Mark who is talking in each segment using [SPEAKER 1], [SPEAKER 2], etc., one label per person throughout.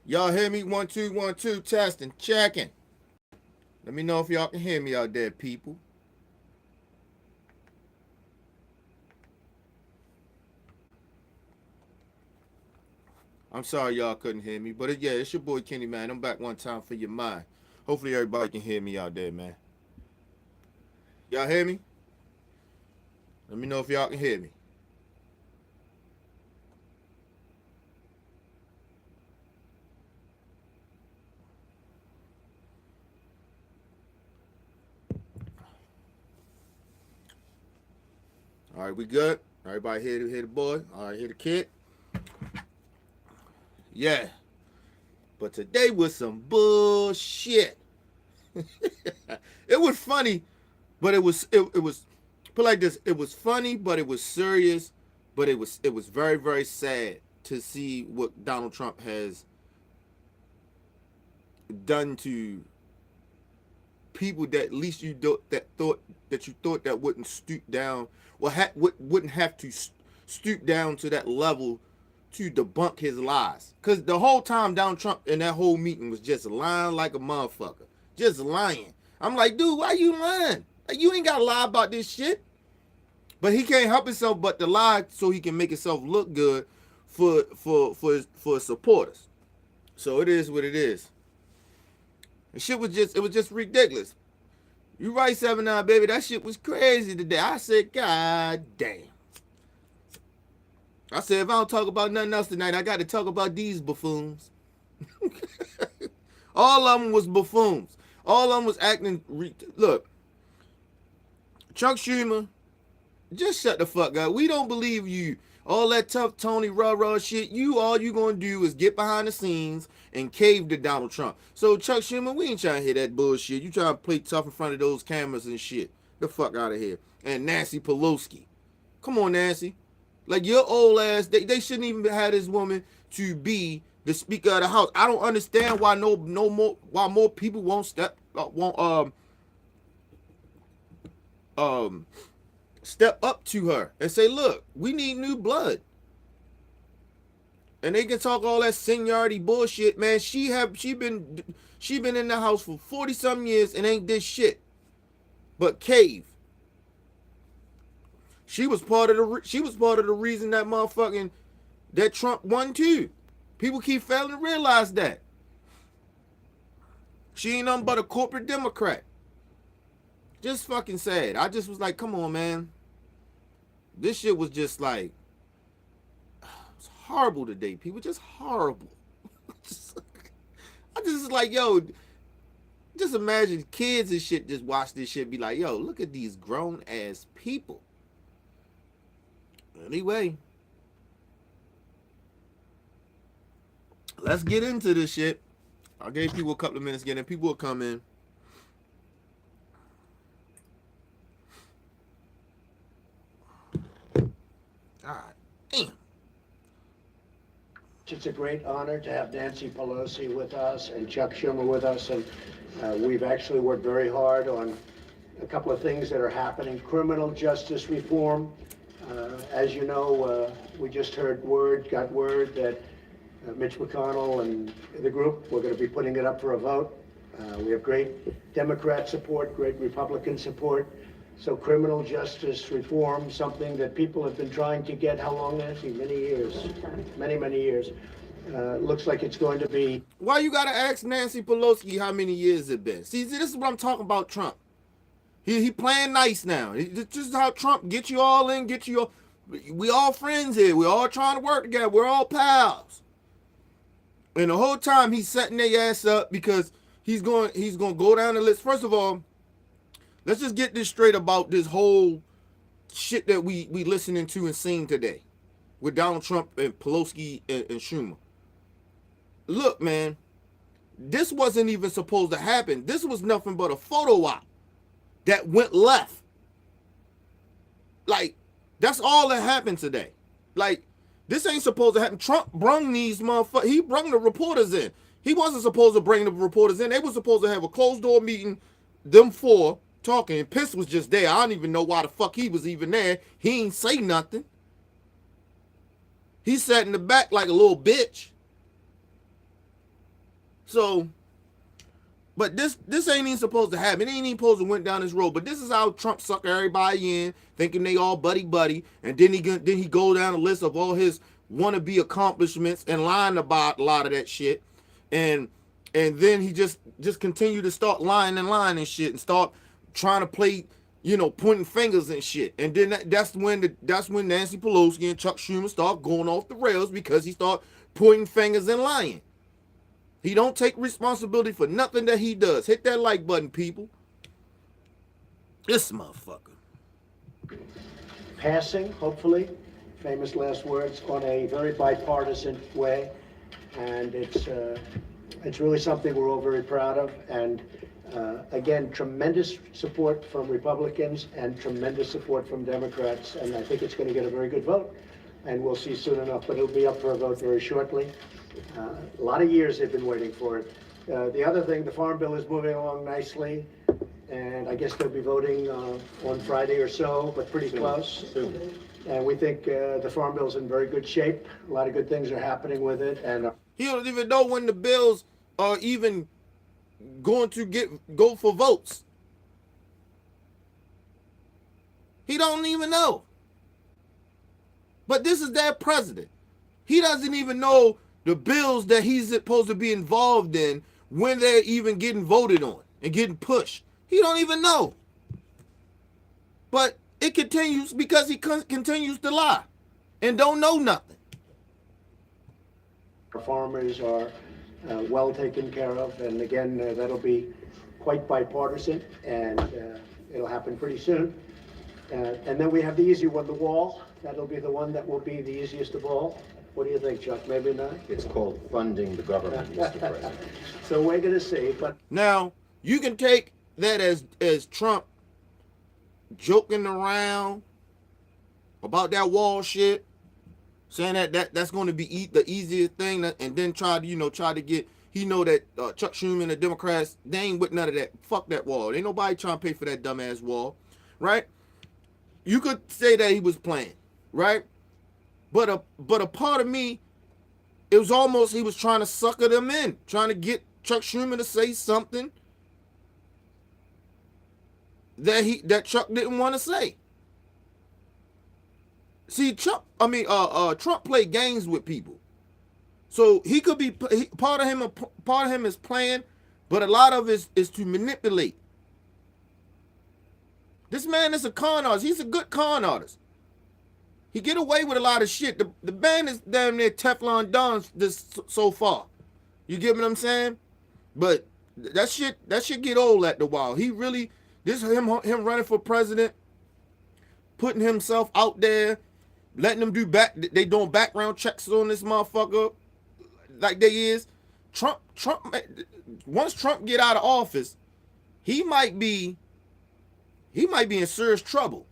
[SPEAKER 1] Y'all hear me? 1 2 1 2 testing, checking. Let me know if y'all can hear me out there, people. I'm sorry y'all couldn't hear me, but yeah, it's your boy Kenny, man. I'm back one time for your mind. Hopefully everybody can hear me out there, man. Y'all hear me? Let me know if y'all can hear me. All right, we good? Everybody hear the boy? All right, hear the kid? Yeah. But today was some bullshit. It was funny, but it was put like this. It was funny, but it was serious, but it was very very sad to see what Donald Trump has done to people that at least you thought that wouldn't stoop down or wouldn't have to stoop down to that level to debunk his lies. Because the whole time Donald Trump in that whole meeting was just lying like a motherfucker, just lying. I'm like, dude, why you lying? Like, you ain't gotta lie about this shit. But he can't help himself but to lie so he can make himself look good for his supporters. So it is what it is. And shit was just, it was just ridiculous. You right, 7-9, baby. That shit was crazy today. I said, God damn. I said, if I don't talk about nothing else tonight, I got to talk about these buffoons. All of them was buffoons. All of them was acting. Look, Chuck Schumer, just shut the fuck up. We don't believe you. All that tough Tony rah shit. All you gonna do is get behind the scenes and cave to Donald Trump. So Chuck Schumer, we ain't trying to hear that bullshit. You trying to play tough in front of those cameras and shit. The fuck out of here. And Nancy Pelosi. Come on, Nancy. Like, your old ass, they shouldn't even have this woman to be the Speaker of the House. I don't understand why why more people won't um step up to her and say, look, we need new blood. And they can talk all that seniority bullshit, man. She been in the house for 40 some years and ain't did shit but cave. She was part of the reason that motherfucking that Trump won too. People keep failing to realize that. She ain't nothing but a corporate Democrat. Just fucking sad. I just was like, come on, man. This shit was just like, it's horrible today. People just horrible. I just like, yo, just imagine kids and shit just watch this shit, be like, yo, look at these grown ass people. Anyway, let's get into this shit. I gave people a couple of minutes getting in. People will come in. God damn.
[SPEAKER 2] It's a great honor to have Nancy Pelosi with us and Chuck Schumer with us, and we've actually worked very hard on a couple of things that are happening. Criminal justice reform. As you know, we just got word that Mitch McConnell and the group, we're going to be putting it up for a vote. We have great Democrat support, great Republican support. So criminal justice reform, something that people have been trying to get, how long, Nancy? Many years. Many years. Looks like it's going to be...
[SPEAKER 1] Why you gotta ask Nancy Pelosi how many years it been? See, this is what I'm talking about Trump. He playing nice now. This is how Trump get you all in, get you all... We all friends here. We all trying to work together. We're all pals. And the whole time he's setting their ass up because he's going to go down the list. First of all, let's just get this straight about this whole shit that we listening to and seeing today with Donald Trump and Pelosi and Schumer. Look, man, this wasn't even supposed to happen. This was nothing but a photo op that went left. Like, that's all that happened today. Like, this ain't supposed to happen. Trump brung these motherfuckers. He brung the reporters in. He wasn't supposed to bring the reporters in. They were supposed to have a closed door meeting, them four talking. And Piss was just there. I don't even know why the fuck he was even there. He ain't say nothing. He sat in the back like a little bitch. So, but this ain't even supposed to happen. It ain't even supposed to went down this road. But this is how Trump sucker everybody in, thinking they all buddy, and then he go down a list of all his wannabe accomplishments and lying about a lot of that shit, and then he just continue to start lying and shit, and start trying to play, pointing fingers and shit. And then that's when Nancy Pelosi and Chuck Schumer start going off the rails, because he start pointing fingers and lying. He don't take responsibility for nothing that he does. Hit that like button, people. This motherfucker.
[SPEAKER 2] Passing, hopefully, famous last words, on a very bipartisan way. And it's really something we're all very proud of. And again, tremendous support from Republicans and tremendous support from Democrats. And I think it's going to get a very good vote. And we'll see soon enough, but it'll be up for a vote very shortly. A lot of years they've been waiting for it. The other thing, the Farm Bill is moving along nicely, and I guess they'll be voting on Friday or so, but pretty close. And we think the Farm Bill's in very good shape. A lot of good things are happening with it. And
[SPEAKER 1] he don't even know when the bills are even going to go for votes. He don't even know. But this is their president. He doesn't even know the bills that he's supposed to be involved in when they're even getting voted on and getting pushed. He don't even know. But it continues because he continues to lie and don't know nothing.
[SPEAKER 2] Our farmers are well taken care of, and again, that'll be quite bipartisan, and it'll happen pretty soon. And then we have the easy one, the wall. That'll be the one that will be the easiest of all. What do you think, Chuck? Maybe not?
[SPEAKER 3] It's called funding the government, Mr. President.
[SPEAKER 2] So we're going to see. But
[SPEAKER 1] now, you can take that as Trump joking around about that wall shit, saying that's going to be the easiest thing, and then try to get, that Chuck Schumer and the Democrats, they ain't with none of that. Fuck that wall. Ain't nobody trying to pay for that dumbass wall, right? You could say that he was playing, right? But a part of me, it was almost he was trying to sucker them in, trying to get Chuck Schumer to say something that Chuck didn't want to say. See, Trump played games with people, so he could be part of him is playing, but a lot of it is to manipulate. This man is a con artist. He's a good con artist. He get away with a lot of shit. The band is damn near Teflon Don this so far. You get what I'm saying? But that shit get old after a while. He really, this is him running for president, putting himself out there, letting them they doing background checks on this motherfucker like they is. Trump, once Trump get out of office, he might be in serious trouble.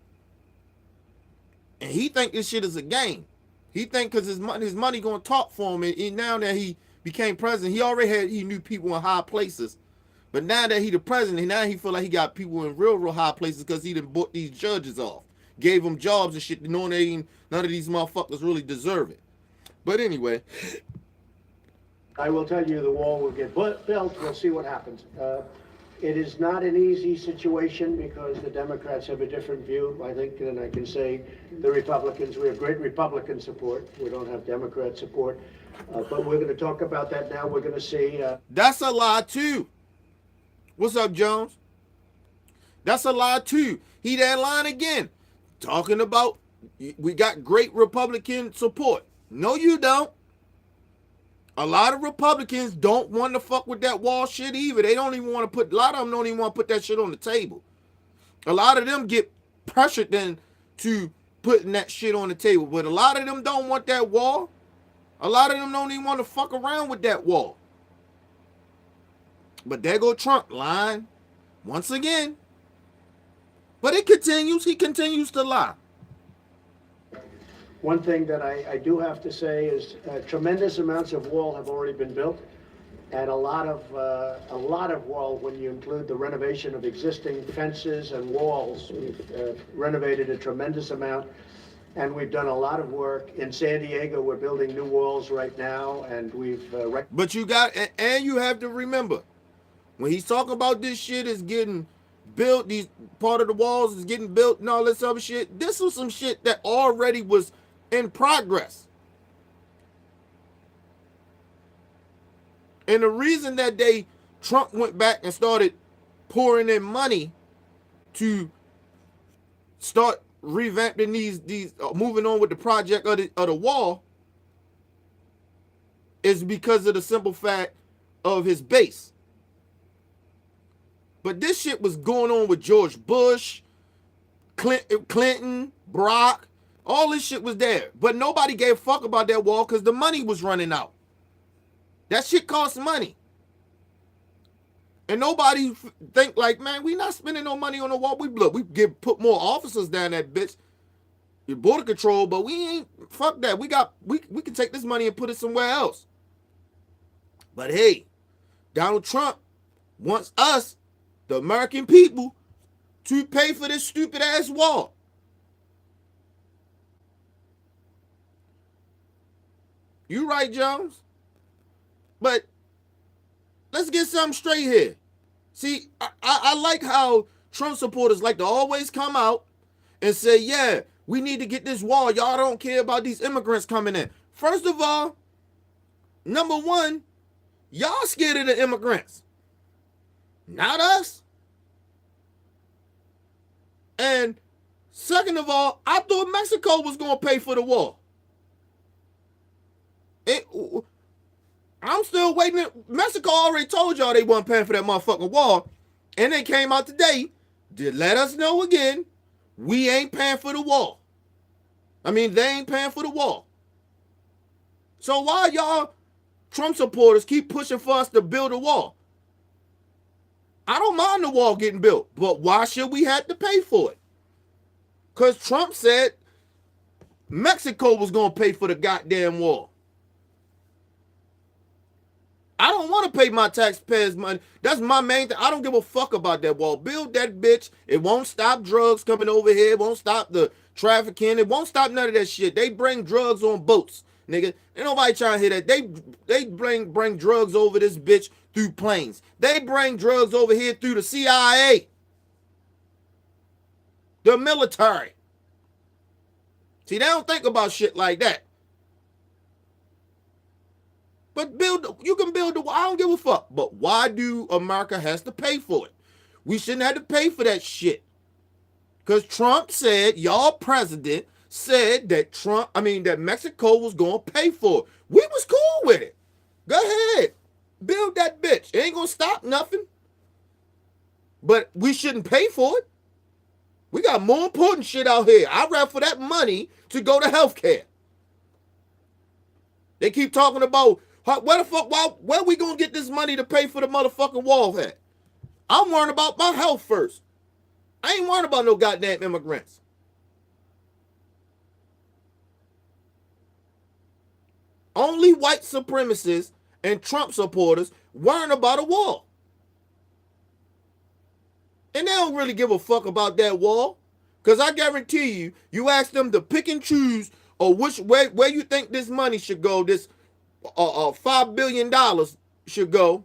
[SPEAKER 1] And he think this shit is a game. He think because his money gonna talk for him. And now that he became president, he knew people in high places. But now that he the president, now he feel like he got people in real high places because he done bought these judges off, gave them jobs and shit, knowing none of these motherfuckers really deserve it. But anyway,
[SPEAKER 2] I will tell you, the wall will get built. We'll see what happens. It is not an easy situation because the Democrats have a different view, I think, than I can say the Republicans. We have great Republican support. We don't have Democrat support. But we're going to talk about that now. We're going to see.
[SPEAKER 1] That's a lie, too. What's up, Jones? That's a lie, too. He that line again. Talking about we got great Republican support. No, you don't. A lot of Republicans don't want to fuck with that wall shit either. They don't even want to a lot of them don't even want to put that shit on the table. A lot of them get pressured then to putting that shit on the table. But a lot of them don't want that wall. A lot of them don't even want to fuck around with that wall. But there go Trump lying once again. But it continues. He continues to lie.
[SPEAKER 2] One thing that I do have to say is tremendous amounts of wall have already been built, and a lot of wall when you include the renovation of existing fences and walls. We've renovated a tremendous amount. And we've done a lot of work. In San Diego, we're building new walls right now, and we've...
[SPEAKER 1] But you got, and you have to remember, when he's talking about this shit is getting built, these part of the walls is getting built and all this other shit, this was some shit that already was in progress. And the reason that Trump went back and started pouring in money to start revamping these moving on with the project of the wall is because of the simple fact of his base. But this shit was going on with George Bush, Clinton, Barack. All this shit was there. But nobody gave a fuck about that wall because the money was running out. That shit costs money. And nobody think like, man, we not spending no money on the wall. We put more officers down that bitch. Border control, but we ain't, fuck that. We can take this money and put it somewhere else. But hey, Donald Trump wants us, the American people, to pay for this stupid ass wall. You right, Jones? But let's get something straight here. See, I like how Trump supporters like to always come out and say, yeah, we need to get this wall. Y'all don't care about these immigrants coming in. First of all, number one, y'all scared of the immigrants. Not us. And second of all, I thought Mexico was going to pay for the wall. I'm still waiting. Mexico already told y'all they weren't paying for that motherfucking wall. And they came out today to let us know again, we ain't paying for the wall. I mean, they ain't paying for the wall. So why y'all Trump supporters keep pushing for us to build a wall? I don't mind the wall getting built, but why should we have to pay for it? Because Trump said Mexico was going to pay for the goddamn wall. I don't want to pay my taxpayers' money. That's my main thing. I don't give a fuck about that wall. Build that bitch. It won't stop drugs coming over here. It won't stop the trafficking. It won't stop none of that shit. They bring drugs on boats, nigga. Ain't nobody trying to hear that. They bring drugs over this bitch through planes. They bring drugs over here through the CIA. The military. See, they don't think about shit like that. But you can build the wall. I don't give a fuck. But why do America has to pay for it? We shouldn't have to pay for that shit. Because Trump said, y'all president said that that Mexico was going to pay for it. We was cool with it. Go ahead. Build that bitch. It ain't going to stop nothing. But we shouldn't pay for it. We got more important shit out here. I'd rather for that money to go to healthcare. They keep talking about, where we going to get this money to pay for the motherfucking wall at? I'm worrying about my health first. I ain't worrying about no goddamn immigrants. Only white supremacists and Trump supporters worrying about a wall. And they don't really give a fuck about that wall. Because I guarantee you, you ask them to pick and choose or where you think this money should go, this $5 billion should go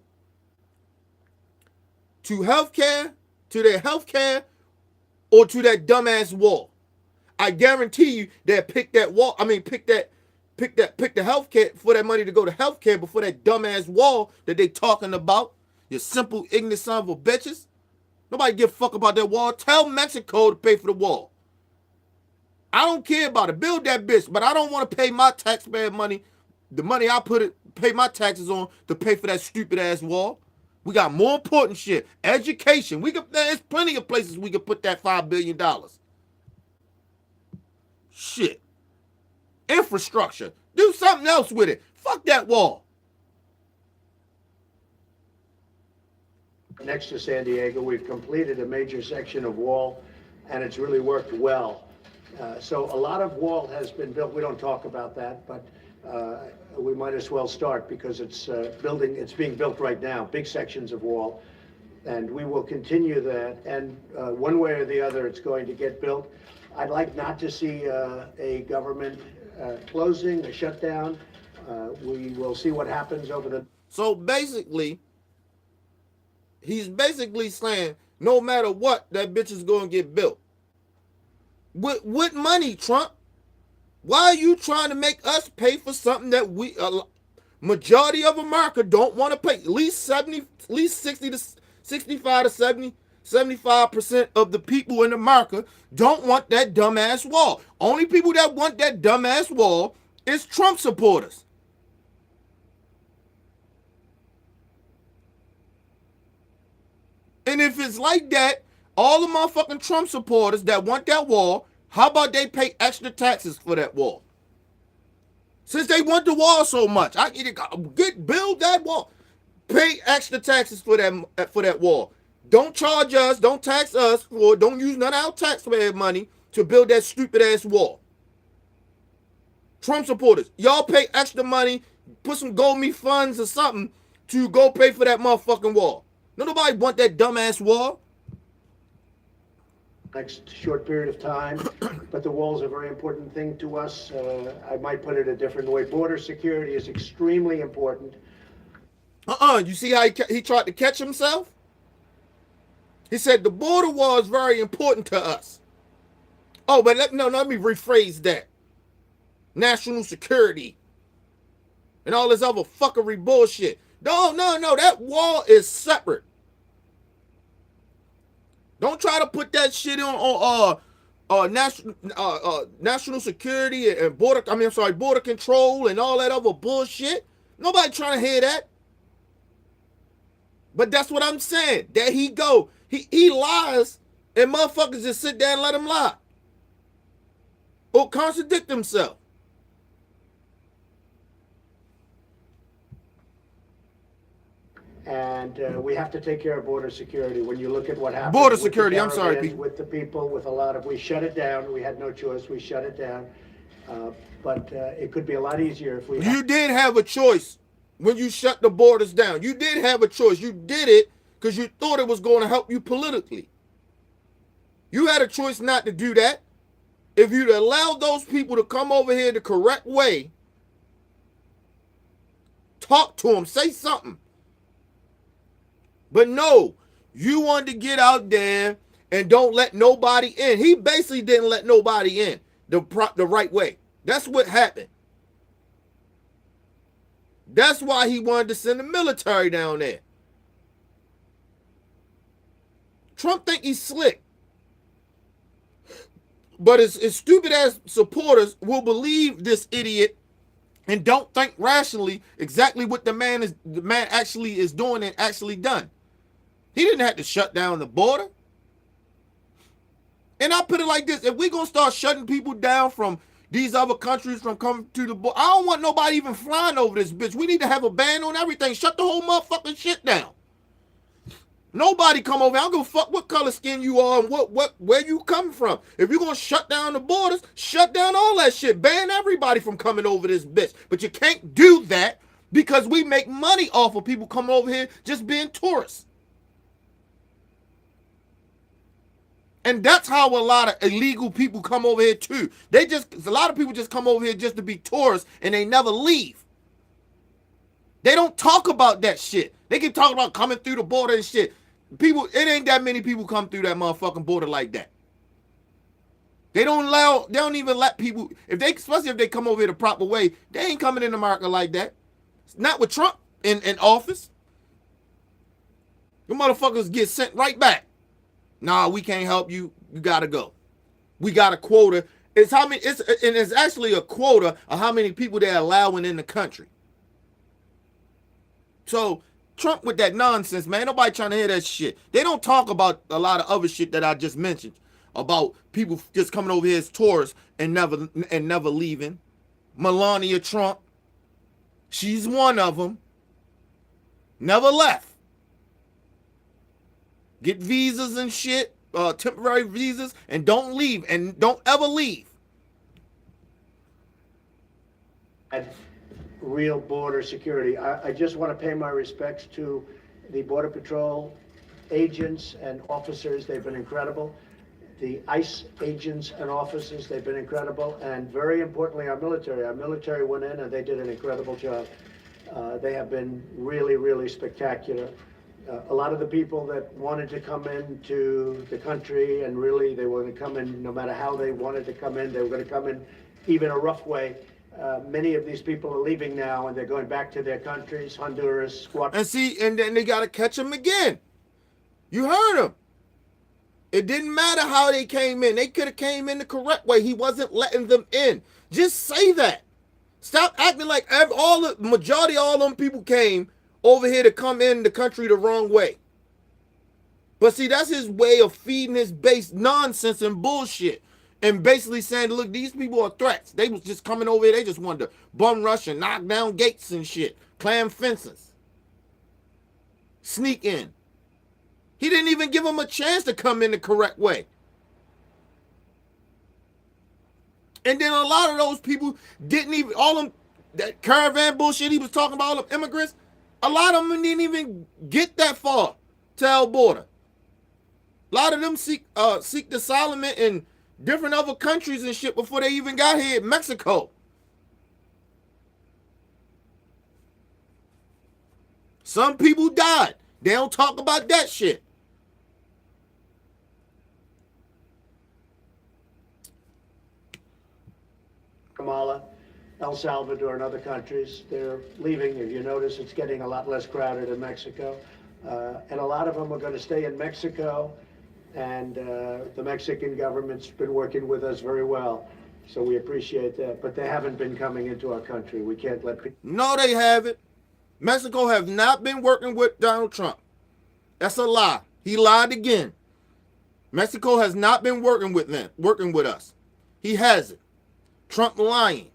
[SPEAKER 1] to healthcare, to their healthcare, or to that dumbass wall. I guarantee you they'll pick that wall. I mean, pick the healthcare for that money to go to healthcare before that dumbass wall that they talking about. You simple, ignorant son of a bitches. Nobody give a fuck about that wall. Tell Mexico to pay for the wall. I don't care about it. Build that bitch, but I don't want to pay my taxpayer money, the money I pay my taxes on to pay for that stupid ass wall. We got more important shit. Education. There's plenty of places we could put that $5 billion. Shit. Infrastructure. Do something else with it. Fuck that wall.
[SPEAKER 2] Next to San Diego, we've completed a major section of wall, and it's really worked well. So a lot of wall has been built. We don't talk about that, but we might as well start because it's being built right now, big sections of wall, and we will continue that. And one way or the other, it's going to get built. I'd like not to see a government closing, a shutdown. We will see what happens over the.
[SPEAKER 1] So basically, he's basically saying no matter what, that bitch is going to get built. With money, Trump? Why are you trying to make us pay for something that majority of America don't want to pay? At least 60 to 65 to 70, 75% of the people in America don't want that dumbass wall. Only people that want that dumbass wall is Trump supporters. And if it's like that, all the motherfucking Trump supporters that want that wall, how about they pay extra taxes for that wall? Since they want the wall so much, build that wall. Pay extra taxes for that wall. Don't charge us, don't tax us don't use none of our taxpayer money to build that stupid ass wall. Trump supporters, y'all pay extra money, put some GoMe funds or something to go pay for that motherfucking wall. Nobody want that dumbass wall.
[SPEAKER 2] Next short period of time, but the wall is a very important thing to us. I might put it a different way. Border security is extremely important.
[SPEAKER 1] You see how he tried to catch himself? He said the border wall is very important to us. Oh, but let me rephrase that. National security and all this other fuckery bullshit. No, that wall is separate. Don't try to put that shit on national security and border control and all that other bullshit. Nobody trying to hear that. But that's what I'm saying. There he go. He lies and motherfuckers just sit there and let him lie. Or contradict himself.
[SPEAKER 2] And we have to take care of border security. When you look at what happened
[SPEAKER 1] Border security, I'm sorry, Pete.
[SPEAKER 2] With the people, with a lot of, we shut it down. We had no choice. We shut it down. But it could be a lot easier if we.
[SPEAKER 1] You did have a choice when you shut the borders down. You did have a choice. You did it because you thought it was going to help you politically. You had a choice not to do that. If you'd allowed those people to come over here the correct way, talk to them, say something. But no, you wanted to get out there and don't let nobody in. He basically didn't let nobody in the right way. That's what happened. That's why he wanted to send the military down there. Trump think he's slick. But his stupid ass supporters will believe this idiot and don't think rationally exactly what the man actually is doing and actually done. He didn't have to shut down the border. And I put it like this. If we're going to start shutting people down from these other countries from coming to the border, I don't want nobody even flying over this bitch. We need to have a ban on everything. Shut the whole motherfucking shit down. Nobody come over. I don't give a fuck what color skin you are and where you coming from. If you're going to shut down the borders, shut down all that shit. Ban everybody from coming over this bitch. But you can't do that because we make money off of people coming over here just being tourists. And that's how a lot of illegal people come over here too. A lot of people just come over here just to be tourists and they never leave. They don't talk about that shit. They keep talking about coming through the border and shit. It ain't that many people come through that motherfucking border like that. They don't even let people, especially if they come over here the proper way, they ain't coming in America like that. Not with Trump in office. The motherfuckers get sent right back. Nah, we can't help you. You gotta go. We got a quota. It's actually a quota of how many people they're allowing in the country. So Trump with that nonsense, man. Nobody trying to hear that shit. They don't talk about a lot of other shit that I just mentioned about people just coming over here as tourists and never leaving. Melania Trump, she's one of them. Never left. Get visas and shit, temporary visas, and don't leave, and don't ever leave.
[SPEAKER 2] Real border security. I just want to pay my respects to the Border Patrol agents and officers. They've been incredible. the ICE agents and officers, they've been incredible, and very importantly, our military. Our military went in and they did an incredible job. They have been really, really spectacular. A lot of the people that wanted to come into the country, and really they were going to come in no matter how they wanted to come in, they were going to come in even a rough way. Many of these people are leaving now and they're going back to their countries, Honduras, Guatemala.
[SPEAKER 1] And see, and then they got to catch them again. You heard him. It didn't matter how they came in. They could have came in the correct way. He wasn't letting them in. Just say that. Stop acting like the majority of all them people came over here to come in the country the wrong way. But see, that's his way of feeding his base nonsense and bullshit. And basically saying, look, these people are threats. They was just coming over here. They just wanted to bum rush and knock down gates and shit. Climb fences. Sneak in. He didn't even give them a chance to come in the correct way. And then a lot of those people didn't even, all them, that caravan bullshit he was talking about, all them immigrants, a lot of them didn't even get that far to our border. A lot of them seek asylum in different other countries and shit before they even got here in Mexico. Some people died. They don't talk about that shit.
[SPEAKER 2] Guatemala, El Salvador, and other countries. They're leaving. If you notice, it's getting a lot less crowded in Mexico. And a lot of them are going to stay in Mexico. And the Mexican government's been working with us very well. So we appreciate that. But they haven't been coming into our country. We can't let people.
[SPEAKER 1] No, they haven't. Mexico have not been working with Donald Trump. That's a lie. He lied again. Mexico has not been working with us. He hasn't. Trump lying.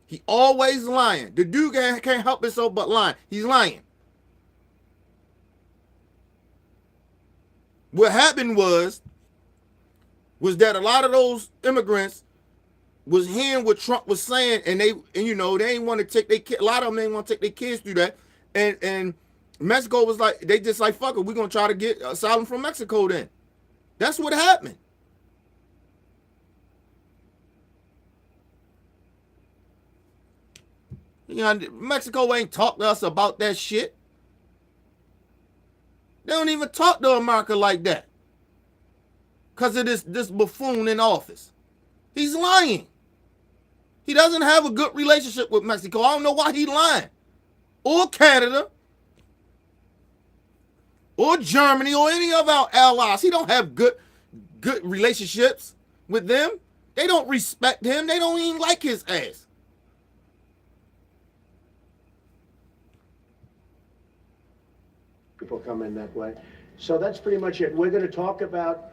[SPEAKER 1] He always lying. The dude can't help himself but lying. He's lying. What happened was that a lot of those immigrants was hearing what Trump was saying, and they ain't want to take their kids. A lot of them ain't want to take their kids through that, and Mexico was like, they just like, fuck it, we're gonna try to get asylum from Mexico. Then that's what happened. You know, Mexico ain't talk to us about that shit. They don't even talk to America like that. Because of this buffoon in office. He's lying. He doesn't have a good relationship with Mexico. I don't know why he's lying. Or Canada. Or Germany. Or any of our allies. He don't have good relationships with them. They don't respect him. They don't even like his ass.
[SPEAKER 2] People come in that way. So that's pretty much it. We're going to talk about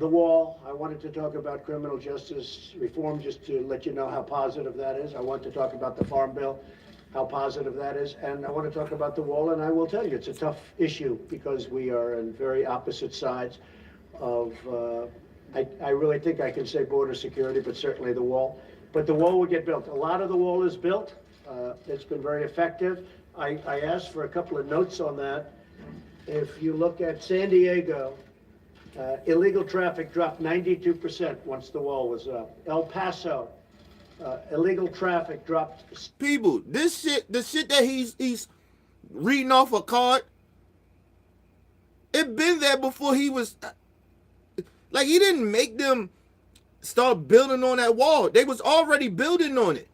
[SPEAKER 2] the wall. I wanted to talk about criminal justice reform just to let you know how positive that is. I want to talk about the Farm Bill, how positive that is. And I want to talk about the wall. And I will tell you, it's a tough issue because we are on very opposite sides of, I really think I can say border security, but certainly the wall. But the wall will get built. A lot of the wall is built. It's been very effective. I asked for a couple of notes on that. If you look at San Diego, illegal traffic dropped 92% once the wall was up. El Paso, illegal traffic dropped.
[SPEAKER 1] People, the shit that he's reading off a card, it been there before he was, like, he didn't make them start building on that wall. They was already building on it.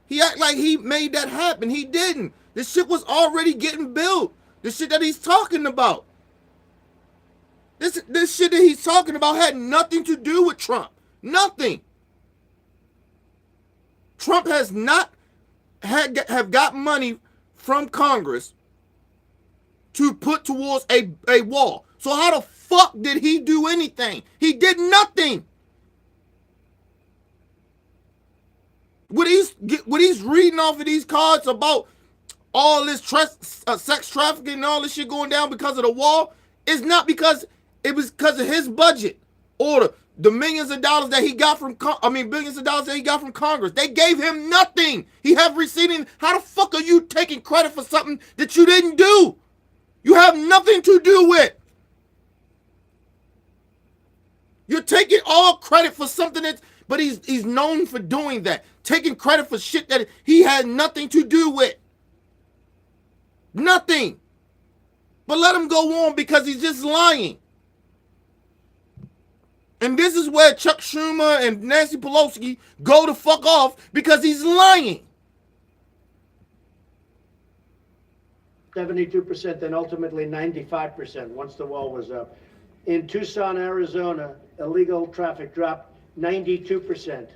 [SPEAKER 1] He act like he made that happen. He didn't. This shit was already getting built. The shit that he's talking about. This shit that he's talking about had nothing to do with Trump. Nothing. Trump has not have got money from Congress to put towards a wall. So how the fuck did he do anything? He did nothing. What he's reading off of these cards about all this sex trafficking and all this shit going down because of the wall is not because it was because of his budget or the millions of dollars that he got from, billions of dollars that he got from Congress. They gave him nothing. He have receiving. How the fuck are you taking credit for something that you didn't do? You have nothing to do with. You're taking all credit for something but he's known for doing that. Taking credit for shit that he had nothing to do with. Nothing. But let him go on because he's just lying. And this is where Chuck Schumer and Nancy Pelosi go to fuck off because he's lying.
[SPEAKER 2] 72%, then ultimately 95% once the wall was up. In Tucson, Arizona, illegal traffic dropped 92%.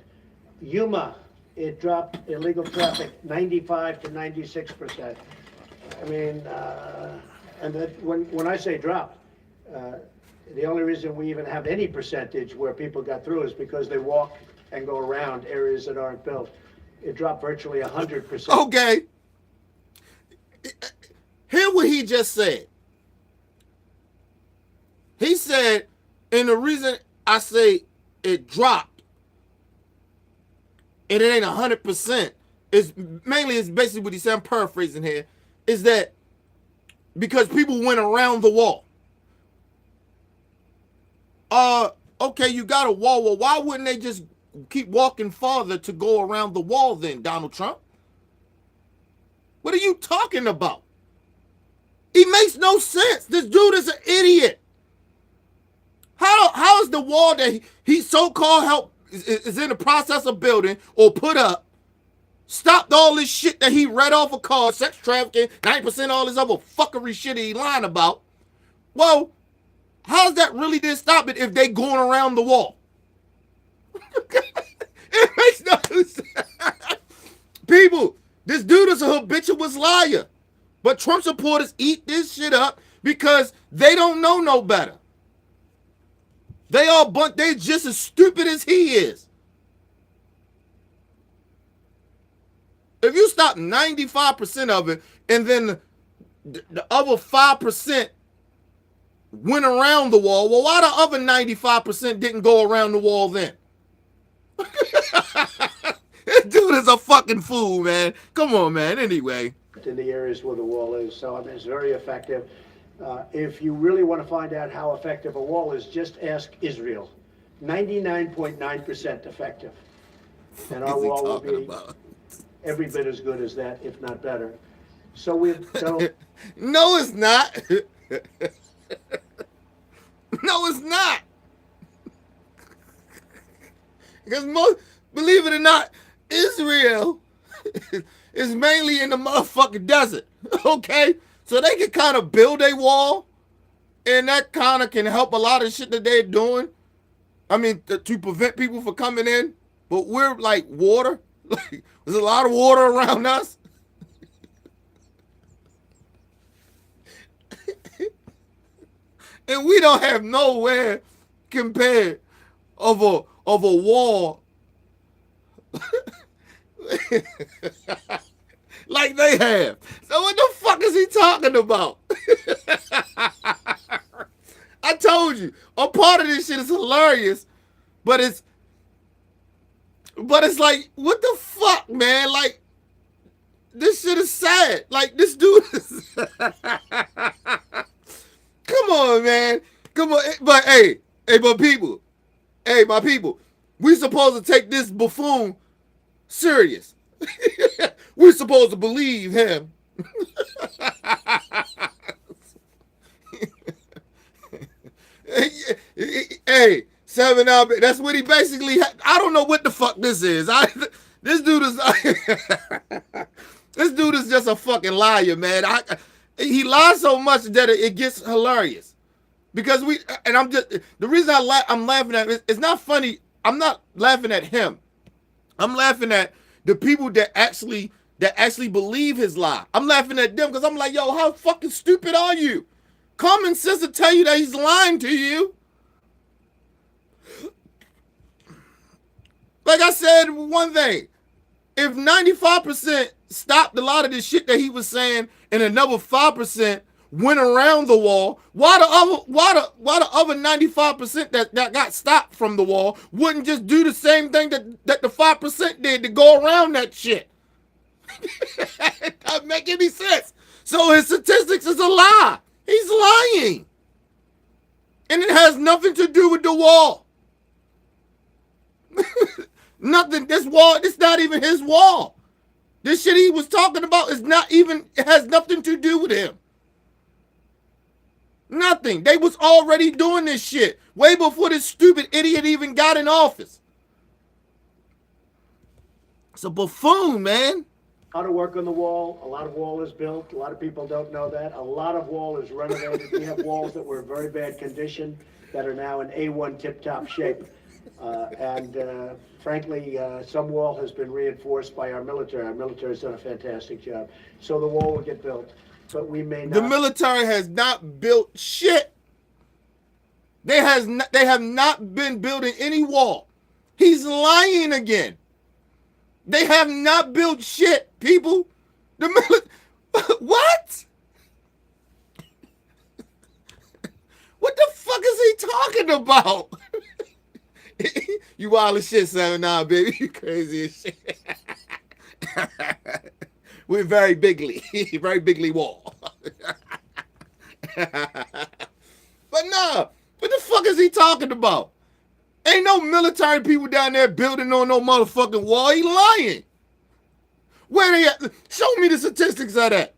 [SPEAKER 2] Yuma, it dropped illegal traffic 95 to 96%. I mean, and that when I say dropped, the only reason we even have any percentage where people got through is because they walk and go around areas that aren't built. It dropped virtually 100%.
[SPEAKER 1] Okay. Hear what he just said. He said, and the reason I say it dropped, and it ain't 100%, is mainly it's basically what he said, I'm paraphrasing here, is that because people went around the wall. Okay, you got a wall. Well, why wouldn't they just keep walking farther to go around the wall then, Donald Trump? What are you talking about? It makes no sense. This dude is an idiot. How is the wall that he so-called is in the process of building or put up stopped all this shit that he read off of cars, sex trafficking, 90% all this other fuckery shit he lying about? Well, how's that really did stop it if they going around the wall? It makes no sense. People, this dude is a habitual liar. But Trump supporters eat this shit up because they don't know no better. They just as stupid as he is. If you stop 95% of it and then the other 5% went around the wall, well, why the other 95% didn't go around the wall then? This dude is a fucking fool, man. Come on, man. Anyway.
[SPEAKER 2] In the areas where the wall is. So I mean, it's very effective. If you really want to find out how effective a wall is, just ask Israel. 99.9% effective. And our wall will be every bit as good as that, if not better. So we've done...
[SPEAKER 1] No, it's not. No, it's not. Because believe it or not, Israel is mainly in the motherfucking desert. Okay? So they can kind of build a wall, and that kind of can help a lot of shit that they're doing. I mean, to prevent people from coming in. But we're like water. Like, there's a lot of water around us. And we don't have nowhere compared of a wall like they have. So what the fuck is he talking about? I told you, a part of this shit is hilarious, but it's like, what the fuck, man? Like, this shit is sad. Like, this dude is come on, man. Come on. But but people, my people, we supposed to take this buffoon serious. We're supposed to believe him. Hey, 7 out. That's what he basically. I don't know what the fuck this is. This dude is. This dude is just a fucking liar, man. He lies so much that it gets hilarious. Because the reason I'm laughing at it, it's not funny. I'm not laughing at him. I'm laughing at the people that actually believe his lie. I'm laughing at them because I'm like, yo, how fucking stupid are you? Common sense will tell you that he's lying to you. Like I said, one thing. If 95% stopped a lot of this shit that he was saying and another 5% went around the wall, why the other 95% that got stopped from the wall wouldn't just do the same thing that the 5% did to go around that shit? It doesn't make any sense. So his statistics is a lie. He's lying. And it has nothing to do with the wall. Nothing. This wall, it's not even his wall. This shit he was talking about is not even, it has nothing to do with him. Nothing. They was already doing this shit way before this stupid idiot even got in office. It's a buffoon, man.
[SPEAKER 2] A lot of work on the wall. A lot of wall is built. A lot of people don't know that. A lot of wall is renovated. We have walls that were in very bad condition that are now in A1 tip-top shape. Frankly, some wall has been reinforced by our military. Our military has done a fantastic job. So the wall will get built, but we may not.
[SPEAKER 1] The military has not built shit. They have not been building any wall. He's lying again. They have not built shit, people. What? What the fuck is he talking about? You wild as shit, 7-9, baby. You crazy as shit. We're very bigly wall. But nah, what the fuck is he talking about? Ain't no military people down there building on no motherfucking wall. He lying. Where they at? Show me the statistics of that.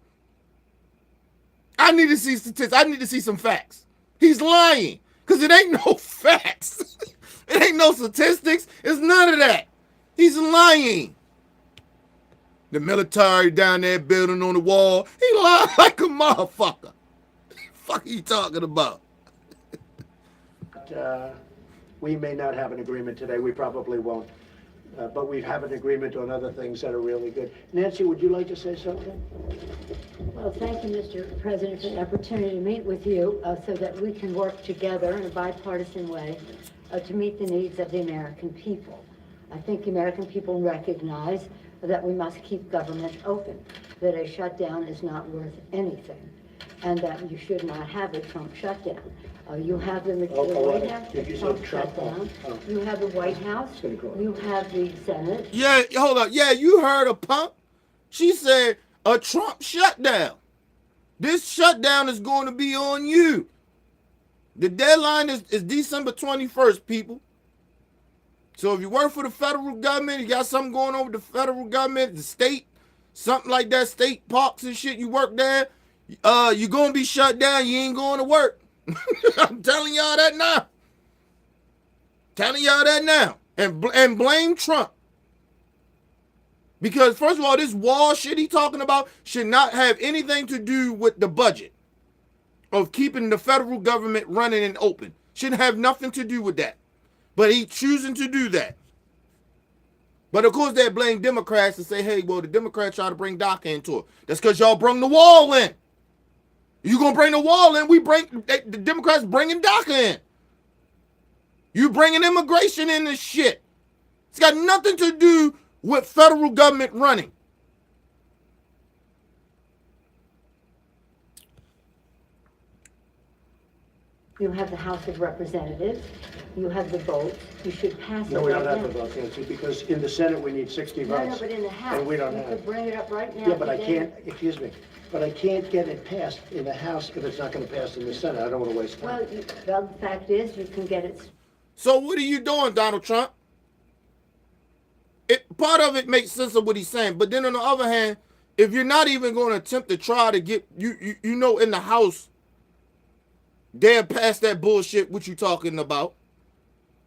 [SPEAKER 1] I need to see statistics. I need to see some facts. He's lying. Because it ain't no facts. It ain't no statistics. It's none of that. He's lying. The military down there building on the wall. He lied like a motherfucker. Fuck you talking about?
[SPEAKER 2] We may not have an agreement today. We probably won't. But we have an agreement on other things that are really good. Nancy, would you like to say something?
[SPEAKER 4] Well, thank you, Mr. President, for the opportunity to meet with you so that we can work together in a bipartisan way to meet the needs of the American people. I think the American people recognize that we must keep government open, that a shutdown is not worth anything, and that you should not have a Trump shutdown. You have the White House, the Trump shutdown. You have the White House. You have the Senate.
[SPEAKER 1] Yeah, hold up. Yeah, you heard a punk. She said a Trump shutdown. This shutdown is going to be on you. The deadline is December 21st, people. So if you work for the federal government, you got something going on with the federal government, the state, something like that, state parks and shit, you work there, you're going to be shut down. You ain't going to work. I'm telling y'all that now. And blame Trump. Because first of all, this wall shit he talking about should not have anything to do with the budget of keeping the federal government running and open. Shouldn't have nothing to do with that. But he choosing to do that. But of course they blame Democrats and say, hey, well, the Democrats try to bring DACA into it. That's because y'all brought the wall in. You gonna bring the wall in, the Democrats bringing DACA in. You bringing immigration in this shit. It's got nothing to do with federal government running.
[SPEAKER 4] You have the House of Representatives. You have the votes. You should pass it.
[SPEAKER 2] No, we don't
[SPEAKER 4] right
[SPEAKER 2] have the
[SPEAKER 4] now.
[SPEAKER 2] votes, Nancy, because in the Senate we need 60 votes.
[SPEAKER 4] No, but in the House,
[SPEAKER 2] And we don't
[SPEAKER 4] you
[SPEAKER 2] have.
[SPEAKER 4] could bring it up right now.
[SPEAKER 2] Yeah, but I
[SPEAKER 4] today.
[SPEAKER 2] can't, excuse me, but I can't get it passed in the House if it's not going to pass in the Senate. I don't want to waste time.
[SPEAKER 4] Well, the fact is, you can get it.
[SPEAKER 1] So what are you doing, Donald Trump? Part of it makes sense of what he's saying, but then on the other hand, if you're not even going to attempt to try to get you know in the House, they'll pass that bullshit what you talking about,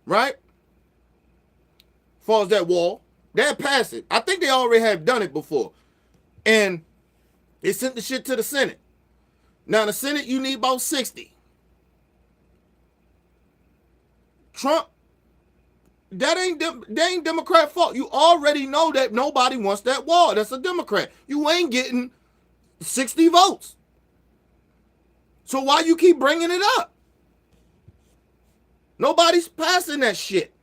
[SPEAKER 1] right? As far as that wall, they'll pass it. I think they already have done it before, and they sent the shit to the Senate. Now in the Senate, you need about 60. Trump, that ain't Democrat fault. You already know that nobody wants that wall. That's a Democrat. You ain't getting 60 votes. So why you keep bringing it up? Nobody's passing that shit.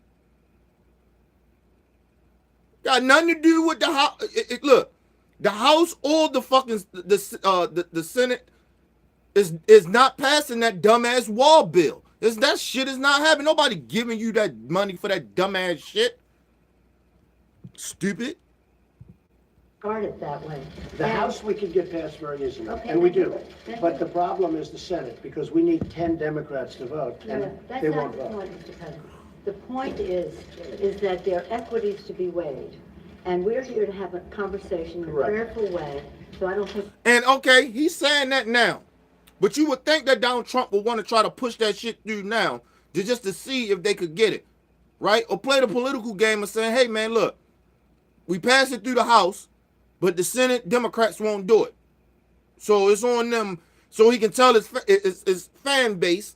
[SPEAKER 1] Got nothing to do with the House. Look, the House or the fucking the Senate is not passing that dumbass wall bill. That shit is not happening. Nobody giving you that money for that dumbass shit. Stupid.
[SPEAKER 4] Start it that way.
[SPEAKER 2] The House we can get passed very easily,
[SPEAKER 4] Okay,
[SPEAKER 2] and we
[SPEAKER 4] thank
[SPEAKER 2] do.
[SPEAKER 4] you. Thank
[SPEAKER 2] But
[SPEAKER 4] you.
[SPEAKER 2] the problem is the Senate, because we need 10 Democrats to vote,
[SPEAKER 4] No,
[SPEAKER 2] and
[SPEAKER 4] that's
[SPEAKER 2] they
[SPEAKER 4] not
[SPEAKER 2] won't
[SPEAKER 4] the
[SPEAKER 2] vote.
[SPEAKER 4] point, Mr. President. The point is that there are equities to be weighed. And we're here to have a conversation in a
[SPEAKER 2] Correct.
[SPEAKER 4] prayerful way, so I don't think.
[SPEAKER 1] And okay, he's saying that now. But you would think that Donald Trump would want to try to push that shit through now just to see if they could get it, right? Or play the political game of saying, hey, man, look, we passed it through the House, but the Senate Democrats won't do it. So it's on them, so he can tell his fan base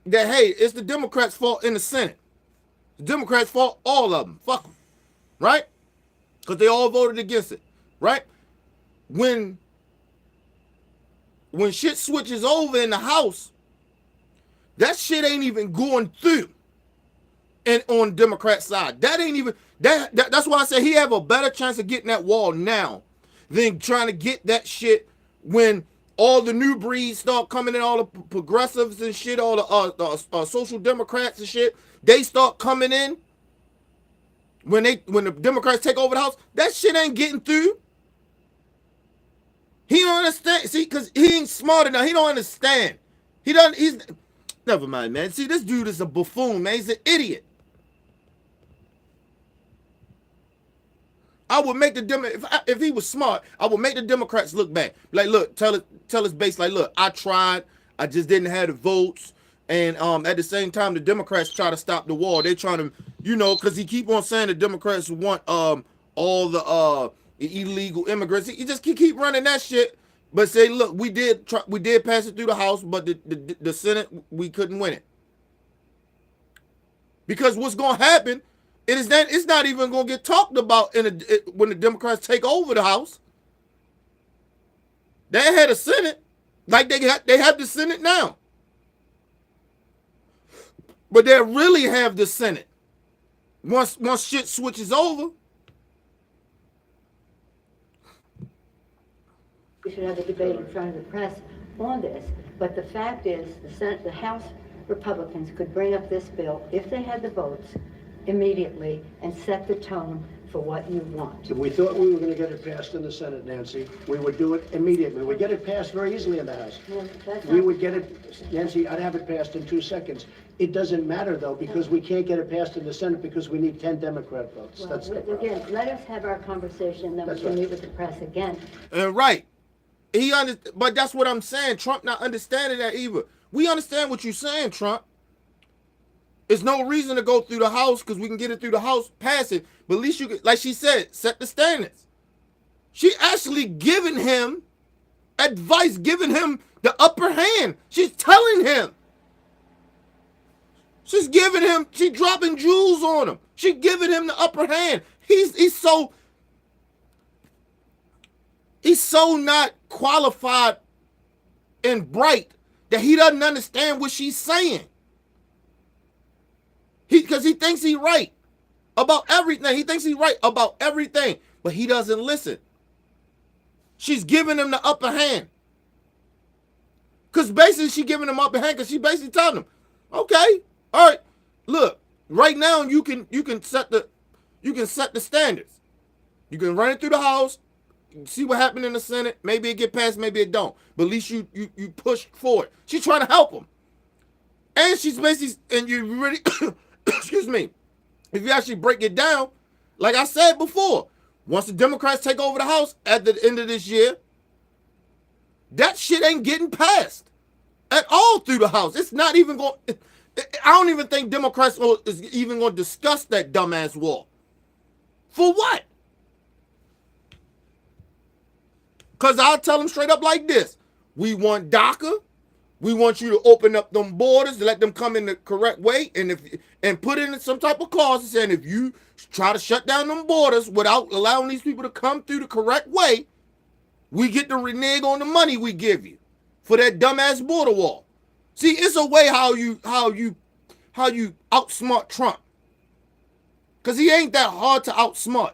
[SPEAKER 1] that, hey, it's the Democrats' fault in the Senate. The Democrats' fault, all of them. Fuck them, right? Because they all voted against it, right? When shit switches over in the House, that shit ain't even going through. And on the Democrat side, that ain't even that's why I say he have a better chance of getting that wall now than trying to get that shit when all the new breeds start coming in, all the progressives and shit, all the social democrats and shit, they start coming in. When the Democrats take over the House, that shit ain't getting through. He don't understand. See, because he ain't smart enough. He don't understand. He's never mind, man. See, this dude is a buffoon, man. He's an idiot. I would make if he was smart, I would make the Democrats look bad. Like, look, tell his base, like, look, I tried, I just didn't have the votes, and at the same time, the Democrats try to stop the wall. They're trying to, because he keep on saying the Democrats want all the illegal immigrants. He just keep running that shit, but say, look, we did pass it through the House, but the Senate, we couldn't win it. Because what's going to happen is that it's not even going to get talked about when the Democrats take over the House. They had a Senate, like they have the Senate now. But they really have the Senate once shit switches over.
[SPEAKER 4] We should have a debate in front of the press on this, but the fact is, the House Republicans could bring up this bill if they had the votes immediately and set the tone for what you want.
[SPEAKER 2] If we thought we were going to get it passed in the Senate, Nancy, we would do it immediately. We'd get it passed very easily in the House.
[SPEAKER 4] Well, that's
[SPEAKER 2] We
[SPEAKER 4] not-
[SPEAKER 2] would get it, Nancy, I'd have it passed in 2 seconds. It doesn't matter, though, because we can't get it passed in the Senate because we need 10 Democrat votes.
[SPEAKER 4] Well,
[SPEAKER 2] That's the problem.
[SPEAKER 4] again, let us have our conversation, then we
[SPEAKER 2] That's
[SPEAKER 4] can
[SPEAKER 2] right.
[SPEAKER 4] meet with the press again.
[SPEAKER 1] Right. But that's what I'm saying. Trump not understanding that either. We understand what you're saying, Trump. There's no reason to go through the House because we can get it through the House, pass it. But at least you could, like she said, set the standards. She actually giving him advice, giving him the upper hand. She's telling him. She's giving him, she's dropping jewels on him. She's giving him the upper hand. He's so not qualified and bright that he doesn't understand what she's saying. Because he thinks he's right about everything. He thinks he's right about everything, but he doesn't listen. She's giving him the upper hand. Because basically she's giving him upper hand because she basically telling him, okay, all right, look, right now you can set the standards. You can run it through the House, see what happened in the Senate. Maybe it get passed, maybe it don't. But at least you push forward. She's trying to help him. And she's basically, and you really, excuse me, if you actually break it down, like I said before, once the Democrats take over the House at the end of this year, that shit ain't getting passed at all through the House. It's not even going, I don't even think Democrats is even going to discuss that dumbass wall. For what? Because I'll tell them straight up like this. We want DACA. We want you to open up them borders to let them come in the correct way, and put in some type of clause saying if you try to shut down them borders without allowing these people to come through the correct way, we get to renege on the money we give you for that dumbass border wall. See, it's a way how you outsmart Trump, because he ain't that hard to outsmart.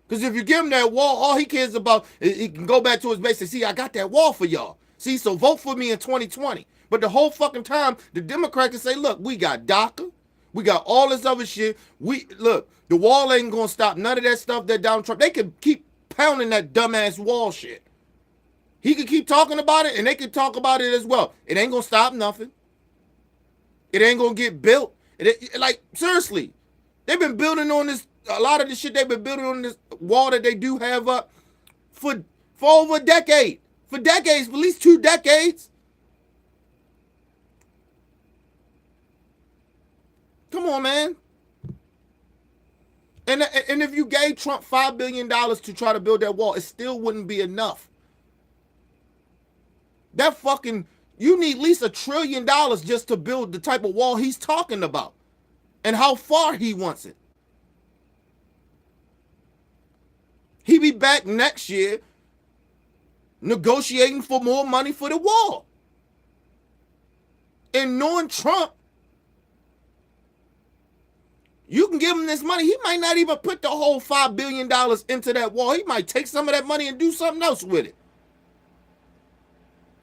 [SPEAKER 1] Because if you give him that wall, all he cares about is he can go back to his base and see, I got that wall for y'all. See, so vote for me in 2020. But the whole fucking time, the Democrats can say, look, we got DACA. We got all this other shit. Look, the wall ain't going to stop none of that stuff that Donald Trump. They can keep pounding that dumbass wall shit. He can keep talking about it, and they can talk about it as well. It ain't going to stop nothing. It ain't going to get built. Like, seriously, they've been building on this, a lot of the shit they've been building on this wall that they do have up for over a decade. For decades, for at least 2 decades. Come on, man. And if you gave Trump $5 billion to try to build that wall, it still wouldn't be enough. That fucking, you need at least $1 trillion just to build the type of wall he's talking about and how far he wants it. He be back next year negotiating for more money for the wall. And knowing Trump, you can give him this money. He might not even put the whole $5 billion into that wall. He might take some of that money and do something else with it.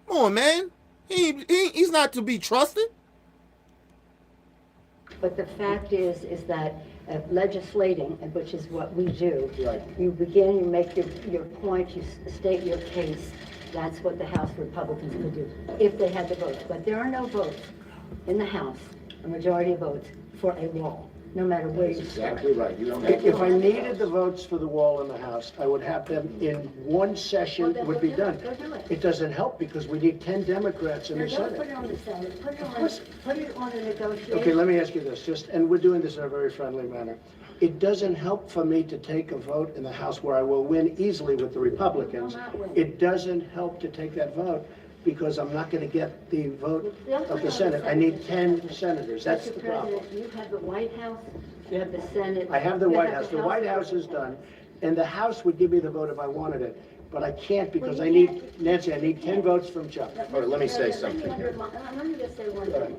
[SPEAKER 1] Come on, man. He's not to be trusted.
[SPEAKER 4] But the fact is that legislating, which is what we do,
[SPEAKER 2] Right.
[SPEAKER 4] you begin, you make your point, you state your case. That's what the House Republicans could do, if they had the votes. But there are no votes in the House, a majority of votes, for a wall, no matter where you start.
[SPEAKER 3] Exactly right. You don't have
[SPEAKER 2] If I needed the votes for the wall in the House, I would have them in one session, it would be done.
[SPEAKER 4] Go do it.
[SPEAKER 2] It doesn't help because we need 10 Democrats in the
[SPEAKER 4] Don't put
[SPEAKER 2] Senate.
[SPEAKER 4] it on the Senate, put
[SPEAKER 2] course.
[SPEAKER 4] it on the negotiation.
[SPEAKER 2] Okay, let me ask you this, and we're doing this in a very friendly manner. It doesn't help for me to take a vote in the House where I will win easily with the Republicans.
[SPEAKER 4] You will not win.
[SPEAKER 2] It doesn't help to take that vote because I'm not going to get the vote of the Senate. I need 10 senators, that's
[SPEAKER 4] Mr.
[SPEAKER 2] the problem.
[SPEAKER 4] President, you have the White House, you have the Senate.
[SPEAKER 2] I have the
[SPEAKER 4] you
[SPEAKER 2] White House. The White
[SPEAKER 4] of
[SPEAKER 2] House is done, and the House would give me the vote if I wanted it. But I can't because
[SPEAKER 4] Well,
[SPEAKER 2] I
[SPEAKER 4] you
[SPEAKER 2] need,
[SPEAKER 4] can't.
[SPEAKER 2] Nancy, I need 10 votes from Chuck.
[SPEAKER 3] All right, let me say
[SPEAKER 4] Let
[SPEAKER 3] something here.
[SPEAKER 4] Let me just say one thing.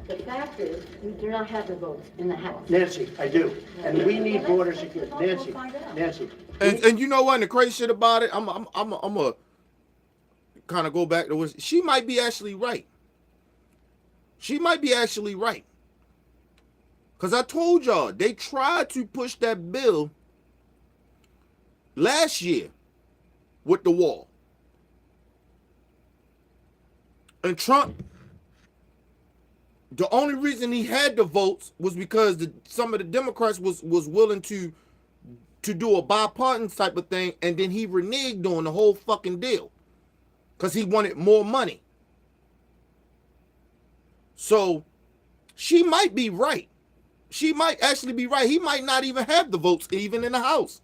[SPEAKER 4] The fact is, you do not have the votes in the House.
[SPEAKER 2] Nancy, I do, and we need
[SPEAKER 4] Well,
[SPEAKER 2] border
[SPEAKER 4] let's
[SPEAKER 2] security.
[SPEAKER 4] vote, we'll
[SPEAKER 2] Nancy,
[SPEAKER 4] find out.
[SPEAKER 2] Nancy.
[SPEAKER 1] And you know what? And the crazy shit about it, I'm a kind of go back to what she might be actually right. She might be actually right. Because I told y'all, they tried to push that bill last year with the wall. And Trump, the only reason he had the votes was because some of the Democrats was willing to do a bipartisan type of thing, and then he reneged on the whole fucking deal because he wanted more money. So she might be right. She might actually be right. He might not even have the votes even in the House.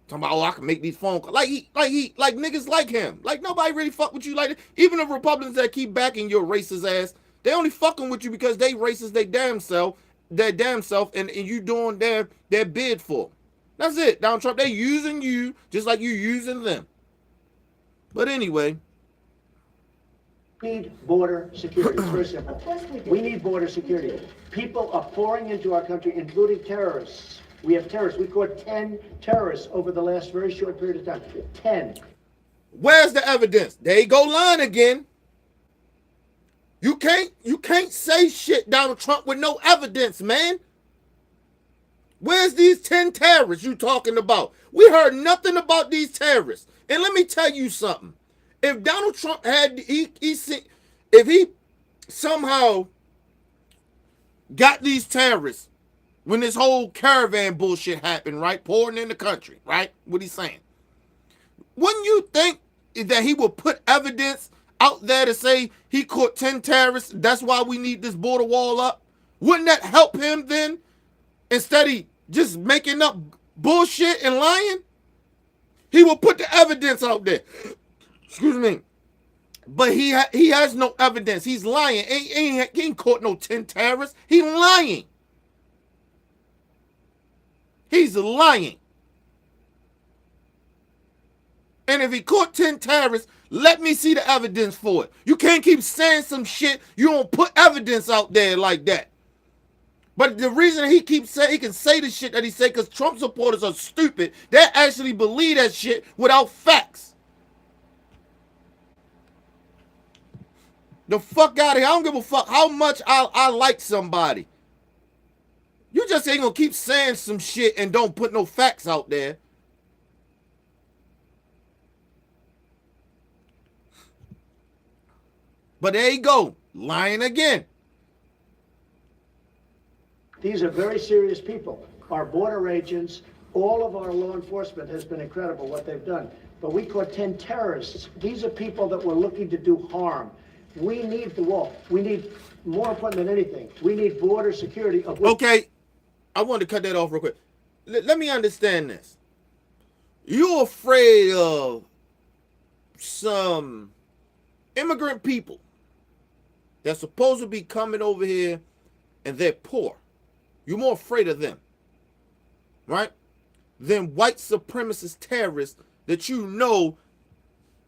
[SPEAKER 1] Talking about, oh, I can make these phone calls. Like niggas like him. Like nobody really fuck with you like that. Even the Republicans that keep backing your racist ass, they only fucking with you because they racist their damn self, and you doing their bid for them. That's it. Donald Trump, they using you just like you using them. But anyway.
[SPEAKER 2] We need border security, it's very simple.
[SPEAKER 4] Of course we do.
[SPEAKER 2] We need border security. People are pouring into our country, including terrorists. We have terrorists. We caught 10 terrorists over the last very short period of time. 10.
[SPEAKER 1] Where's the evidence? There you go lying again. You can't say shit, Donald Trump, with no evidence, man. Where's these 10 terrorists you talking about? We heard nothing about these terrorists. And let me tell you something. If Donald Trump had, if he somehow got these terrorists when this whole caravan bullshit happened, right? Pouring in the country, right? What he's saying. Wouldn't you think that he would put evidence out there to say he caught 10 terrorists? That's why we need this border wall up. Wouldn't that help him then? Instead of just making up bullshit and lying? He will put the evidence out there. Excuse me. But he has no evidence. He's lying. He ain't caught no 10 terrorists. He's lying. He's lying. And if he caught 10 terrorists, let me see the evidence for it. You can't keep saying some shit. You don't put evidence out there like that. But the reason he keeps saying, he can say the shit that he say because Trump supporters are stupid. They actually believe that shit without facts. The fuck out of here. I don't give a fuck how much I like somebody. You just ain't gonna keep saying some shit and don't put no facts out there. But there you go. Lying again.
[SPEAKER 2] These are very serious people. Our border agents, all of our law enforcement has been incredible what they've done. But we caught 10 terrorists. These are people that were looking to do harm. We need the wall. We need, more important than anything, we need border security.
[SPEAKER 1] Okay, I want to cut that off real quick. Let me understand this. You're afraid of some immigrant people that's supposed to be coming over here and they're poor. You're more afraid of them, right? Than white supremacist terrorists that you know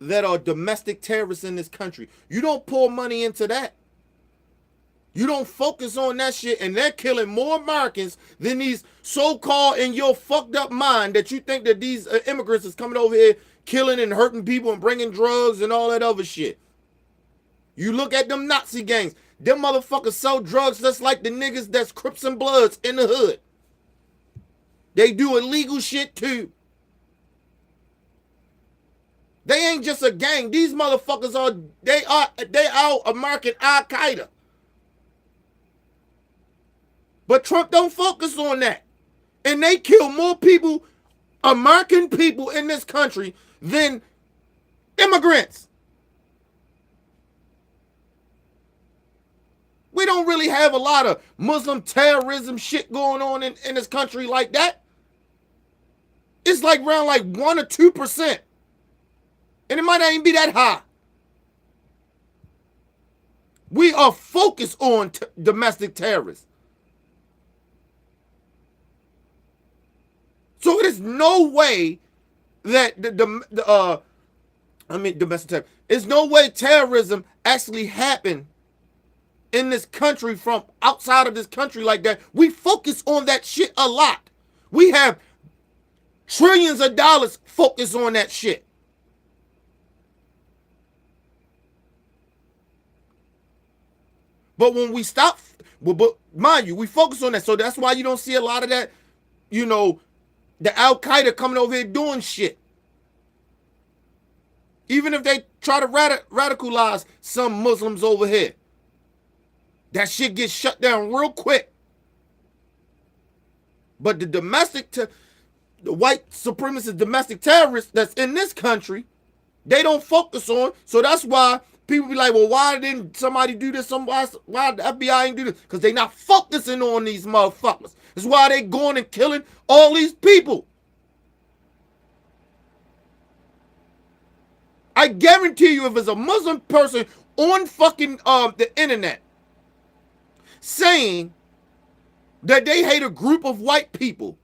[SPEAKER 1] that are domestic terrorists in this country. You don't pour money into that. You don't focus on that shit, and they're killing more Americans than these so-called, in your fucked up mind, that you think that these immigrants is coming over here killing and hurting people and bringing drugs and all that other shit. You look at them Nazi gangs. Them motherfuckers sell drugs just like the niggas that's Crips and Bloods in the hood. They do illegal shit too. They ain't just a gang. These motherfuckers are American Al-Qaeda. But Trump don't focus on that. And they kill more people, American people in this country, than immigrants. We don't really have a lot of Muslim terrorism shit going on in this country like that. It's like around like 1 or 2%. And it might not even be that high. We are focused on domestic terrorists. So there's no way that domestic terrorism. There's no way terrorism actually happened in this country from outside of this country like that. We focus on that shit a lot. We have trillions of dollars focused on that shit. But when we stop, but mind you, we focus on that. So that's why you don't see a lot of that, the Al-Qaeda coming over here doing shit. Even if they try to radicalize some Muslims over here, that shit gets shut down real quick. But the white supremacist domestic terrorists that's in this country, they don't focus on. So that's why people be like, well, why didn't somebody do this? Why the FBI ain't do this? Because they not focusing on these motherfuckers. That's why they going and killing all these people. I guarantee you, if it's a Muslim person on fucking the internet saying that they hate a group of white people,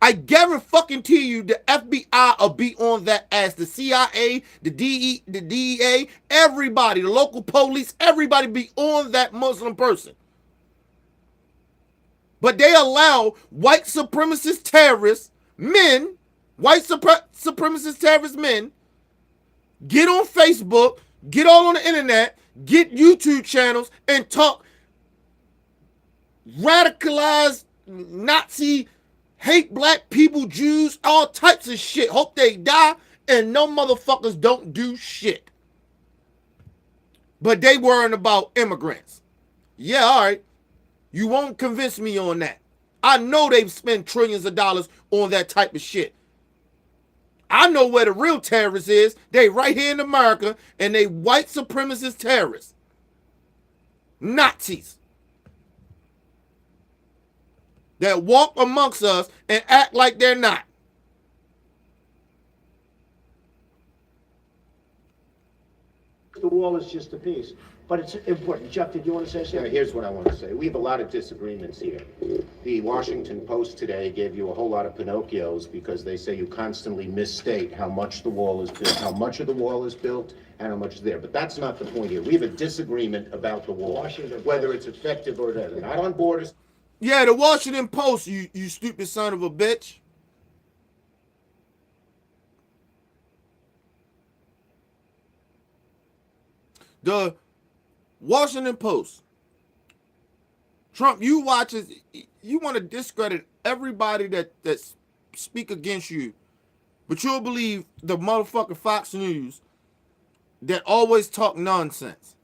[SPEAKER 1] I guarantee you the FBI will be on that ass. The CIA, the DEA, everybody, the local police, everybody be on that Muslim person. But they allow white supremacist terrorists, men, white supremacist terrorist men, get on Facebook, get all on the internet, get YouTube channels, and talk radicalized Nazi, hate black people, Jews, all types of shit. Hope they die, and no motherfuckers don't do shit. But they worrying about immigrants. Yeah, all right. You won't convince me on that. I know they've spent trillions of dollars on that type of shit. I know where the real terrorists is. They right here in America, and they white supremacist terrorists. Nazis. That walk amongst us and act like they're not.
[SPEAKER 2] The wall is just a piece, but it's important. Chuck, did you want to say
[SPEAKER 3] Yeah,
[SPEAKER 2] something?
[SPEAKER 3] here's what I want to say. We have a lot of disagreements here. The Washington Post today gave you a whole lot of Pinocchios because they say you constantly misstate how much the wall is built, how much of the wall is built, and how much is there. But that's not the point here. We have a disagreement about the wall,
[SPEAKER 2] Washington
[SPEAKER 3] whether
[SPEAKER 2] Post.
[SPEAKER 3] it's effective or not. Not on borders.
[SPEAKER 1] Yeah, the Washington Post, you stupid son of a bitch. The Washington Post. Trump, you watch it, you want to discredit everybody that speak against you, but you'll believe the motherfucking Fox News that always talk nonsense.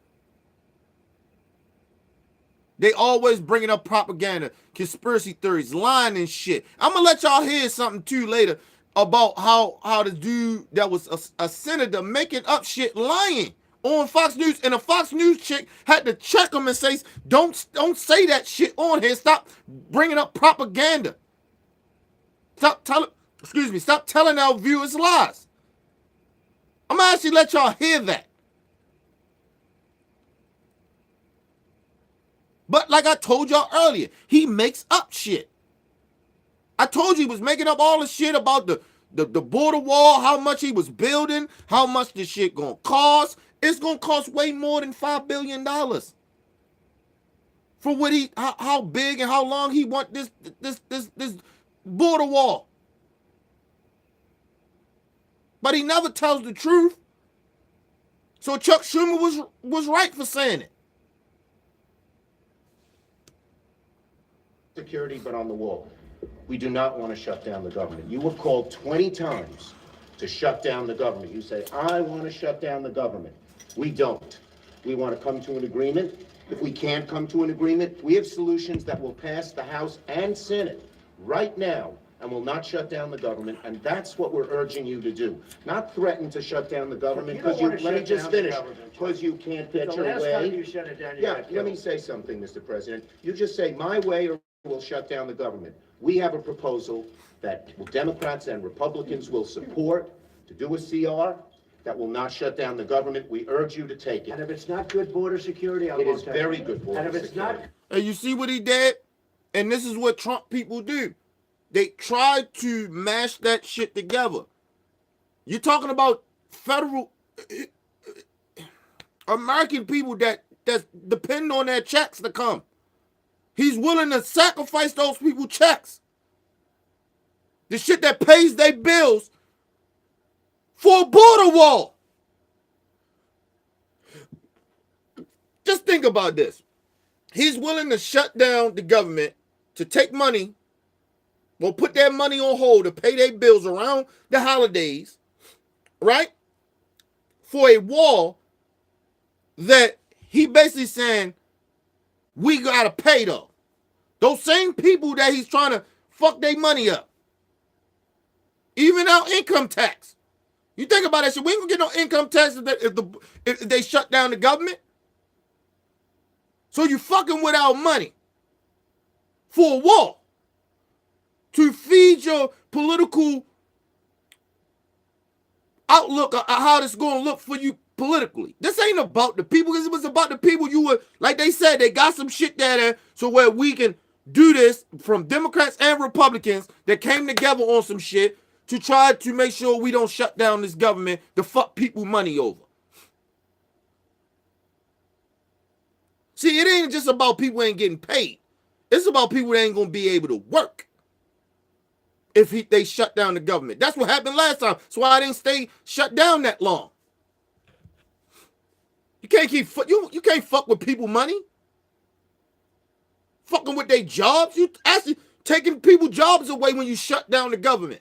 [SPEAKER 1] They always bringing up propaganda, conspiracy theories, lying and shit. I'm gonna let y'all hear something too later about how the dude that was a senator making up shit, lying on Fox News, and a Fox News chick had to check him and say, don't say that shit on here. Stop bringing up propaganda. Stop telling our viewers lies. I'm gonna actually let y'all hear that. But like I told y'all earlier, he makes up shit. I told you he was making up all the shit about the border wall, how much he was building, how much this shit gonna cost. It's gonna cost way more than $5 billion for what how big and how long he want this border wall. But he never tells the truth. So Chuck Schumer was right for saying it.
[SPEAKER 3] Security, but on the wall. We do not want to shut down the government. You were called 20 times to shut down the government. You say, I want to shut down the government. We don't. We want to come to an agreement. If we can't come to an agreement, we have solutions that will pass the House and Senate right now and will not shut down the government, and that's what we're urging you to do. Not threaten to shut down the government, because let me just finish, because you can't get your way.
[SPEAKER 2] The last time you shut it down, you got killed.
[SPEAKER 3] Let me say something, Mr. President. You just say, my way or we'll shut down the government. We have a proposal that Democrats and Republicans will support to do a CR that will not shut down the government. We urge you to take it.
[SPEAKER 2] And if it's not good border security, I
[SPEAKER 3] It
[SPEAKER 2] won't
[SPEAKER 3] is
[SPEAKER 2] take
[SPEAKER 3] very good border
[SPEAKER 2] And if it's not,
[SPEAKER 3] security.
[SPEAKER 1] And you see what he did? And this is what Trump people do. They try to mash that shit together. You're talking about federal American people that depend on their checks to come. He's willing to sacrifice those people checks. The shit that pays their bills for a border wall. Just think about this. He's willing to shut down the government to take money, well, put their money on hold to pay their bills around the holidays, right? For a wall that he basically saying, we gotta pay though. Those same people that he's trying to fuck their money up. Even our income tax. You think about that shit, we ain't gonna get no income tax if they shut down the government. So you fucking with our money for a wall to feed your political outlook of how this is going to look for you politically. This ain't about the people, because it was about the people you were, like they said, they got some shit there so where we can do this from Democrats and Republicans that came together on some shit to try to make sure we don't shut down this government to fuck people money over. See, it ain't just about people ain't getting paid. It's about people that ain't going to be able to work if they shut down the government. That's what happened last time. That's why I didn't stay shut down that long. You can't you can't fuck with people money. Fucking with their jobs. You actually taking people jobs away when you shut down the government.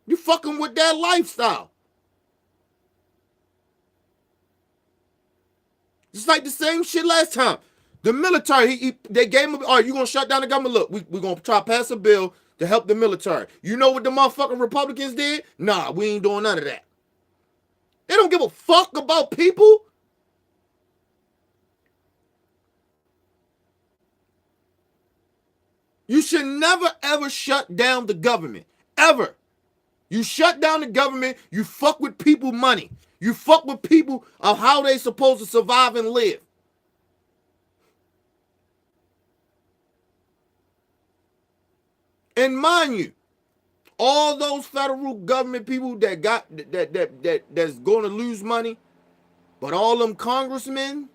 [SPEAKER 1] You fucking with their lifestyle. It's like the same shit last time. The military, they gave him, all right, you gonna shut down the government? Look, we're gonna try to pass a bill to help the military. You know what the motherfucking Republicans did? Nah, we ain't doing none of that. They don't give a fuck about people. You should never ever shut down the government. Ever. You shut down the government, you fuck with people money. You fuck with people of how they supposed to survive and live. And mind you, all those federal government people that that's going to lose money, but all them congressmen,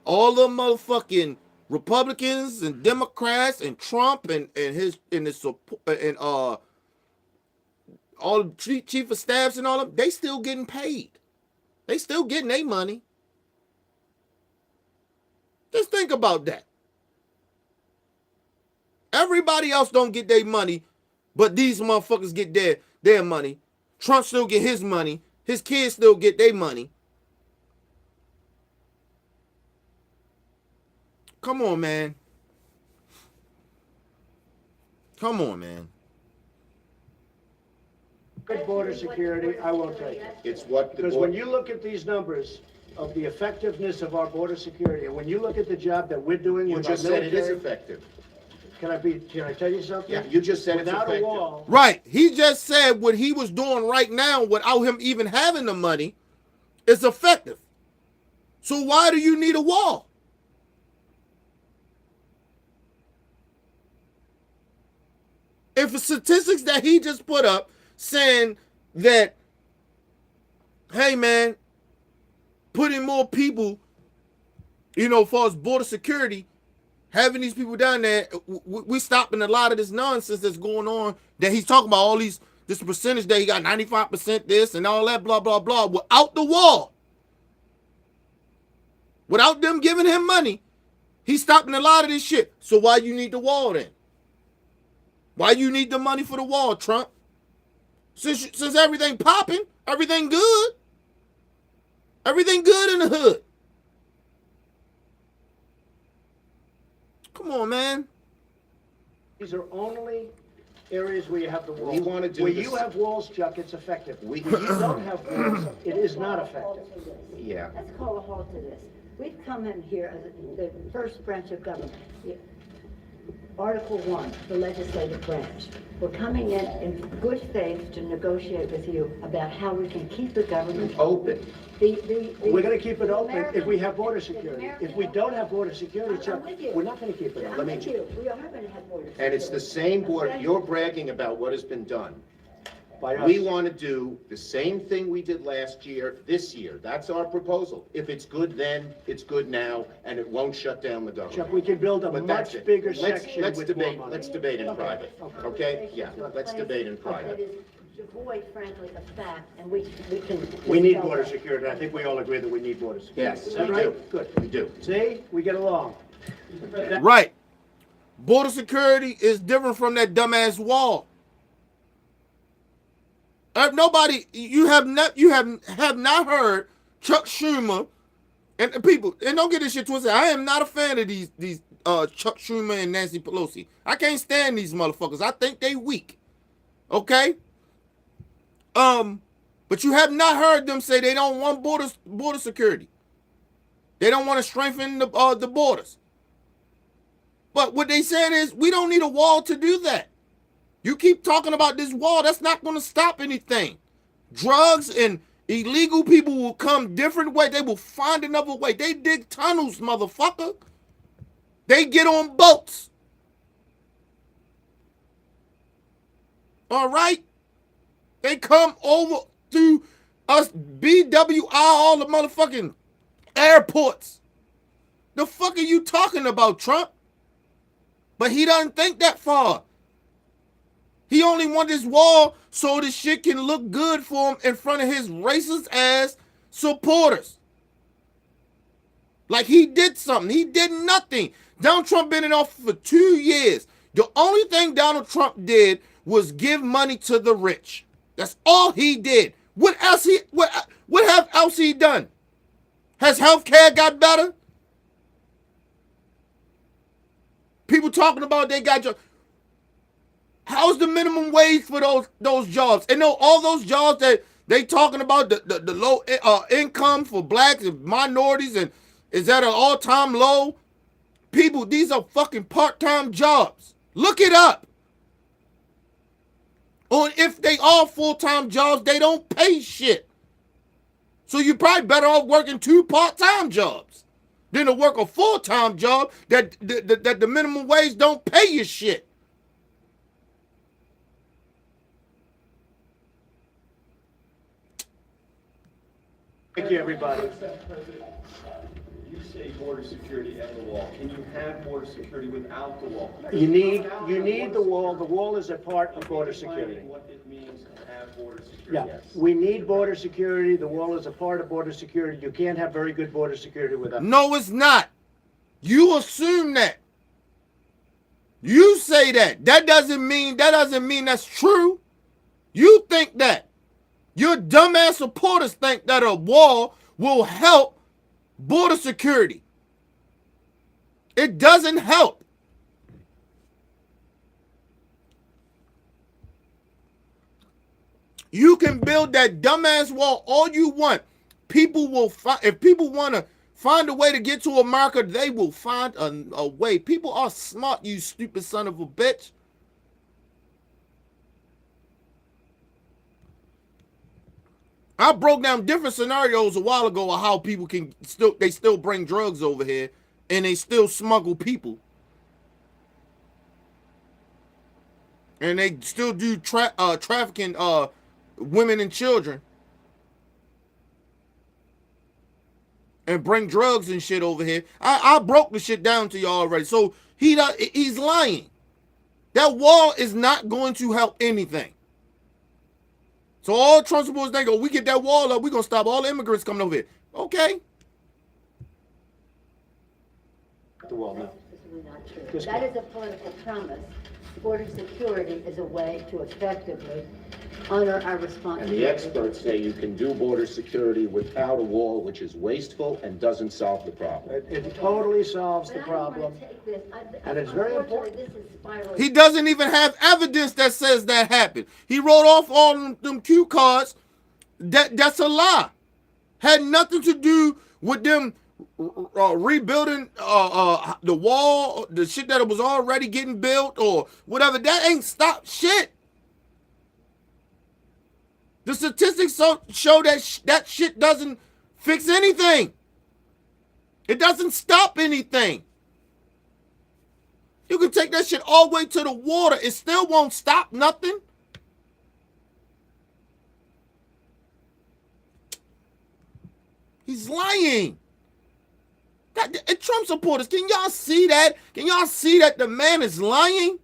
[SPEAKER 1] all them motherfucking Republicans and Democrats and Trump and his support and all the chief of staffs and all of them, they still getting paid. They still getting their money. Just think about that. Everybody else don't get their money, but these motherfuckers get their money. Trump still get his money. His kids still get their money. Come on, man. Come on, man.
[SPEAKER 2] Good border security, I won't take it.
[SPEAKER 3] It's what the
[SPEAKER 2] Because when
[SPEAKER 3] board,
[SPEAKER 2] you look at these numbers of the effectiveness of our border security, and when you look at the job that we're doing
[SPEAKER 3] you
[SPEAKER 2] with our
[SPEAKER 3] just said it is
[SPEAKER 2] military,
[SPEAKER 3] effective.
[SPEAKER 2] can I tell you something?
[SPEAKER 3] Yeah, you just said it's
[SPEAKER 2] Without a
[SPEAKER 3] effective.
[SPEAKER 2] wall,
[SPEAKER 1] Right. He just said what he was doing right now without him even having the money is effective. So why do you need a wall? If the statistics that he just put up saying that, hey man, putting more people, as far as border security, having these people down there, we stopping a lot of this nonsense that's going on that he's talking about, all this percentage that he got 95% this and all that, blah, blah, blah, without the wall. Without them giving him money, he's stopping a lot of this shit. So why you need the wall then? Why you need the money for the wall, Trump? Since everything popping, everything good. Everything good in the hood. Come on, man.
[SPEAKER 2] these are only areas where you have the walls.
[SPEAKER 3] We wanna do
[SPEAKER 2] Where
[SPEAKER 3] this-
[SPEAKER 2] you have walls, Chuck, it's effective.
[SPEAKER 3] We-
[SPEAKER 2] Where you don't have walls, it is not effective.
[SPEAKER 3] Yeah.
[SPEAKER 4] Let's call a halt to this. We've come in here as the first branch of government. Article 1, the legislative branch. We're coming in good faith to negotiate with you about how we can keep the government
[SPEAKER 3] Open.
[SPEAKER 2] We're gonna keep it open if we have border
[SPEAKER 4] the
[SPEAKER 2] security.
[SPEAKER 4] American-
[SPEAKER 2] If we don't have border security,
[SPEAKER 4] I'm
[SPEAKER 2] Chuck,
[SPEAKER 4] with you.
[SPEAKER 2] we're not gonna keep it
[SPEAKER 4] I'm
[SPEAKER 2] open.
[SPEAKER 4] with you. We are going to have border security.
[SPEAKER 3] And it's the same board, you're bragging about what has been done.
[SPEAKER 2] By us.
[SPEAKER 3] We want to do the same thing we did last year, this year. That's our proposal. If it's good then, it's good now, and it won't shut down the
[SPEAKER 2] Chuck,
[SPEAKER 3] government.
[SPEAKER 2] we can build a
[SPEAKER 3] But that's
[SPEAKER 2] much
[SPEAKER 3] it.
[SPEAKER 2] bigger
[SPEAKER 3] Let's-
[SPEAKER 2] section
[SPEAKER 3] let's
[SPEAKER 2] with more
[SPEAKER 3] debate.
[SPEAKER 2] money.
[SPEAKER 3] Let's debate in private, okay? Yeah, let's debate in
[SPEAKER 4] That
[SPEAKER 3] private.
[SPEAKER 4] is devoid, frankly, of fact, and we can.
[SPEAKER 2] We need
[SPEAKER 4] dispel
[SPEAKER 2] border
[SPEAKER 4] that.
[SPEAKER 2] security. I think we all agree that we need border security.
[SPEAKER 3] Yes,
[SPEAKER 2] Is that
[SPEAKER 3] we
[SPEAKER 2] right?
[SPEAKER 3] do.
[SPEAKER 2] Good.
[SPEAKER 3] We do.
[SPEAKER 2] See, we get along.
[SPEAKER 1] Right. Border security is different from that dumbass wall. Nobody, you have not heard Chuck Schumer and people, and don't get this shit twisted. I am not a fan of these Chuck Schumer and Nancy Pelosi. I can't stand these motherfuckers. I think they weak. Okay. But you have not heard them say they don't want border security. They don't want to strengthen the borders. But what they said is we don't need a wall to do that. You keep talking about this wall, that's not going to stop anything. Drugs and illegal people will come different ways. They will find another way. They dig tunnels, motherfucker. They get on boats. All right? They come over through us BWI, all the motherfucking airports. The fuck are you talking about, Trump? But he doesn't think that far. He only wants this wall so this shit can look good for him in front of his racist ass supporters. Like he did something. He did nothing. Donald Trump been in office for 2 years. The only thing Donald Trump did was give money to the rich. That's all he did. What else else he done? Has healthcare got better? People talking about they got jobs. How's the minimum wage for those jobs? And no, all those jobs that they talking about, the low income for blacks and minorities, and is at an all-time low. People, these are fucking part-time jobs. Look it up. Or if they are full-time jobs, they don't pay shit. So you're probably better off working 2 part-time jobs than to work a full-time job that the minimum wage don't pay you shit.
[SPEAKER 2] Thank you, everybody.
[SPEAKER 5] You say border security and the wall. Can you have border security without the wall?
[SPEAKER 2] You need the wall. The wall is a part of border security.
[SPEAKER 5] Defining what it means to have border security.
[SPEAKER 2] Yeah, we need border security. The wall is a part of border security. You can't have very good border security without.
[SPEAKER 1] No, it's not. You assume that. You say that. That doesn't mean that's true. You think that. Your dumbass supporters think that a wall will help border security. It doesn't help. You can build that dumbass wall all you want. People will find, if people want to find a way to get to America, they will find a way. People are smart, you stupid son of a bitch. I broke down different scenarios a while ago of how people can still bring drugs over here and they still smuggle people. And they still do trafficking women and children. And bring drugs and shit over here. I broke the shit down to y'all already. So he's lying. That wall is not going to help anything. So all Trump supporters think, oh, we get that wall up, we're going to stop all immigrants coming over here. Okay.
[SPEAKER 3] The wall, no.
[SPEAKER 4] This is not true. That is a political promise. Border security is a way to effectively honor our
[SPEAKER 3] And
[SPEAKER 4] responsibility.
[SPEAKER 3] the experts say you can do border security without a wall, which is wasteful and doesn't solve the problem.
[SPEAKER 2] It totally solves the
[SPEAKER 4] But I don't
[SPEAKER 2] problem.
[SPEAKER 4] wanna take this.
[SPEAKER 2] And it's very
[SPEAKER 4] Unfortunately,
[SPEAKER 2] important.
[SPEAKER 4] this is spiraling.
[SPEAKER 1] He doesn't even have evidence that says that happened. He wrote off all them cue cards. That's a lie. Had nothing to do with them rebuilding the wall, the shit that was already getting built or whatever. That ain't stopped shit. The statistics show that that shit doesn't fix anything. It doesn't stop anything. You can take that shit all the way to the water. It still won't stop nothing. He's lying. And Trump supporters, can y'all see that? Can y'all see that the man is lying?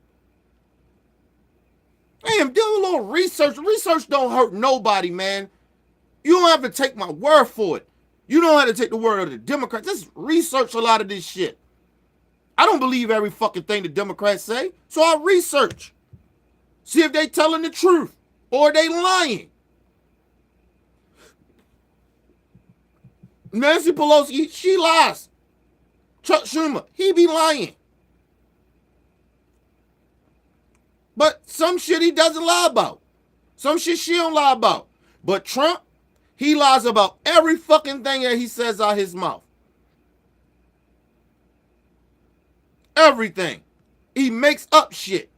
[SPEAKER 1] Damn, do a little research. Research don't hurt nobody, man. You don't have to take my word for it. You don't have to take the word of the Democrats. Just research a lot of this shit. I don't believe every fucking thing the Democrats say, so I research. See if they telling the truth or they lying. Nancy Pelosi, she lies. Chuck Schumer, he be lying. But some shit he doesn't lie about. Some shit she don't lie about. But Trump, he lies about every fucking thing that he says out his mouth. Everything. He makes up shit.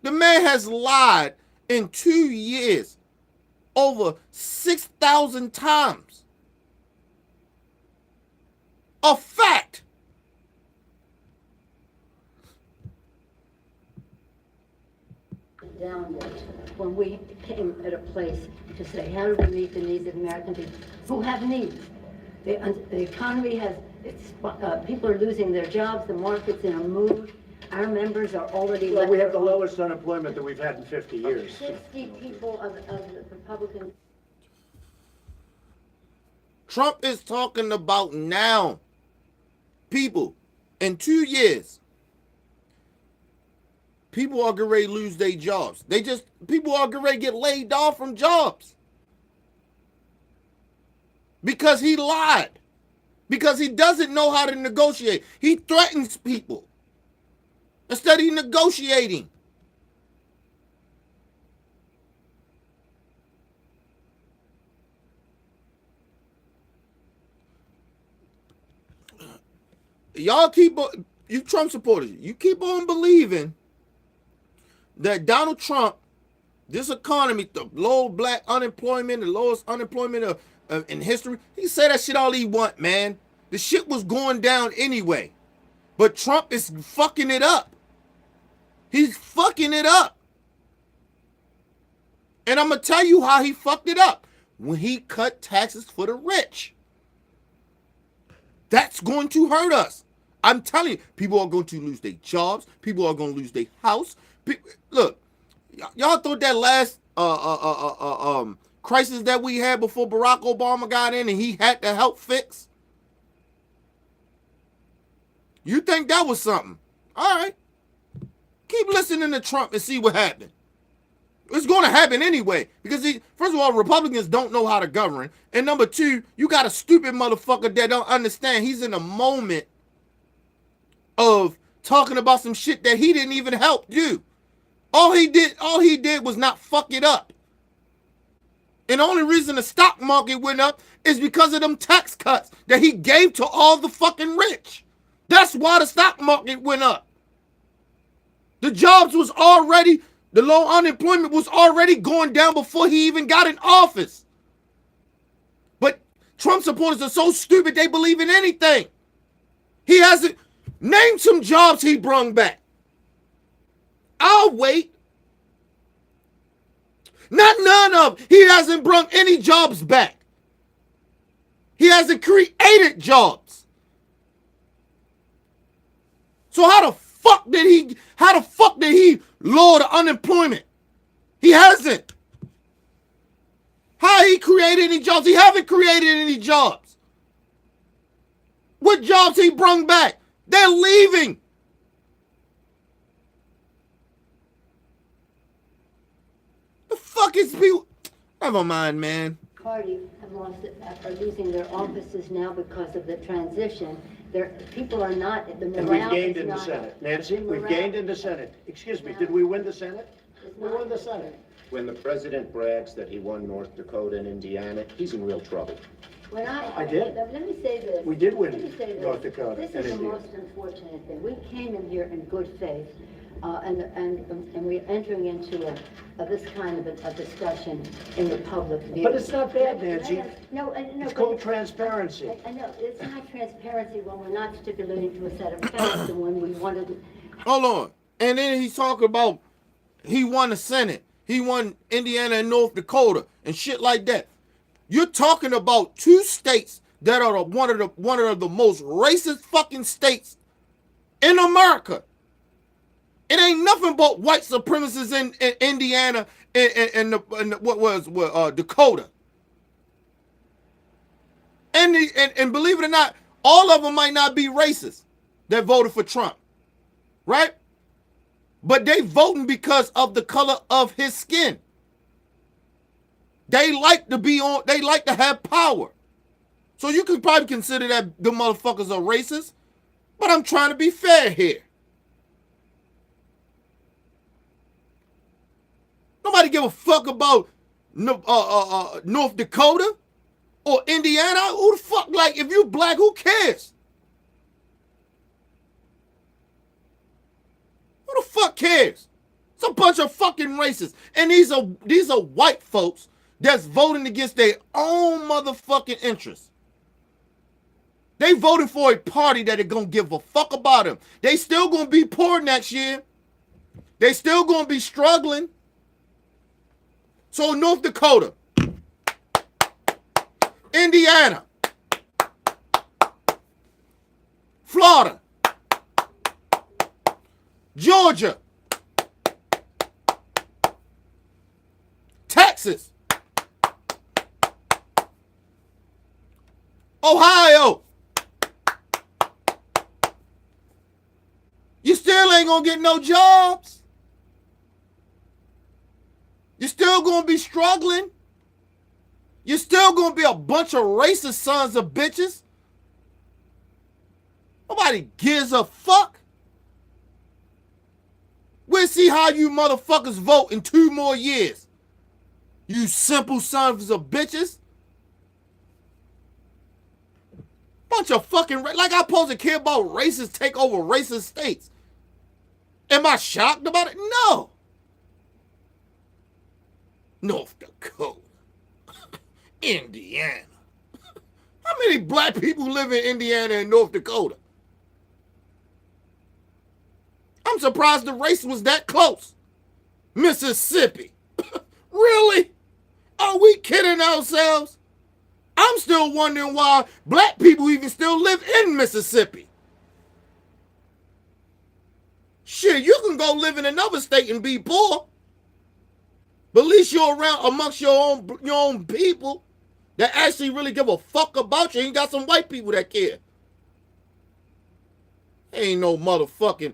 [SPEAKER 1] The man has lied in 2 years over 6,000 times. A fact.
[SPEAKER 4] Downward when we came at a place to say, how do we meet the needs of American people who have needs? The economy has, people are losing their jobs, the market's in a mood. Our members are already.
[SPEAKER 2] Well, we have the lowest unemployment that we've had in 50 years.
[SPEAKER 4] 60 people of the Republicans.
[SPEAKER 1] Trump is talking about now. People, in 2 years, people are getting ready to lose their jobs. People are getting ready to get laid off from jobs. Because he lied. Because he doesn't know how to negotiate. He threatens people. Instead of negotiating. Y'all you Trump supporters, you keep on believing that Donald Trump, this economy, the low black unemployment, the lowest unemployment in history, he said that shit all he want, man. The shit was going down anyway. But Trump is fucking it up. He's fucking it up. And I'm going to tell you how he fucked it up. When he cut taxes for the rich. That's going to hurt us. I'm telling you, people are going to lose their jobs. People are going to lose their house. Look, y'all thought that last crisis that we had before Barack Obama got in and he had to help fix? You think that was something? All right. Keep listening to Trump and see what happened. It's going to happen anyway. Because, first of all, Republicans don't know how to govern. And number two, you got a stupid motherfucker that don't understand. He's in a moment of talking about some shit that he didn't even help do. All he did was not fuck it up. And the only reason the stock market went up is because of them tax cuts that he gave to all the fucking rich. That's why the stock market went up. The low unemployment was already going down before he even got in office. But Trump supporters are so stupid they believe in anything. He hasn't. Name some jobs he brung back. I'll wait. Not none of. He hasn't brung any jobs back. He hasn't created jobs. So how the fuck did he lower the unemployment? He hasn't. How he created any jobs? He haven't created any jobs. What jobs he brung back? They're leaving. The fuck is people? Never mind, man.
[SPEAKER 4] Party are losing their offices now because of the transition. People are not, the
[SPEAKER 2] And
[SPEAKER 4] morale
[SPEAKER 2] we've gained
[SPEAKER 4] is
[SPEAKER 2] in the
[SPEAKER 4] not-
[SPEAKER 2] Senate. Nancy,
[SPEAKER 4] the
[SPEAKER 2] we've
[SPEAKER 4] morale-
[SPEAKER 2] gained in the Senate. Excuse me, did we win the Senate? We won the Senate.
[SPEAKER 3] When the president brags that he won North Dakota and Indiana, he's in real trouble.
[SPEAKER 4] When
[SPEAKER 2] I did.
[SPEAKER 4] Let me say this.
[SPEAKER 2] We did win
[SPEAKER 4] Let me say this.
[SPEAKER 2] North Dakota
[SPEAKER 4] This
[SPEAKER 2] and
[SPEAKER 4] is the
[SPEAKER 2] Indiana.
[SPEAKER 4] most unfortunate thing. We came in here in good faith, and we're entering into this kind of a discussion in the public view.
[SPEAKER 2] But it's not bad, Nancy.
[SPEAKER 4] No,
[SPEAKER 2] It's called transparency.
[SPEAKER 4] I know, it's not transparency when we're not stipulating to a set of facts and when we wanted.
[SPEAKER 1] Hold on. And then he's talking about he won the Senate. He won Indiana and North Dakota and shit like that. You're talking about two states that are one of the most racist fucking states in America. It ain't nothing but white supremacists in Indiana and Dakota. And believe it or not, all of them might not be racist that voted for Trump, right? But they voting because of the color of his skin. They like to have power. So you could probably consider that the motherfuckers are racist, but I'm trying to be fair here. Nobody give a fuck about North Dakota or Indiana. Who the fuck, like, if you black, who cares? Who the fuck cares? It's a bunch of fucking racists. And these are white folks that's voting against their own motherfucking interests. They voting for a party that is gonna give a fuck about them. They still gonna be poor next year. They still gonna be struggling. So North Dakota, Indiana, Florida, Georgia, Texas, Ohio. You still ain't gonna get no jobs. You're still gonna be struggling. You're still gonna be a bunch of racist sons of bitches. Nobody gives a fuck. We'll see how you motherfuckers vote in 2 more years. You simple sons of bitches. Bunch of fucking, like I'm supposed to care about racists take over racist states. Am I shocked about it? No. North Dakota. Indiana. How many black people live in Indiana and North Dakota? I'm surprised the race was that close. Mississippi. Really? Are we kidding ourselves? I'm still wondering why black people even still live in Mississippi. Shit, you can go live in another state and be poor. But at least you're around amongst your own people that actually really give a fuck about you. You got some white people that care. Ain't no motherfucking.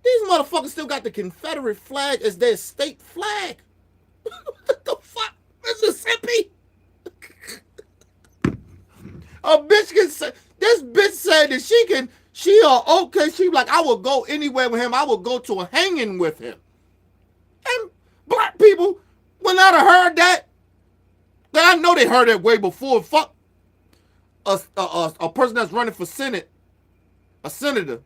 [SPEAKER 1] These motherfuckers still got the Confederate flag as their state flag. What the fuck? Mississippi? A bitch can say, This bitch said that okay, she like, I will go anywhere with him. I will go to a hanging with him. And black people, when I'd have heard that, then I know they heard that way before. Fuck a person that's running for Senate, a senator.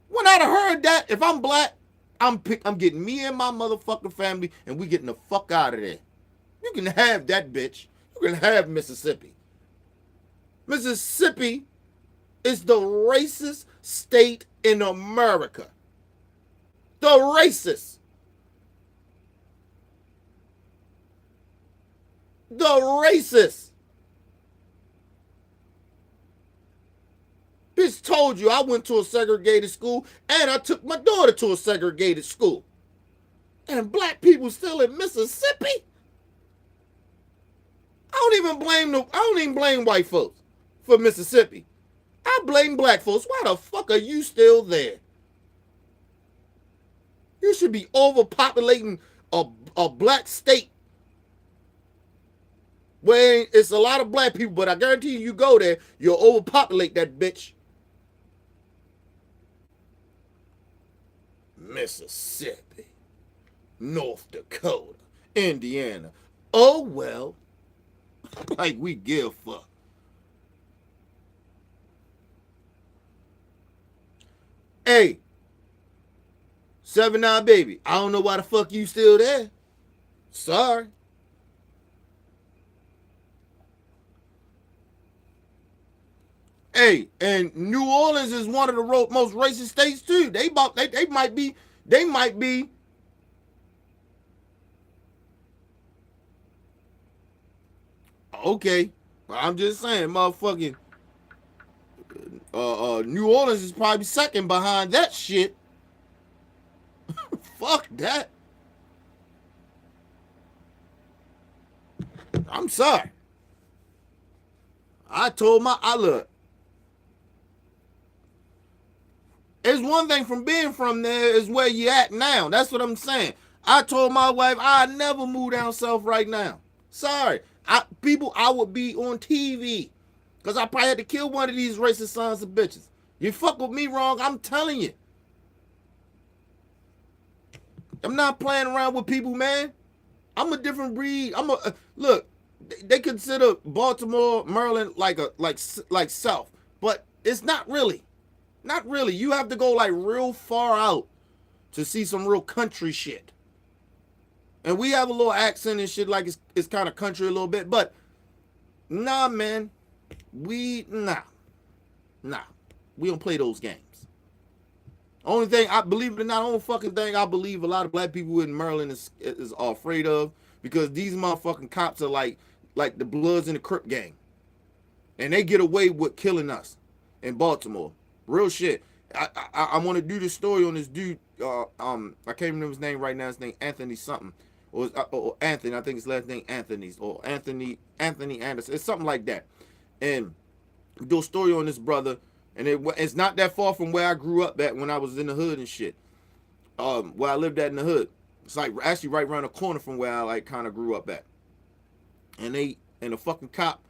[SPEAKER 1] When I'd have heard that, if I'm black, I'm getting me and my motherfucking family, and we getting the fuck out of there. You can have that bitch. You can have Mississippi. Mississippi is the racist state in America. The racist. The racist. Bitch told you I went to a segregated school and I took my daughter to a segregated school. And black people still in Mississippi? I don't even blame white folks for Mississippi. I blame black folks. Why the fuck are you still there? You should be overpopulating a black state where it's a lot of black people, but I guarantee you go there, you'll overpopulate that bitch. Mississippi, North Dakota, Indiana. Oh well. Like we give a fuck. Hey, 7-9 baby, I don't know why the fuck you still there. Sorry. Hey, and New Orleans is one of the most racist states too. They might be. Okay, but I'm just saying, motherfucking New Orleans is probably second behind that shit. Fuck that. I'm sorry. I look. It's one thing from being from there is where you at now. That's what I'm saying. I told my wife I'd never move down south right now. Sorry. I would be on TV. Because I probably had to kill one of these racist sons of bitches. You fuck with me wrong, I'm telling you. I'm not playing around with people, man. I'm a different breed. Look, they consider Baltimore, Maryland like South. But it's not really. Not really. You have to go like real far out to see some real country shit. And we have a little accent and shit like it's kind of country a little bit. But nah, man. Nah. We don't play those games. Only thing, I believe it or not, only fucking thing I believe a lot of black people in Maryland is afraid of, because these motherfucking cops are like the Bloods in the Crip gang. And they get away with killing us in Baltimore. Real shit. I want to do this story on this dude. I can't remember his name right now. His name Anthony something. Or Anthony. I think his last name Anthony's. Or Anthony Anderson. It's something like that. And do a story on this brother. And it's not that far from where I grew up at when I was in the hood and shit. Where I lived at in the hood. It's like actually right around the corner from where I like kind of grew up at. And the fucking cop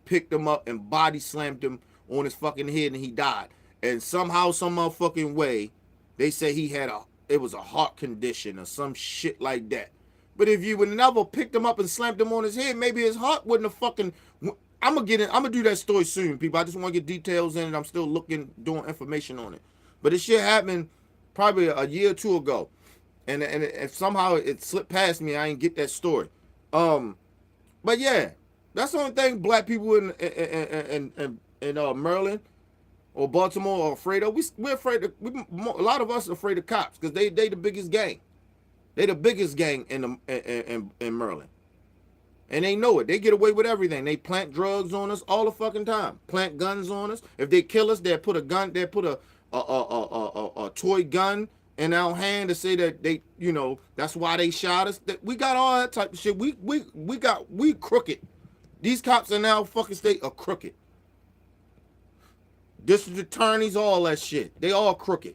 [SPEAKER 1] picked him up and body slammed him on his fucking head and he died. And somehow, some motherfucking way, they say it was a heart condition or some shit like that. But if you would never picked him up and slammed him on his head, maybe his heart wouldn't have fucking. I'm gonna do that story soon, people. I just want to get details in it. I'm still doing information on it. But this shit happened probably a year or two ago, and somehow it slipped past me. I didn't get that story. But yeah, that's the only thing black people in Maryland or Baltimore are afraid of. We're afraid of. A lot of us are afraid of cops because they the biggest gang. They the biggest gang in Maryland. And they know it. They get away with everything. They plant drugs on us all the fucking time. Plant guns on us. If they kill us, they'll put a gun. They'll put a toy gun in our hand to say that they, that's why they shot us. We got all that type of shit. We crooked. These cops in our fucking state are crooked. District attorneys, all that shit. They all crooked.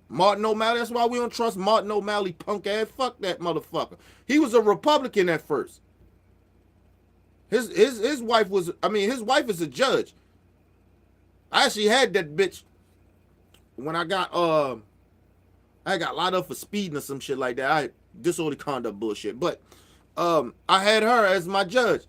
[SPEAKER 1] Martin O'Malley, that's why we don't trust Martin O'Malley, punk ass. Fuck that motherfucker. He was a Republican at first. His wife is a judge. I actually had that bitch when I got locked up for speeding or some shit like that. I disorderly conduct bullshit. But I had her as my judge.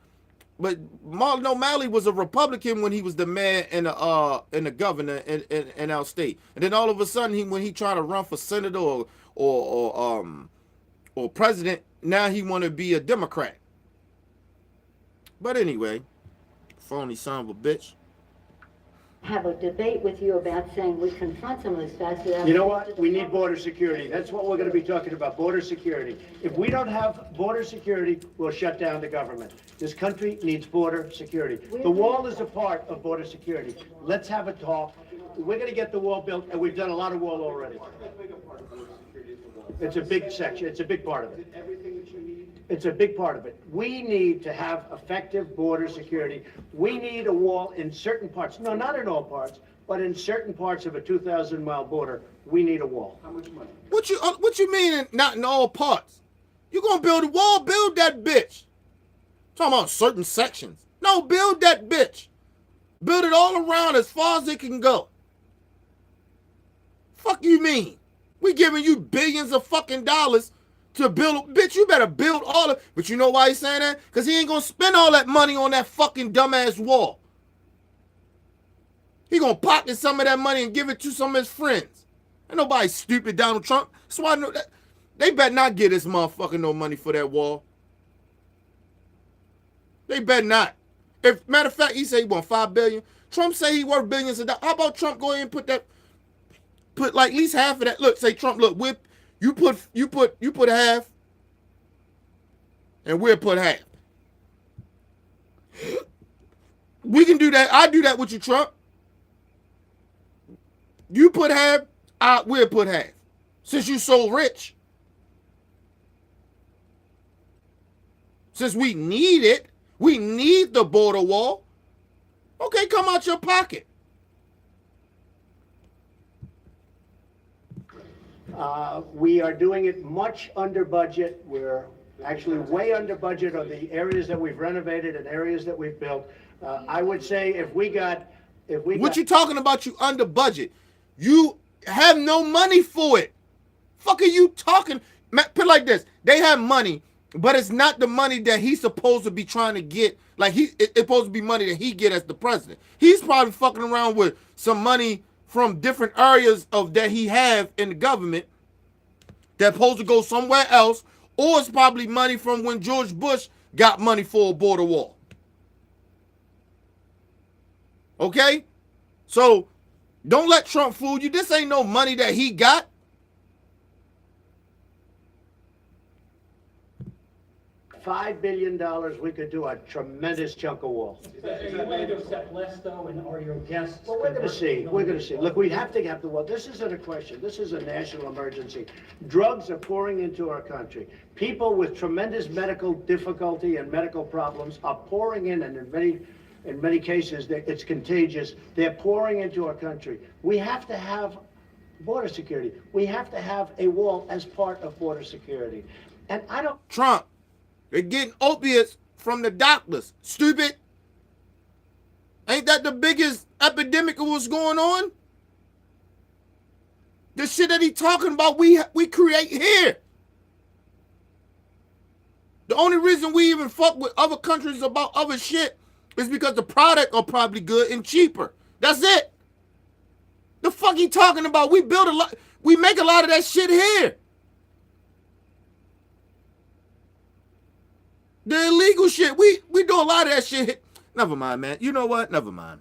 [SPEAKER 1] But Marlon O'Malley was a Republican when he was the mayor and the governor in our state. And then all of a sudden, when he tried to run for senator or president, now he want to be a Democrat. But anyway, phony son of a bitch.
[SPEAKER 4] Have a debate with you about saying we confront some of this facts without.
[SPEAKER 2] You know what? We need border security. That's what we're going to be talking about, border security. If we don't have border security, we'll shut down the government. This country needs border security. The wall is a part of border security. Let's have a talk. We're going to get the wall built, and we've done a lot of wall already. It's a big section. It's a big part of it. It's a big part of it. We need to have effective border security. We need a wall in certain parts. No, not in all parts, but in certain parts of a 2,000-mile border, we need a wall. How much money?
[SPEAKER 1] What you mean not in all parts? You gonna build a wall? Build that bitch. Talking about certain sections. No, build that bitch. Build it all around as far as it can go. Fuck you mean? We giving you billions of fucking dollars to build. Bitch, you better build all of. But you know why he's saying that? Because he ain't gonna spend all that money on that fucking dumbass wall. He gonna pocket some of that money and give it to some of his friends. Ain't nobody stupid, Donald Trump. That's why I know that. They better not get this motherfucker no money for that wall. They better not. If matter of fact, he say he want $5 billion. Trump say he worth billions of dollars. How about Trump go ahead and put like at least half of that? Look, say Trump, look, you put half, and we'll put half. We can do that. I do that with you, Trump. You put half, we'll put half. Since you so rich. Since we need it, we need the border wall. Okay, come out your pocket.
[SPEAKER 2] We are doing it much under budget. We're actually way under budget on the areas that we've renovated and areas that we've built. I would say if we got.
[SPEAKER 1] What you talking about? You under budget? You have no money for it. Fuck are you talking? Put it like this: they have money, but it's not the money that he's supposed to be trying to get. Like it's supposed to be money that he get as the president. He's probably fucking around with some money from different areas of that he have in the government that's supposed to go somewhere else, or it's probably money from when George Bush got money for a border wall. Okay? So don't let Trump fool you. This ain't no money that he got.
[SPEAKER 2] $5 billion, we could do a tremendous chunk of wall.
[SPEAKER 6] Are you willing to accept less, though, and are your guests?
[SPEAKER 2] Well, we're going to see. We're going to see. Look, we have to have the wall. This isn't a question. This is a national emergency. Drugs are pouring into our country. People with tremendous medical difficulty and medical problems are pouring in, and in many cases, it's contagious. They're pouring into our country. We have to have border security. We have to have a wall as part of border security. And I don't...
[SPEAKER 1] Trump, they're getting opiates from the doctors. Stupid. Ain't that the biggest epidemic of what's going on? The shit that he talking about, we create here. The only reason we even fuck with other countries about other shit is because the product are probably good and cheaper. That's it. The fuck he talking about? We build a lot. We make a lot of that shit here. The illegal shit, we do a lot of that shit. Never mind, man. You know what? Never mind.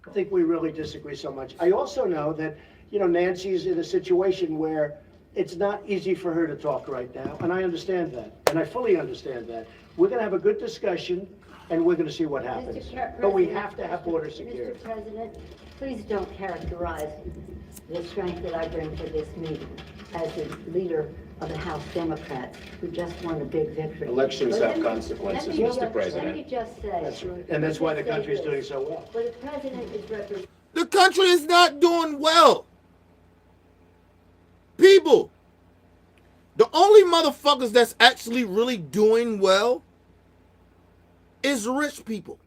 [SPEAKER 2] I think we really disagree so much. I also know that, Nancy's in a situation where it's not easy for her to talk right now, and I understand that, and I fully understand that. We're going to have a good discussion, and we're going to see what happens. But we have to have border security.
[SPEAKER 4] Mr. President, please don't characterize the strength that I bring to this meeting as the leader of the House Democrats who just won a big victory.
[SPEAKER 3] Elections have consequences, Mr. President.
[SPEAKER 4] Let me just say.
[SPEAKER 2] That's right. And that's why the country is doing so well.
[SPEAKER 4] But the president is representing.
[SPEAKER 1] The country is not doing well. People, the only motherfuckers that's actually really doing well is rich people.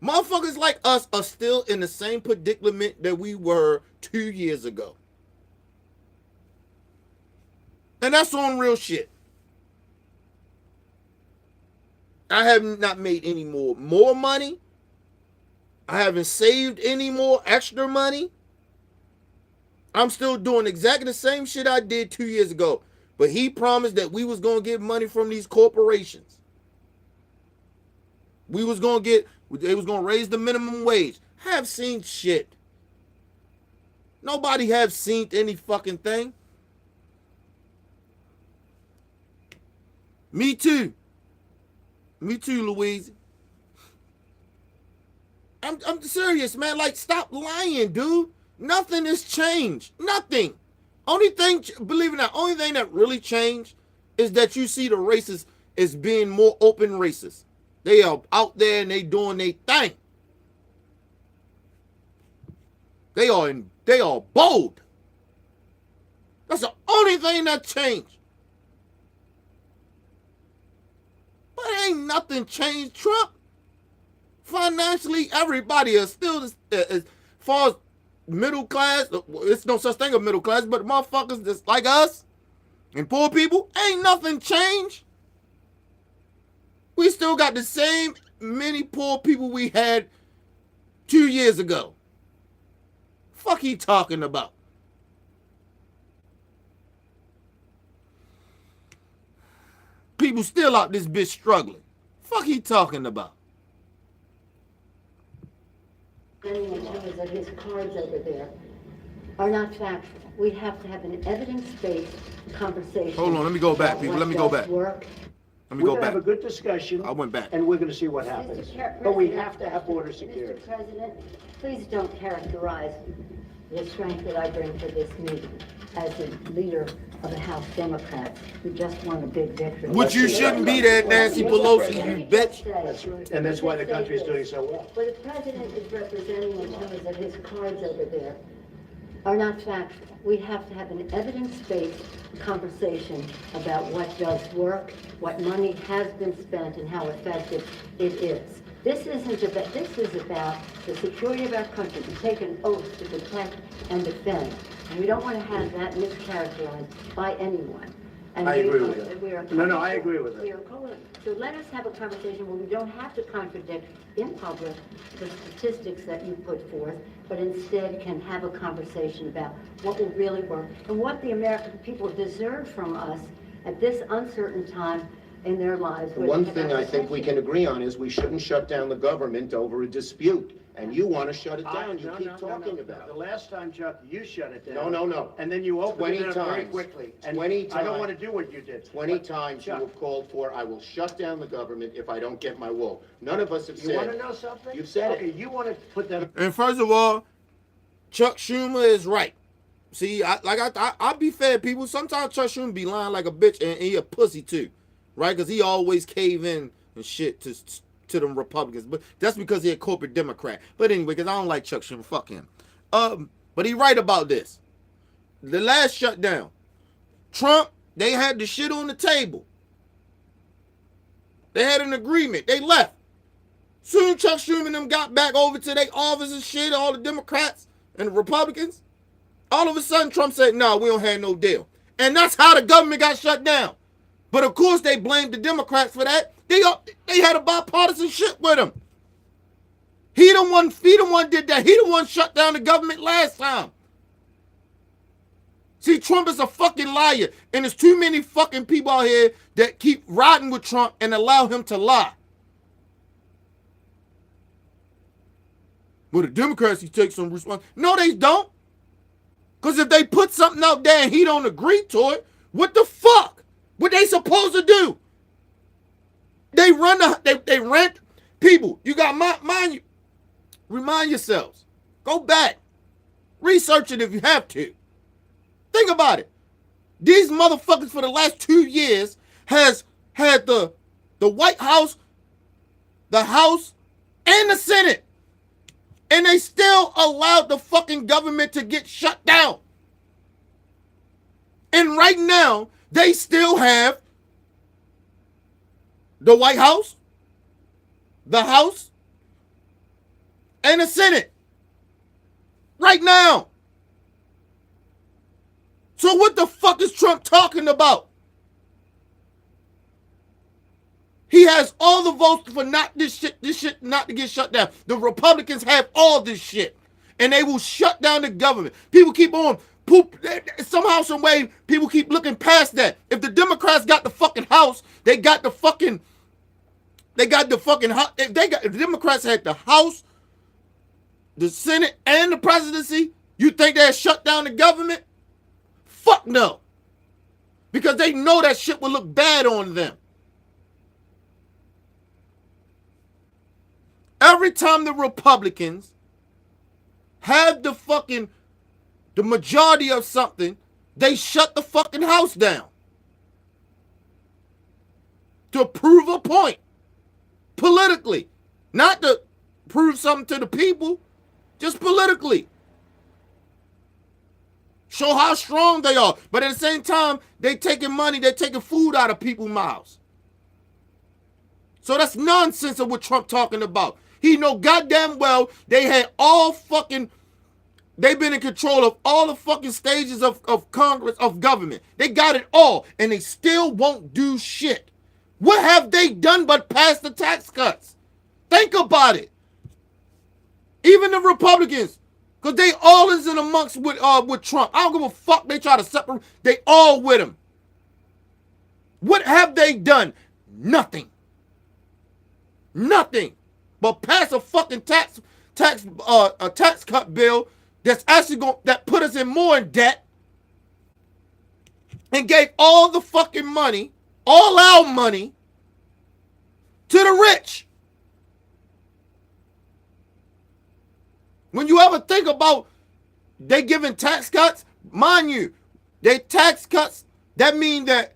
[SPEAKER 1] Motherfuckers like us are still in the same predicament that we were 2 years ago. And that's on real shit. I have not made any more money. I haven't saved any more extra money. I'm still doing exactly the same shit I did 2 years ago. But he promised that we was going to get money from these corporations. They was going to raise the minimum wage. Have seen shit. Nobody have seen any fucking thing. Me too. Me too, Louise. I'm serious, man. Like, stop lying, dude. Nothing has changed. Nothing. Only thing, believe it or not, only thing that really changed is that you see the racists as being more open racists. They are out there and they doing their thing. They are bold. That's the only thing that changed. But ain't nothing changed. Trump, financially, everybody is still as far as middle class. It's no such thing as middle class, but motherfuckers just like us and poor people, ain't nothing changed. We still got the same many poor people we had 2 years ago. Fuck he talking about? People still out this bitch struggling. Fuck he talking about?
[SPEAKER 4] Any materials of his cards over there are not factual. We have to have an evidence-based conversation.
[SPEAKER 1] Hold on, let me go back,
[SPEAKER 4] about
[SPEAKER 1] people.
[SPEAKER 4] what
[SPEAKER 1] Let me go
[SPEAKER 4] does
[SPEAKER 1] back.
[SPEAKER 4] work.
[SPEAKER 1] Let me
[SPEAKER 2] We're
[SPEAKER 1] go
[SPEAKER 2] gonna
[SPEAKER 1] back.
[SPEAKER 2] have a good discussion.
[SPEAKER 1] I went back.
[SPEAKER 2] And we're gonna see what happens. But we have to have border security.
[SPEAKER 4] Mr. President, please don't characterize the strength that I bring to this meeting as the leader of the House Democrats who just won a big victory.
[SPEAKER 1] Which you shouldn't be there, Nancy Pelosi, you bitch.
[SPEAKER 2] That's right. And that's why the country's doing so well.
[SPEAKER 4] What the president is representing in terms of his cards over there are not factual. We have to have an evidence-based conversation about what does work, what money has been spent, and how effective it is. This is about the security of our country, to take an oath to protect and defend. And we don't want to have that mischaracterized by anyone. And
[SPEAKER 2] I agree with
[SPEAKER 4] we
[SPEAKER 2] you.
[SPEAKER 4] are
[SPEAKER 2] No, I agree with
[SPEAKER 4] we
[SPEAKER 2] it.
[SPEAKER 4] are calling. So let us have a conversation where we don't have to contradict in public the statistics that you put forth, but instead can have a conversation about what will really work and what the American people deserve from us at this uncertain time in their lives.
[SPEAKER 3] The one thing I think we can agree on is we shouldn't shut down the government over a dispute. And you want to shut it down, you keep talking about
[SPEAKER 2] The
[SPEAKER 3] it.
[SPEAKER 2] last time, Chuck, you shut it down.
[SPEAKER 3] No, no, no.
[SPEAKER 2] And then you opened
[SPEAKER 3] 20
[SPEAKER 2] it up very
[SPEAKER 3] times.
[SPEAKER 2] quickly. And
[SPEAKER 3] 20
[SPEAKER 2] I don't
[SPEAKER 3] times.
[SPEAKER 2] want to do what you did.
[SPEAKER 3] 20
[SPEAKER 2] But,
[SPEAKER 3] times you
[SPEAKER 2] Chuck,
[SPEAKER 3] have called for, I will shut down the government if I don't get my wall. None of us have
[SPEAKER 2] You want to
[SPEAKER 3] said,
[SPEAKER 2] know something?
[SPEAKER 3] You've said it.
[SPEAKER 2] Okay, you want to put that.
[SPEAKER 1] And first of all, Chuck Schumer is right. See, I'll be fair, people. Sometimes Chuck Schumer be lying like a bitch, and he a pussy too, right? Because he always cave in and shit to them Republicans. But that's because he a corporate Democrat. But anyway, because I don't like Chuck Schumer. Fuck him. But he right about this. The last shutdown, Trump, they had the shit on the table. They had an agreement. They left. Soon Chuck Schumer and them got back over to their office and shit, all the Democrats and the Republicans. All of a sudden, Trump said, no, we don't have no deal. And that's how the government got shut down. But of course, they blamed the Democrats for that. They had a bipartisan shit with him. He the one did that. He the one shut down the government last time. See, Trump is a fucking liar. And there's too many fucking people out here that keep riding with Trump and allow him to lie. Well, the Democrats, he takes some responsibility. No, they don't. Because if they put something out there and he don't agree to it, what the fuck? What they supposed to do? They rent people. You got remind yourselves. Go back. Research it if you have to. Think about it. These motherfuckers for the last 2 years has had the White House, the House, and the Senate. And they still allowed the fucking government to get shut down. And right now, they still have the White House, the House, and the Senate. Right now. So what the fuck is Trump talking about? He has all the votes for not this shit not to get shut down. The Republicans have all this shit. And they will shut down the government. People keep on somehow, some way, people keep looking past that. If the Democrats got the fucking House, if the Democrats had the House, the Senate, and the presidency, you think they'd shut down the government? Fuck no. Because they know that shit will look bad on them. Every time the Republicans have the majority of something, they shut the fucking House down. To prove a point. Politically. Not to prove something to the people. Just politically. Show how strong they are. But at the same time, they taking money, they're taking food out of people's mouths. So that's nonsense of what Trump talking about. He know goddamn well they've been in control of all the fucking stages of Congress, of government. They got it all, and they still won't do shit. What have they done but pass the tax cuts? Think about it. Even the Republicans, because they all is in amongst with Trump. I don't give a fuck they try to separate. They all with him. What have they done? Nothing. Nothing. But pass a fucking tax cut bill that's actually that put us in more in debt and gave all the fucking money, all our money, to the rich. When you ever think about they giving tax cuts, mind you, they tax cuts, that mean that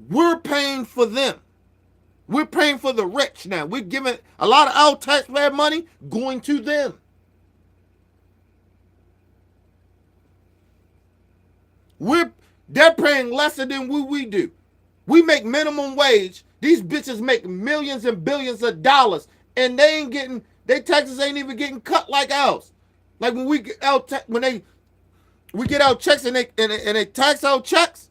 [SPEAKER 1] we're paying for them. We're paying for the rich now. We're giving a lot of our taxpayer money going to them. They're paying lesser than we do. We make minimum wage. These bitches make millions and billions of dollars, and their taxes ain't even getting cut like ours. Like when we get our we get our checks and they tax our checks.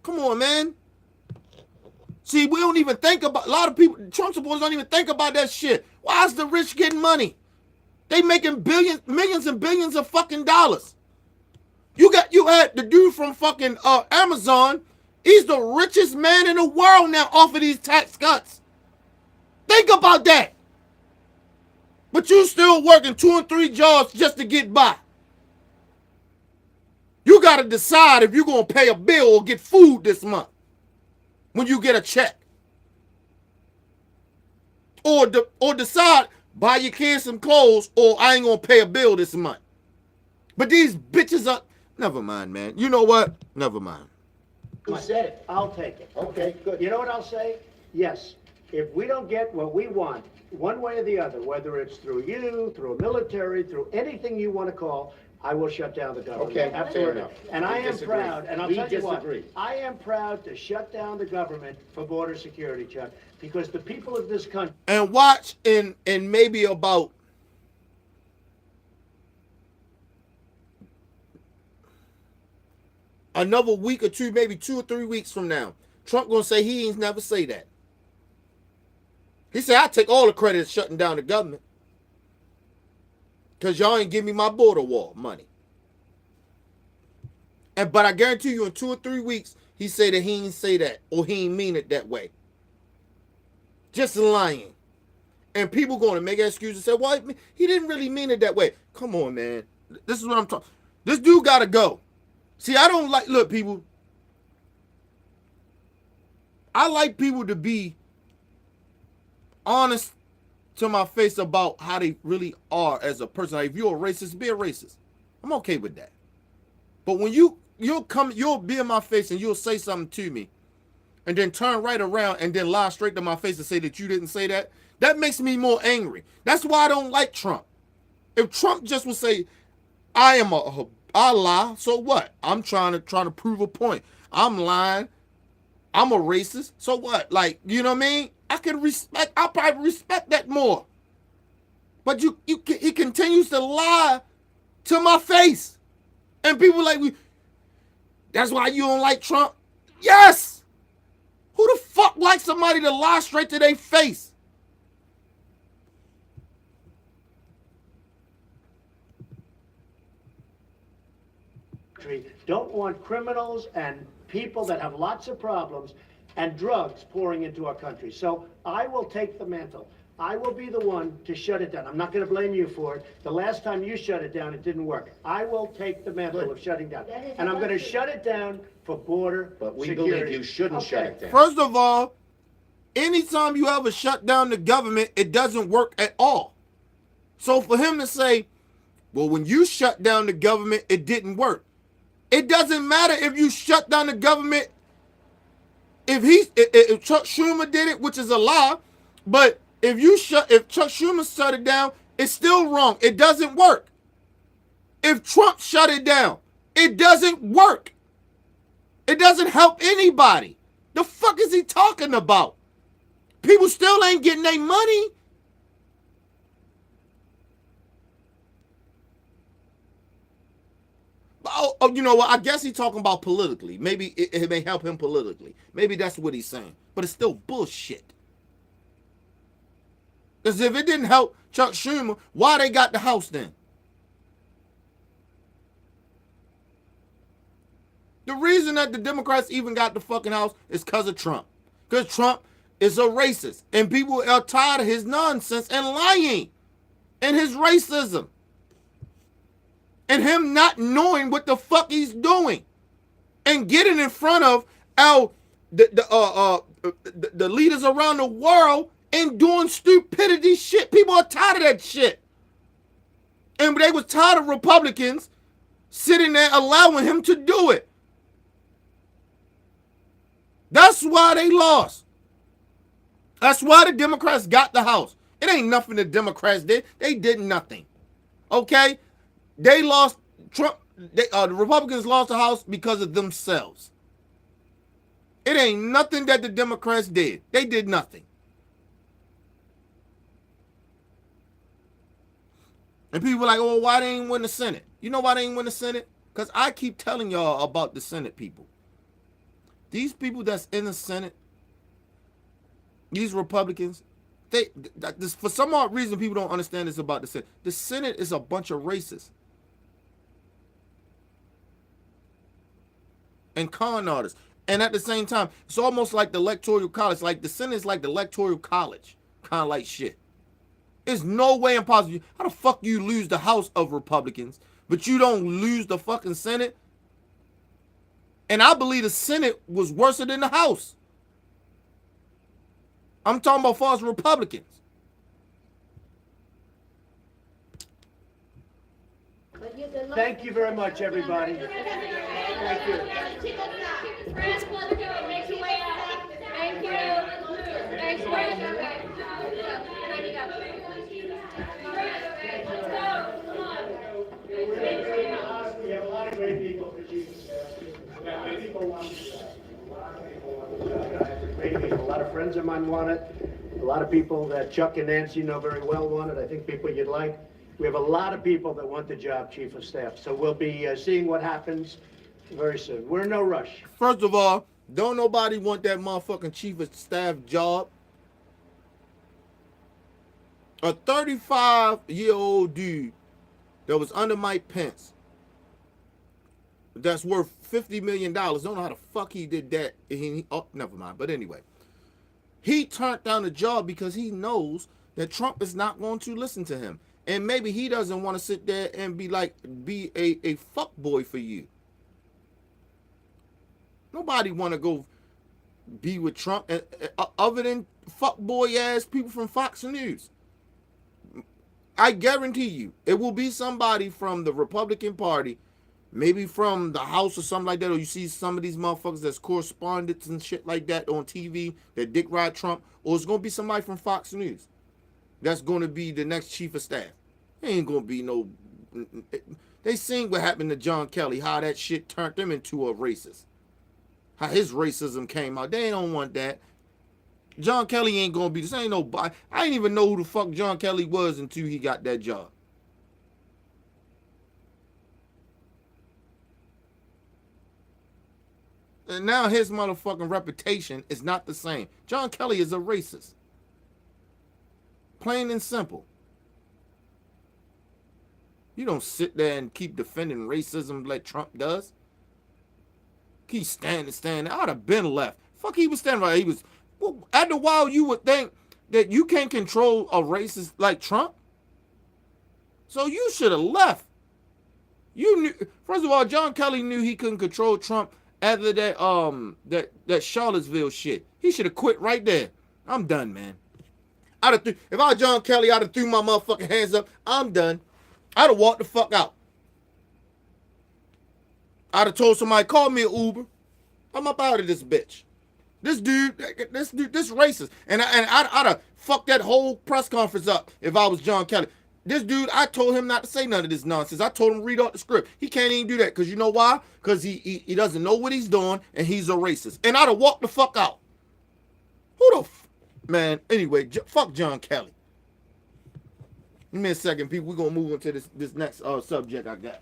[SPEAKER 1] Come on, man. See, we don't even think about, a lot of people, Trump supporters don't even think about that shit. Why is the rich getting money? They making millions and billions of fucking dollars. You had the dude from fucking Amazon. He's the richest man in the world now off of these tax cuts. Think about that. But you still working 2 and 3 jobs just to get by. You got to decide if you're going to pay a bill or get food this month when you get a check. Or decide, buy your kids some clothes, or I ain't going to pay a bill this month. But these bitches are, never mind, man. You know what? Never mind.
[SPEAKER 2] Who said it? I'll take it. Okay, good. You know what I'll say? Yes. If we don't get what we want, one way or the other, whether it's through you, through a military, through anything you want to call, I will shut down the government.
[SPEAKER 3] Okay,
[SPEAKER 2] absolutely.
[SPEAKER 3] fair enough.
[SPEAKER 2] And I am proud, and I'll
[SPEAKER 3] We
[SPEAKER 2] tell you what,
[SPEAKER 3] disagree.
[SPEAKER 2] I am proud to shut down the government for border security, Chuck, because the people of this country.
[SPEAKER 1] And watch in maybe about another week or two, maybe 2 or 3 weeks from now, Trump gonna say he ain't never say that. He said, I take all the credit of shutting down the government. Because y'all ain't give me my border wall money. But I guarantee you in 2 or 3 weeks, he say that he ain't say that. Or he ain't mean it that way. Just lying. And people going to make an excuse and say, well, he didn't really mean it that way. Come on, man. This is what I'm talking. This dude got to go. See, I don't like, look, people. I like people to be honest to my face about how they really are as a person. Like if you're a racist, be a racist. I'm okay with that. But when you'll be in my face and you'll say something to me and then turn right around and then lie straight to my face and say that you didn't say that, that makes me more angry. That's why I don't like Trump. If Trump just would say, I lie, so what? I'm trying to prove a point. I'm lying. I'm a racist, so what? Like, you know what I mean? I'll probably respect that more. But he continues to lie to my face. And people like, that's why you don't like Trump? Yes! Who the fuck likes somebody to lie straight to their face?
[SPEAKER 2] Don't want criminals and people that have lots of problems and drugs pouring into our country. So I will take the mantle. I will be the one to shut it down. I'm not going to blame you for it. The last time you shut it down, it didn't work. I will take the mantle of shutting down. And I'm going to shut it down for border
[SPEAKER 3] But we
[SPEAKER 2] security.
[SPEAKER 3] believe you shouldn't shut it down.
[SPEAKER 1] First of all, anytime you ever shut down the government, it doesn't work at all. So for him to say, well, when you shut down the government, it didn't work. It doesn't matter if you shut down the government. If Chuck Schumer did it, which is a lie, but if Chuck Schumer shut it down, it's still wrong. It doesn't work. If Trump shut it down, it doesn't work. It doesn't help anybody. The fuck is he talking about? People still ain't getting their money. Oh, you know what? I guess he's talking about politically. Maybe it may help him politically. Maybe that's what he's saying. But it's still bullshit. Because if it didn't help Chuck Schumer, why they got the House then? The reason that the Democrats even got the fucking House is because of Trump. Because Trump is a racist. And people are tired of his nonsense and lying. And his racism. And him not knowing what the fuck he's doing. And getting in front of the leaders around the world and doing stupidity shit. People are tired of that shit. And they was tired of Republicans sitting there allowing him to do it. That's why they lost. That's why the Democrats got the House. It ain't nothing the Democrats did. They did nothing. Okay? They lost Trump. The Republicans lost the House because of themselves. It ain't nothing that the Democrats did. They did nothing. And people are like, oh, why they ain't win the Senate? You know why they ain't win the Senate? Because I keep telling y'all about the Senate people. These people that's in the Senate, these Republicans, for some odd reason, people don't understand this about the Senate. The Senate is a bunch of racists and con artists. And at the same time, it's almost like the electoral college. Like the Senate is like the electoral college. Kind of like shit. There's no way impossible. How the fuck you lose the House of Republicans, but you don't lose the fucking Senate? And I believe the Senate was worse than the House. I'm talking about far as Republicans.
[SPEAKER 2] Thank you very much, everybody. Thank you. We have a lot of great people for Jesus. A lot of people want to do that. Great people. A lot of friends of mine want it. A lot of people that Chuck and Nancy know very well want it. I think people you'd like. We have a lot of people that want the job, Chief of Staff. So we'll be seeing what happens very soon. We're in no rush.
[SPEAKER 1] First of all, don't nobody want that motherfucking Chief of Staff job. A 35-year-old dude that was under Mike Pence that's worth $50 million. Don't know how the fuck he did that. Oh, never mind. But anyway, he turned down the job because he knows that Trump is not going to listen to him. And maybe he doesn't want to sit there and be a fuck boy for you. Nobody want to go be with Trump other than fuck boy ass people from Fox News. I guarantee you, it will be somebody from the Republican Party, maybe from the House or something like that, or you see some of these motherfuckers that's correspondents and shit like that on TV that dick ride Trump, or it's going to be somebody from Fox News that's going to be the next Chief of Staff. It ain't going to be no... They seen what happened to John Kelly, how that shit turned them into a racist. How his racism came out. They don't want that. John Kelly ain't gonna be this. Ain't nobody. I didn't even know who the fuck John Kelly was until he got that job. And now his motherfucking reputation is not the same. John Kelly is a racist. Plain and simple. You don't sit there and keep defending racism like Trump does. Keep standing. I'd have been left. Fuck, he was standing right. He was. Well, after a while, you would think that you can't control a racist like Trump. So you should have left. You knew. First of all, John Kelly knew he couldn't control Trump after that Charlottesville shit. He should have quit right there. I'm done, man. If I was John Kelly, I'd have threw my motherfucking hands up. I'm done. I'd have walked the fuck out. I'd have told somebody, call me an Uber. I'm up out of this bitch. This racist. And I'd have fucked that whole press conference up if I was John Kelly. This dude, I told him not to say none of this nonsense. I told him to read out the script. He can't even do that because you know why? Because he doesn't know what he's doing and he's a racist. And I'd have walked the fuck out. Who the man? Anyway, fuck John Kelly. Give me a second, people. We're gonna move on to this next subject I got.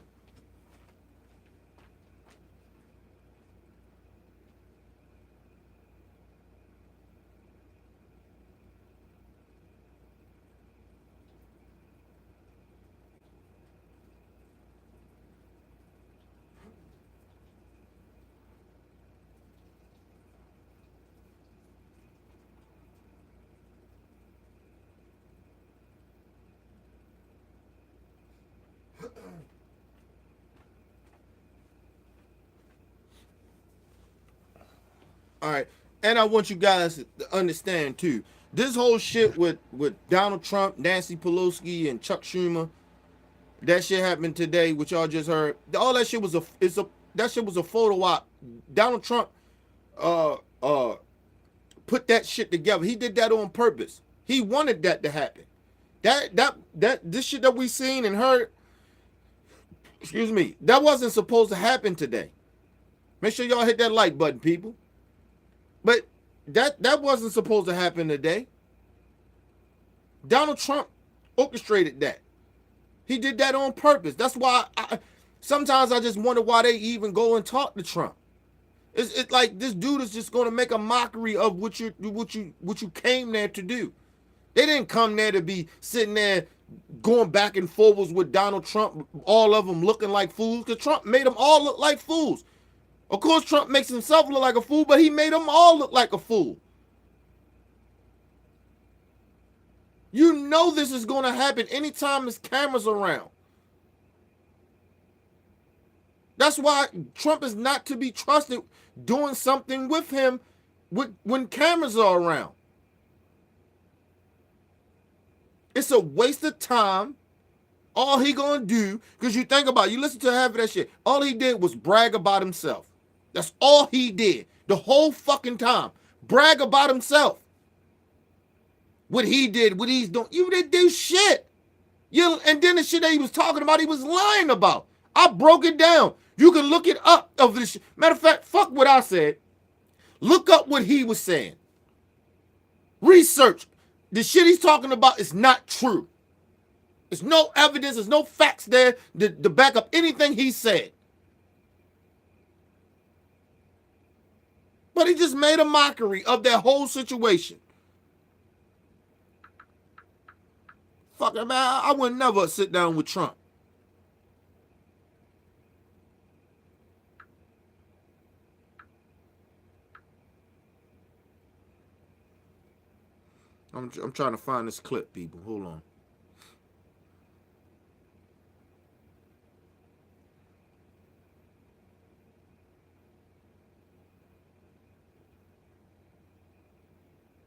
[SPEAKER 1] All right, and I want you guys to understand too. This whole shit with Donald Trump, Nancy Pelosi, and Chuck Schumer, that shit happened today, which y'all just heard. All that shit was that shit was a photo op. Donald Trump uh uh put that shit together. He did that on purpose. He wanted that to happen. This shit that we seen and heard, excuse me, that wasn't supposed to happen today. Make sure y'all hit that like button, people. But that wasn't supposed to happen today. Donald Trump orchestrated that. He did that on purpose. That's why sometimes I just wonder why they even go and talk to Trump. It's like this dude is just going to make a mockery of what you came there to do. They didn't come there to be sitting there going back and forwards with Donald Trump, all of them looking like fools, because Trump made them all look like fools. Of course, Trump makes himself look like a fool, but he made them all look like a fool. You know this is going to happen anytime there's cameras around. That's why Trump is not to be trusted doing something with him when cameras are around. It's a waste of time. All he gonna do, because you think about it, you listen to half of that shit, all he did was brag about himself. That's all he did. The whole fucking time. Brag about himself. What he did, what he's doing. You didn't do shit. And then the shit that he was talking about, he was lying about. I broke it down. You can look it up of this shit. Matter of fact, fuck what I said. Look up what he was saying. Research. The shit he's talking about is not true. There's no evidence, there's no facts there to back up anything he said. But he just made a mockery of that whole situation. Fuck it, man. I would never sit down with Trump. I'm trying to find this clip, people. Hold on.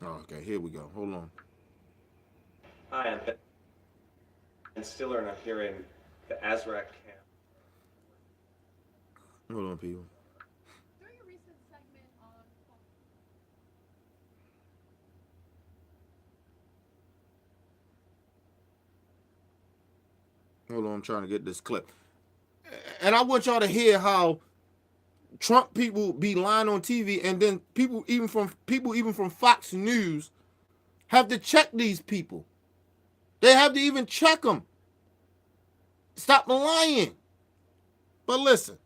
[SPEAKER 1] Oh, okay, here we go. Hold on.
[SPEAKER 5] Hi, I'm Ben Stiller, and I'm here in the Azraq camp.
[SPEAKER 1] Hold on, people.
[SPEAKER 7] During a recent segment on
[SPEAKER 1] Hold on, I'm trying to get this clip. And I want y'all to hear how Trump people be lying on TV, and then people even from Fox News have to check these people. They have to even check them. Stop lying. But listen.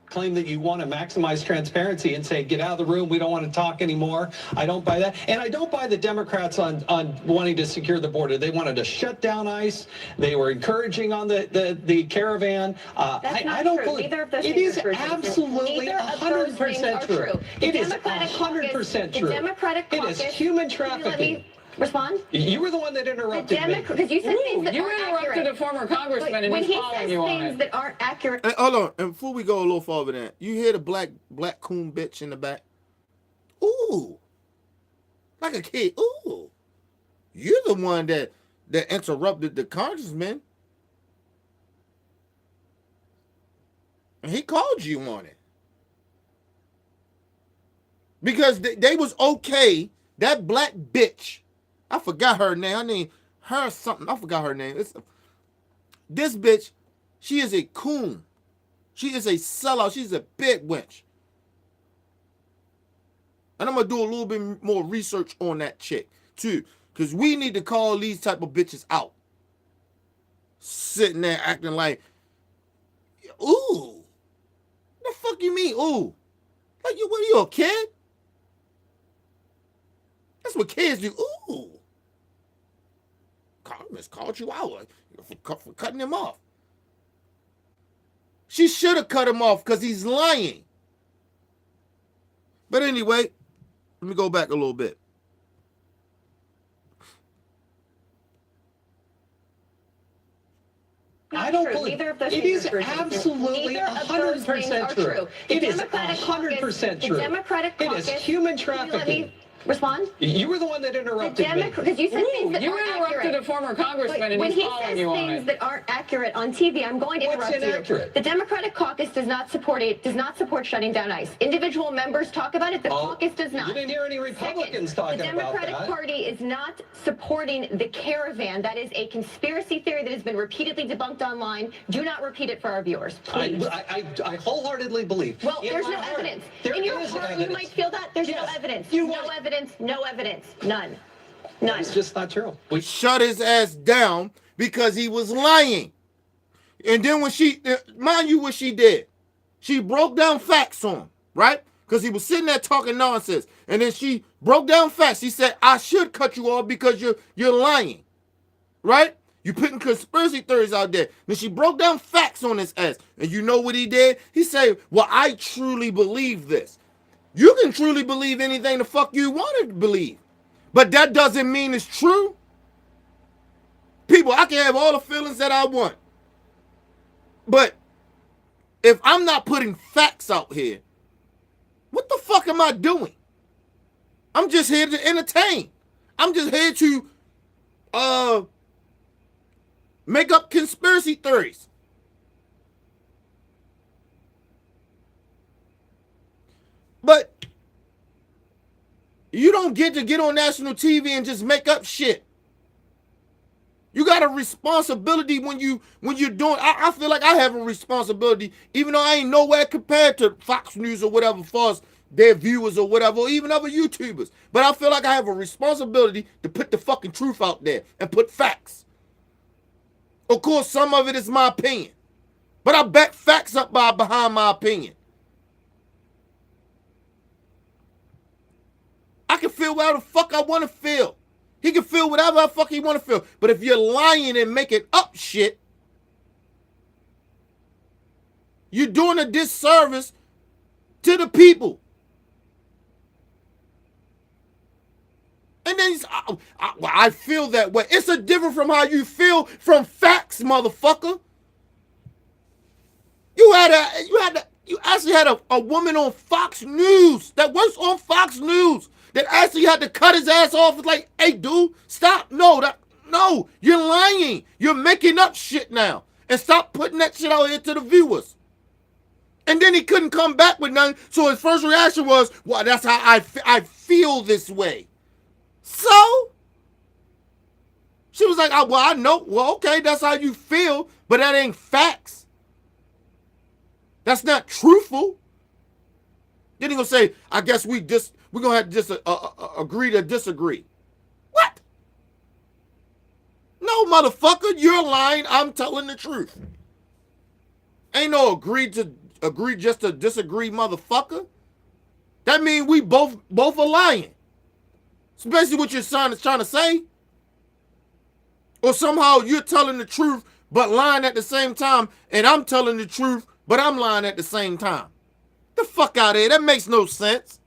[SPEAKER 8] Claim that you want to maximize transparency and say, get out of the room, we don't want to talk anymore. I don't buy that. And I don't buy the Democrats on wanting to secure the border. They wanted to shut down ICE. They were encouraging on the caravan.
[SPEAKER 9] That's not
[SPEAKER 8] I don't
[SPEAKER 9] true.
[SPEAKER 8] believe
[SPEAKER 9] Neither of those
[SPEAKER 8] it
[SPEAKER 9] things
[SPEAKER 8] is
[SPEAKER 9] are true.
[SPEAKER 8] absolutely
[SPEAKER 9] Neither of those things
[SPEAKER 8] 100%
[SPEAKER 9] are
[SPEAKER 8] true.
[SPEAKER 9] true.
[SPEAKER 8] It is
[SPEAKER 9] Democratic
[SPEAKER 8] 100%
[SPEAKER 9] caucus-
[SPEAKER 8] true.
[SPEAKER 9] The Democratic
[SPEAKER 8] It
[SPEAKER 9] caucus.
[SPEAKER 8] is human
[SPEAKER 9] Can you let
[SPEAKER 8] trafficking.
[SPEAKER 9] me respond?
[SPEAKER 8] You were the one that interrupted me.
[SPEAKER 9] Because you said things that
[SPEAKER 10] You
[SPEAKER 9] aren't
[SPEAKER 10] interrupted
[SPEAKER 9] accurate.
[SPEAKER 10] a former congressman and
[SPEAKER 9] When
[SPEAKER 10] he's
[SPEAKER 9] he
[SPEAKER 10] following
[SPEAKER 9] says
[SPEAKER 10] you on
[SPEAKER 9] things
[SPEAKER 10] it.
[SPEAKER 9] that aren't accurate.
[SPEAKER 1] Hey, hold on. And before we go a little farther than that, you hear the black coon bitch in the back? Ooh. Like a kid. Ooh. You're the one that interrupted the congressman. And he called you on it. Because they was okay. That black bitch. I forgot her name. Her name, her something. I forgot her name. This bitch, she is a coon. She is a sellout. She's a big wench. And I'm going to do a little bit more research on that chick, too. Because we need to call these type of bitches out. Sitting there acting like, ooh. The fuck you mean, ooh? Like, what are you, a kid? That's what kids do. Ooh. Congress called you out for cutting him off. She should have cut him off because he's lying. But anyway, let me go back a little bit.
[SPEAKER 8] I don't
[SPEAKER 9] True.
[SPEAKER 8] believe
[SPEAKER 9] Neither of those
[SPEAKER 8] it
[SPEAKER 9] things
[SPEAKER 8] is
[SPEAKER 9] are true.
[SPEAKER 8] absolutely
[SPEAKER 9] Neither of those things
[SPEAKER 8] 100%
[SPEAKER 9] are
[SPEAKER 8] true. It
[SPEAKER 9] The
[SPEAKER 8] is
[SPEAKER 9] Democratic
[SPEAKER 8] 100%
[SPEAKER 9] caucus-
[SPEAKER 8] true.
[SPEAKER 9] The Democratic
[SPEAKER 8] It
[SPEAKER 9] caucus.
[SPEAKER 8] is human
[SPEAKER 9] Can you let
[SPEAKER 8] trafficking.
[SPEAKER 9] me respond?
[SPEAKER 8] You were the one that interrupted me.
[SPEAKER 9] Because you said things that
[SPEAKER 10] You
[SPEAKER 9] aren't
[SPEAKER 10] interrupted
[SPEAKER 9] accurate.
[SPEAKER 10] a former congressman and
[SPEAKER 9] When
[SPEAKER 10] he's
[SPEAKER 9] he
[SPEAKER 10] following
[SPEAKER 9] says
[SPEAKER 10] you on
[SPEAKER 9] things
[SPEAKER 10] it.
[SPEAKER 9] that aren't accurate on TV, I'm going to
[SPEAKER 8] What's
[SPEAKER 9] interrupt
[SPEAKER 8] inaccurate?
[SPEAKER 9] you. The Democratic caucus does not support shutting down ICE. Individual members talk about it. The caucus does not.
[SPEAKER 8] You didn't hear any Republicans talking
[SPEAKER 9] the
[SPEAKER 8] about
[SPEAKER 9] Democratic
[SPEAKER 8] that.
[SPEAKER 9] Party is not supporting the caravan. That is a conspiracy theory that has been repeatedly debunked online. Do not repeat it for our viewers, please.
[SPEAKER 8] I wholeheartedly believe.
[SPEAKER 9] Well,
[SPEAKER 8] in
[SPEAKER 9] there's
[SPEAKER 8] my
[SPEAKER 9] no
[SPEAKER 8] heart,
[SPEAKER 9] evidence.
[SPEAKER 8] there
[SPEAKER 9] In your
[SPEAKER 8] is
[SPEAKER 9] heart,
[SPEAKER 8] evidence.
[SPEAKER 9] you might feel that. There's no
[SPEAKER 8] Yes.
[SPEAKER 9] evidence.
[SPEAKER 8] You
[SPEAKER 9] No
[SPEAKER 8] want-
[SPEAKER 9] evidence. No evidence. None. None.
[SPEAKER 8] It's just not true.
[SPEAKER 1] Shut his ass down because he was lying. And then when mind you what she did. She broke down facts on him, right? Because he was sitting there talking nonsense. And then she broke down facts. She said, I should cut you off because you're lying. Right? You putting conspiracy theories out there. Then she broke down facts on his ass. And you know what he did? He said, well, I truly believe this. You can truly believe anything the fuck you want to believe. But that doesn't mean it's true. People, I can have all the feelings that I want. But if I'm not putting facts out here, what the fuck am I doing? I'm just here to entertain. I'm just here to make up conspiracy theories. But you don't get to get on national TV and just make up shit. You got a responsibility when you're doing. I feel like I have a responsibility, even though I ain't nowhere compared to Fox News or whatever, as far as their viewers or whatever, or even other YouTubers. But I feel like I have a responsibility to put the fucking truth out there and put facts. Of course, some of it is my opinion, but I back facts up behind my opinion. I can feel whatever the fuck I want to feel. He can feel whatever the fuck he want to feel. But if you're lying and making up shit, you're doing a disservice to the people. And then I feel that way. It's a different from how you feel from facts, motherfucker. You actually had a woman on Fox News that works on Fox News that actually had to cut his ass off. It's like, hey, dude, stop. No, you're lying. You're making up shit now. And stop putting that shit out here to the viewers. And then he couldn't come back with nothing. So his first reaction was, well, that's how I feel this way. So? She was like, well, I know. Well, okay, that's how you feel. But that ain't facts. That's not truthful. Then he gonna say, I guess we're gonna have to just agree to disagree. What? No, motherfucker, you're lying. I'm telling the truth. Ain't no agree just to disagree, motherfucker. That means we both are lying. It's basically what your son is trying to say. Or somehow you're telling the truth but lying at the same time, and I'm telling the truth but I'm lying at the same time. The fuck out of here. That makes no sense.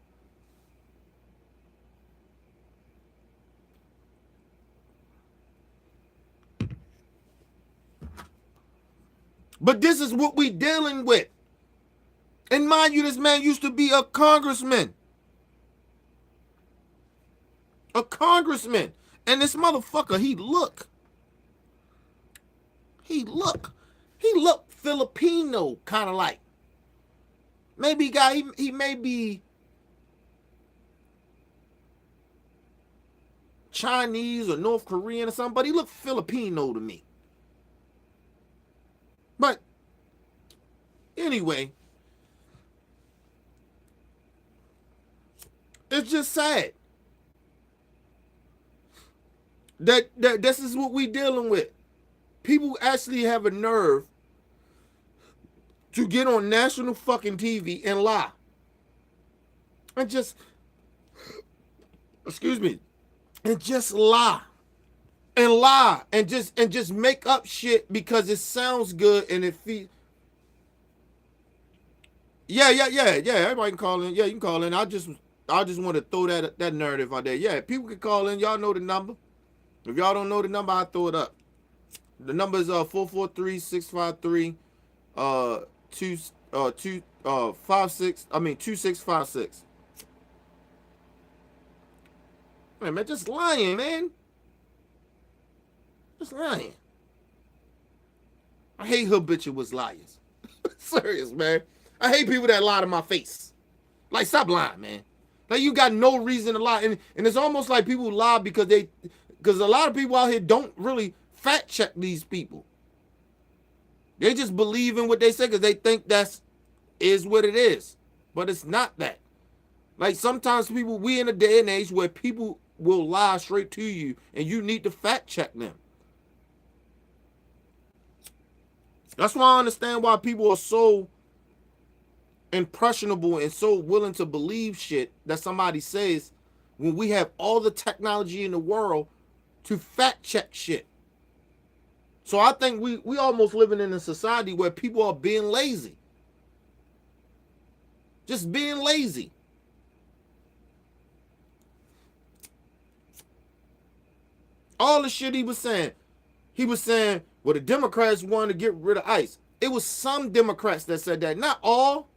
[SPEAKER 1] But this is what we dealing with. And mind you, this man used to be a congressman. A congressman. And this motherfucker, he look Filipino, kind of like. Maybe he may be Chinese or North Korean or something, but he looked Filipino to me. But anyway, it's just sad that this is what we dealing with. People actually have a nerve to get on national fucking TV and lie. And just, excuse me, and just lie. And lie. And just make up shit because it sounds good and it feels. Yeah. Everybody can call in. Yeah, you can call in. I just want to throw that narrative out there. Yeah, people can call in. Y'all know the number. If y'all don't know the number, I'll throw it up. The number is 443-653 2656. Man, just lying, man. Just lying. I hate habitual liars. Serious, man. I hate people that lie to my face. Like, stop lying, man. Like, you got no reason to lie. And it's almost like people lie because a lot of people out here don't really fact check these people. They just believe in what they say because they think is what it is. But it's not that. Like, sometimes we in a day and age where people will lie straight to you and you need to fact check them. That's why I understand why people are so impressionable and so willing to believe shit that somebody says when we have all the technology in the world to fact check shit. So I think we almost living in a society where people are being lazy. Just being lazy. All the shit he was saying, well, the Democrats wanted to get rid of ICE. It was some Democrats that said that, not all.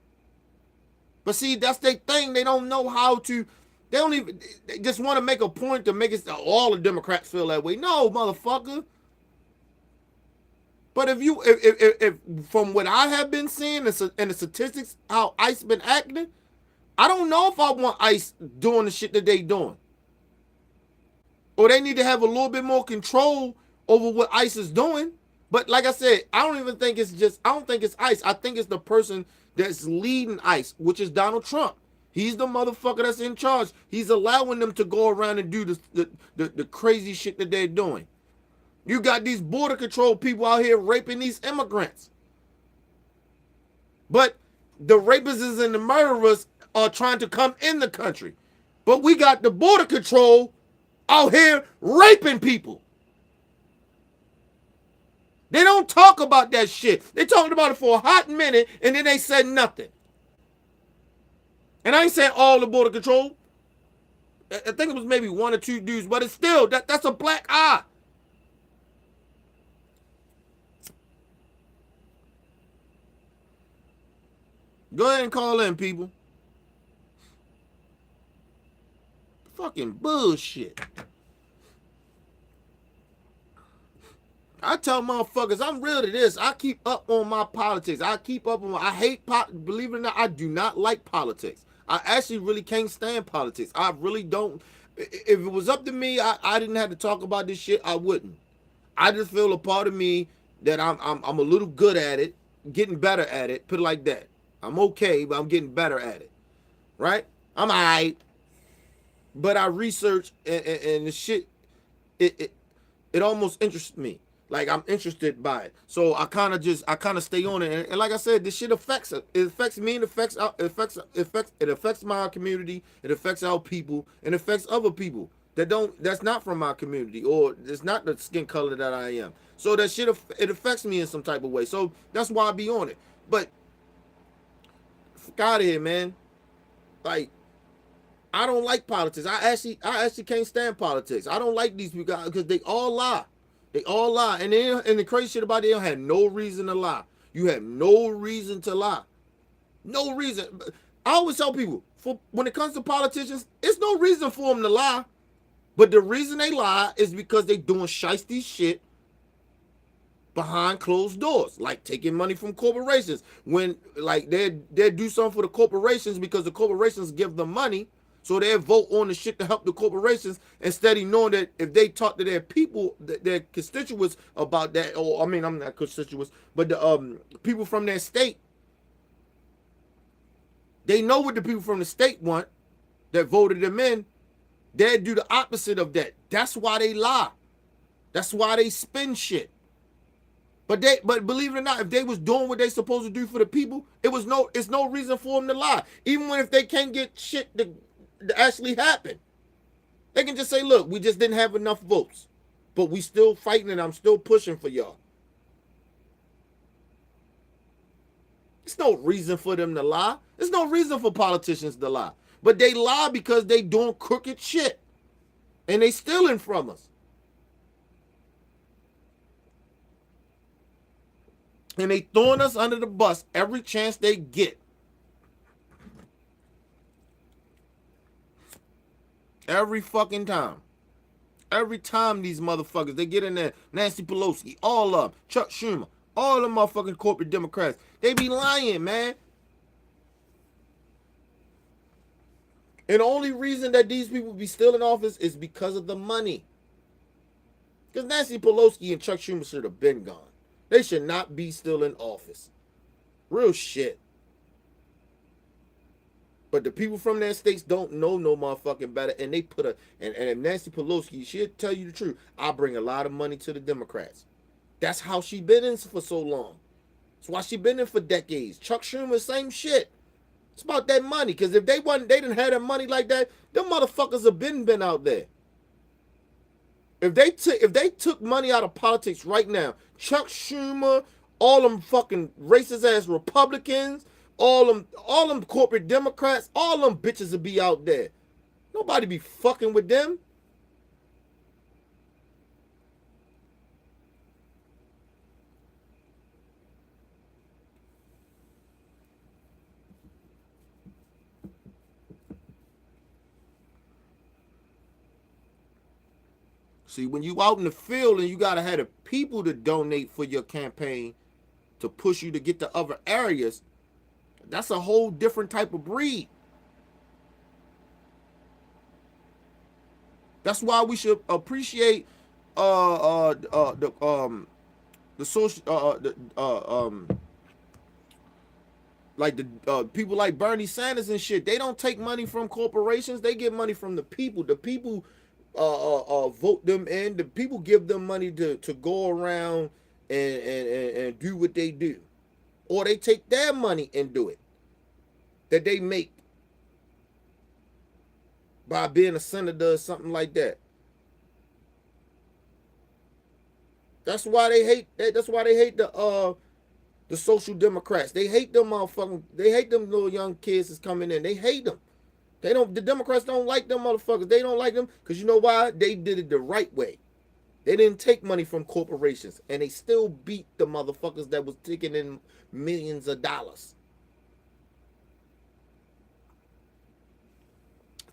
[SPEAKER 1] But see, that's their thing. They don't know how to. They just want to make a point to make it all the Democrats feel that way. No, motherfucker. But if from what I have been seeing and the statistics, how ICE been acting, I don't know if I want ICE doing the shit that they doing. Or they need to have a little bit more control over what ICE is doing. But like I said, I don't think it's ICE. I think it's the person that's leading ICE, which is Donald Trump. He's the motherfucker that's in charge. He's allowing them to go around and do the crazy shit that they're doing. You got these border control people out here raping these immigrants. But the rapists and the murderers are trying to come in the country. But we got the border control out here raping people. They don't talk about that shit. They talked about it for a hot minute and then they said nothing. And I ain't saying all the border control. I think it was maybe one or two dudes, but it's still, that's a black eye. Go ahead and call in, people. Fucking bullshit. I tell motherfuckers, I'm real to this. I keep up on my politics. I hate, believe it or not, I do not like politics. I actually really can't stand politics. I really don't. If it was up to me, I didn't have to talk about this shit, I wouldn't. I just feel a part of me that I'm a little good at it, getting better at it, put it like that. I'm okay, but I'm getting better at it. Right? I'm alright. But I research and the shit, it almost interests me. Like I'm interested by it. So I kind of stay on it. And like I said, this shit affects it. It affects me and it affects my community. It affects our people and affects other people that's not from my community or it's not the skin color that I am. So that shit it affects me in some type of way. So that's why I be on it. But fuck out of here, man. Like I don't like politics. I actually can't stand politics. I don't like these people because they all lie. They all lie. And the crazy shit about it, they don't have no reason to lie. You have no reason to lie. No reason. I always tell people, when it comes to politicians, it's no reason for them to lie. But the reason they lie is because they doing shiesty shit behind closed doors, like taking money from corporations. When like they do something for the corporations because the corporations give them money. So they vote on the shit to help the corporations instead of knowing that if they talk to their people, their constituents about that, or I mean, I'm not constituents, but the people from their state, they know what the people from the state want that voted them in. They do the opposite of that. That's why they lie. That's why they spin shit. But believe it or not, if they was doing what they supposed to do for the people, it's no reason for them to lie. Even if they can't get shit to actually happen. They can just say, look, we just didn't have enough votes. But we still fighting and I'm still pushing for y'all. There's no reason for them to lie. There's no reason for politicians to lie. But they lie because they doing crooked shit. And they stealing from us. And they throwing us under the bus every chance they get. Every fucking time. Every time these motherfuckers, they get in there, Nancy Pelosi, all of them, Chuck Schumer, all the motherfucking corporate Democrats, they be lying, man. And the only reason that these people be still in office is because of the money. Because Nancy Pelosi and Chuck Schumer should have been gone. They should not be still in office. Real shit. But the people from their states don't know no motherfucking better, and they put and Nancy Pelosi, she'll tell you the truth. I bring a lot of money to the Democrats. That's how she been in for so long. That's why she been in for decades. Chuck Schumer, same shit. It's about that money, because if they didn't have that money like that, them motherfuckers have been out there. If they took money out of politics right now, Chuck Schumer, all them fucking racist ass Republicans, all them corporate Democrats, all them bitches would be out there. Nobody be fucking with them. See, when you out in the field and you gotta have the people to donate for your campaign to push you to get to other areas, that's a whole different type of breed. That's why we should appreciate the social like the people like Bernie Sanders and shit. They don't take money from corporations. They get money from the people. The people vote them in. The people give them money to go around and do what they do. Or they take their money and do it. That they make by being a senator or something like that. That's why they hate the social democrats. They hate them motherfucking, they hate them little young kids that's coming in. They hate them. The Democrats don't like them motherfuckers. They don't like them because you know why? They did it the right way. They didn't take money from corporations, and they still beat the motherfuckers that was taking in millions of dollars.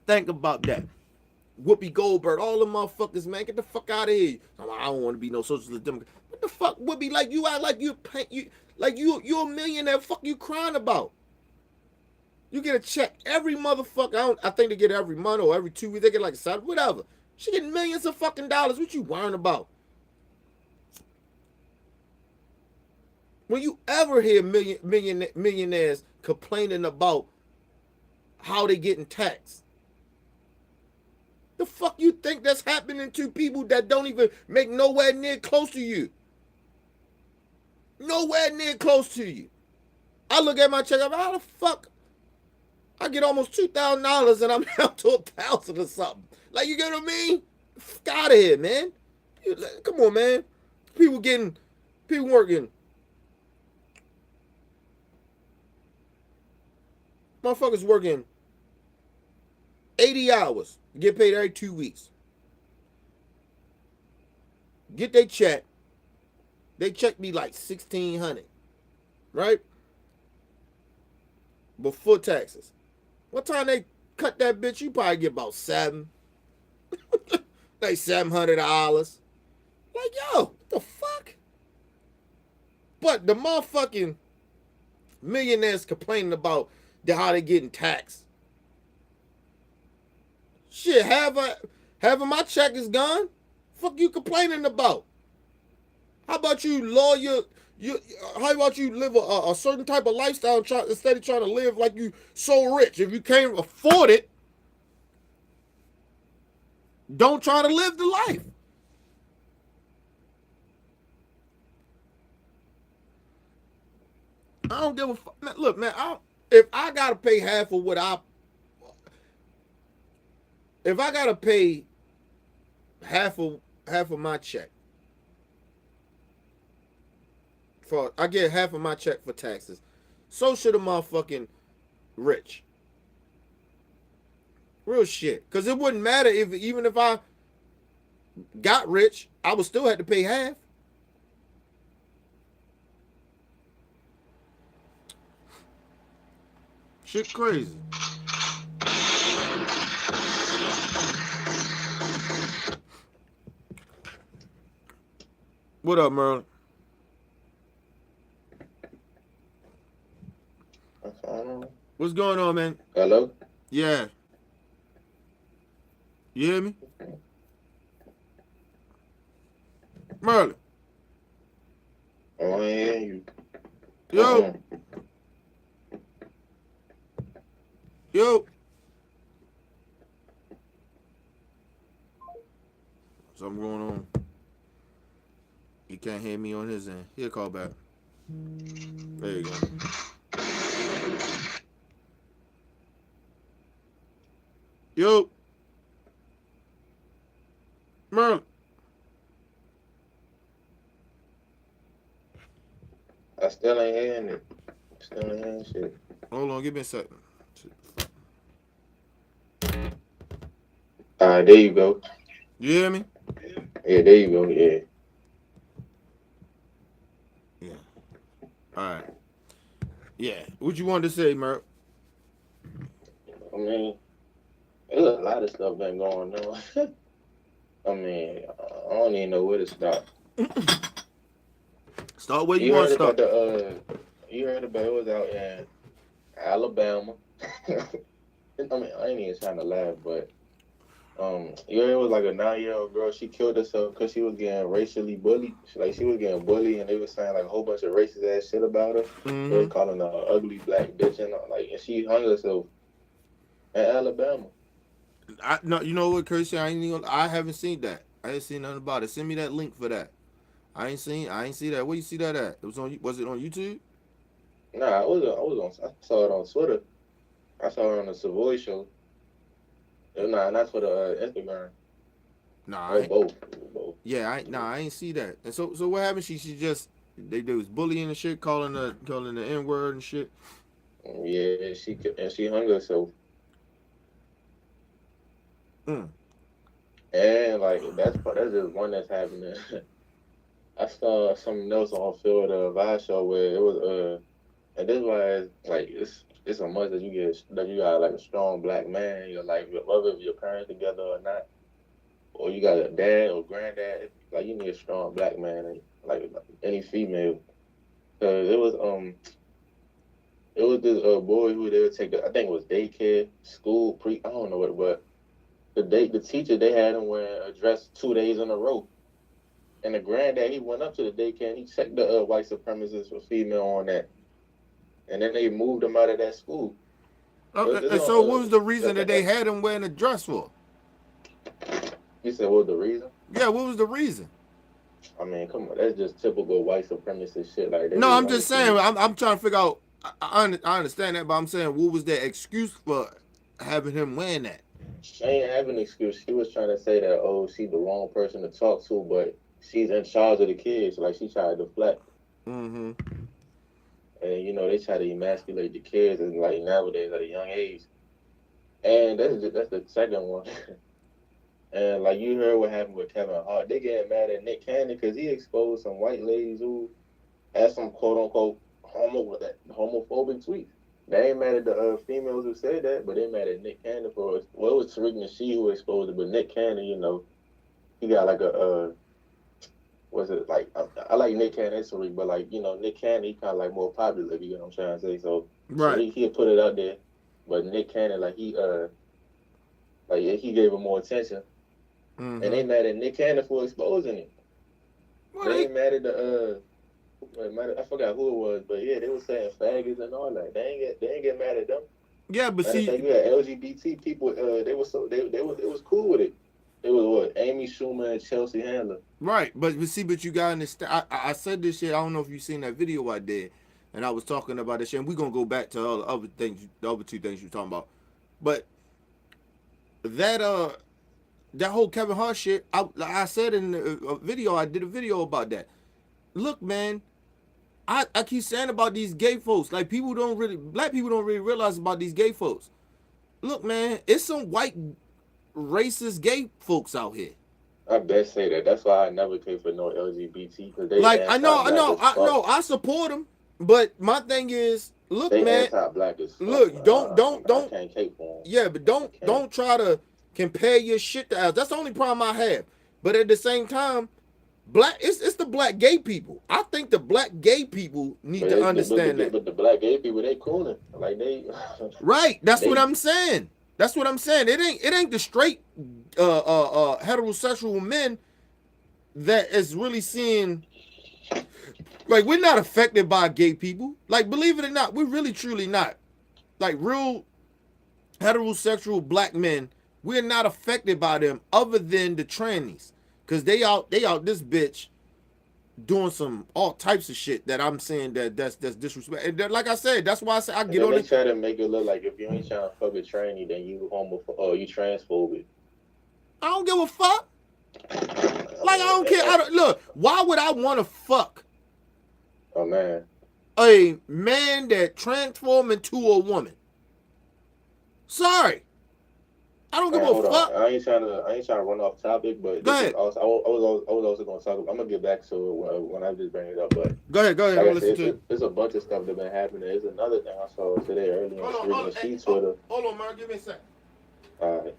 [SPEAKER 1] Think about that. Whoopi Goldberg, all the motherfuckers, man, get the fuck out of here. I don't want to be no socialist Democrat. What the fuck, Whoopi? Like you act like you're a millionaire. Fuck you crying about? You get a check every motherfucker. I think they get it every month or every 2 weeks. They get like a salary, whatever. She getting millions of fucking dollars. What you worrying about? When you ever hear millionaires complaining about how they getting taxed. The fuck you think that's happening to people that don't even make nowhere near close to you? Nowhere near close to you. I look at my check, I'm like, how the fuck I get almost $2,000 and I'm down to 1,000 or something? Like, you get what I mean? Fuck out of here, man. Come on, man. People working. Motherfuckers working 80 hours, get paid every 2 weeks. Get their check. They check me like $1,600, right? Before taxes. What time they cut that bitch? You probably get about $700. Like $700. Like, yo, what the fuck? But the motherfucking millionaires complaining about how they getting taxed. Shit, half of my check is gone. Fuck you complaining about? How about you lawyer? How about you live a certain type of lifestyle instead of trying to live like you so rich? If you can't afford it, don't try to live the life. I don't give a fuck. Man, look, man, if I gotta pay half of if I gotta pay half of my check I get half of my check for taxes, so should a motherfucking rich. Real shit. Because it wouldn't matter even if I got rich, I would still have to pay half. Shit crazy. What up, Merlin? What's going on, man?
[SPEAKER 11] Hello?
[SPEAKER 1] Yeah. You hear me? Merlin.
[SPEAKER 11] Oh, I hear you.
[SPEAKER 1] Yo. Yo. Something going on. He can't hear me on his end. He'll call back. There you go. Yo. Merlin.
[SPEAKER 11] I still ain't hearing it. Still ain't hearing shit.
[SPEAKER 1] Hold on, give me a second.
[SPEAKER 11] Alright, there you go.
[SPEAKER 1] You hear me?
[SPEAKER 11] Yeah, there you go. Yeah.
[SPEAKER 1] Yeah. All right. Yeah. What you wanted to say, Merl?
[SPEAKER 11] I mean, there's a lot of stuff been going on. I mean, I don't even know where to start.
[SPEAKER 1] Start where you want to start.
[SPEAKER 11] You heard about it was out in Alabama. I mean, I ain't even trying to laugh, but you heard it was like a 9-year-old girl. She killed herself because she was getting racially bullied. She was getting bullied, and they were saying like a whole bunch of racist ass shit about her.
[SPEAKER 1] Mm-hmm.
[SPEAKER 11] They was calling her an ugly black bitch, and and she hung herself in Alabama.
[SPEAKER 1] No, you know what, Kirsty? I haven't seen that. I ain't seen nothing about it. Send me that link for that. I ain't see that. Where you see that at? Was it on YouTube?
[SPEAKER 11] Nah, I saw it on Twitter. I saw it on the Savoy show. Nah, not Twitter, Instagram.
[SPEAKER 1] Nah,
[SPEAKER 11] both.
[SPEAKER 1] Yeah, I ain't see that. And so what happened? She just they was bullying and shit, calling the N-word and shit.
[SPEAKER 11] Yeah, she hung herself. And like that's just one that's happening. I saw something else on Field of Vice show where it was and this is why it's a must that you got like a strong black man. You're like whether if your parents together or not, or you got a dad or granddad. Like you need a strong black man, like any female. Cause it was this boy who they would take I think it was daycare, school, I don't know what, but the teacher they had him wearing a dress 2 days in a row. And the granddad, he went up to the daycare and he checked the white supremacist for female on that. and then they moved him out of that school.
[SPEAKER 1] And so what was the reason that they had him wearing a dress for?
[SPEAKER 11] You said what was the reason?
[SPEAKER 1] Yeah, what was the reason?
[SPEAKER 11] I mean, come on, that's just typical white supremacist shit. Like,
[SPEAKER 1] No, I'm just saying. I'm trying to figure out. I understand that, but I'm saying, what was their excuse for having him wearing that?
[SPEAKER 11] She ain't having an excuse. She was trying to say that, oh, she's the wrong person to talk to, but she's in charge of the kids. Like, she tried to deflect.
[SPEAKER 1] Mm-hmm.
[SPEAKER 11] And, you know, they try to emasculate the kids and, like, nowadays at a young age. And that's the second one. And, like, you heard what happened with Kevin Hart. They getting mad at Nick Cannon because he exposed some white ladies who had some quote-unquote homophobic tweets. They ain't mad at the females who said that, but they mad at Nick Cannon for it. Well, it was Tariq Nasheed who exposed it, but Nick Cannon, you know, he got like a what's it like? I like Nick Cannon and Tariq, but like, you know, Nick Cannon, he kind of like more popular, if you know what I'm trying to say. So
[SPEAKER 1] Right.
[SPEAKER 11] Tariq, he'll put it out there, but Nick Cannon, like he gave him more attention,
[SPEAKER 1] Mm-hmm.
[SPEAKER 11] and they mad at Nick Cannon for exposing it.
[SPEAKER 1] Well,
[SPEAKER 11] They ain't mad at the I forgot who it was, but yeah, they were saying faggots and all that. They ain't get mad at them.
[SPEAKER 1] yeah, but
[SPEAKER 11] Matter of
[SPEAKER 1] see,
[SPEAKER 11] fact, you had LGBT people. They was cool with it. It was what Amy Schumer and Chelsea Handler.
[SPEAKER 1] right, but you gotta understand. I said this shit. I don't know if you seen that video I did, and I was talking about this shit. And we gonna go back to all the other things, the other two things you talking about. But that whole Kevin Hart shit. I said in a video. I did a video about that. Look, man. I keep saying about these gay folks, like black people don't really realize about these gay folks. Look, man, it's some white racist gay folks out here.
[SPEAKER 11] I best say that. That's why I never care for no LGBT because they
[SPEAKER 1] Like I know,
[SPEAKER 11] anti-black
[SPEAKER 1] I support them, but my thing is, look,
[SPEAKER 11] they
[SPEAKER 1] man,
[SPEAKER 11] anti-black as fuck.
[SPEAKER 1] look, don't,
[SPEAKER 11] I can't cape for them.
[SPEAKER 1] yeah, but don't try to compare your shit to ours. That's the only problem I have. But at the same time, it's the black gay people. I think the black gay people need to understand that.
[SPEAKER 11] But the black gay people, they cooling. Like they
[SPEAKER 1] Right. That's what I'm saying. That's what I'm saying. It ain't the straight heterosexual men that is really seeing, like, we're not affected by gay people. Like, believe it or not, we're really truly not. Like, real heterosexual black men, we're not affected by them other than the trannies. Cause they out this bitch doing some all types of shit that I'm saying that's disrespect. And like I said, that's why I say I get on
[SPEAKER 11] it.
[SPEAKER 1] They
[SPEAKER 11] try to make it look like if you ain't trying to fuck a tranny, then you you transphobic.
[SPEAKER 1] I don't give a fuck. Like, I don't care. Look, why would I want to fuck
[SPEAKER 11] a
[SPEAKER 1] man that transformed into a woman? Sorry. I don't give a fuck.
[SPEAKER 11] I ain't trying to run off topic, but
[SPEAKER 1] go ahead.
[SPEAKER 11] I was also going to talk. I'm gonna get back to it when I just bring it up. But
[SPEAKER 1] go ahead.
[SPEAKER 11] Like listen to it. There's a bunch of stuff that been happening. There's another thing I saw today early on the street Twitter.
[SPEAKER 1] Hold on, man. Give me a second.
[SPEAKER 11] All right.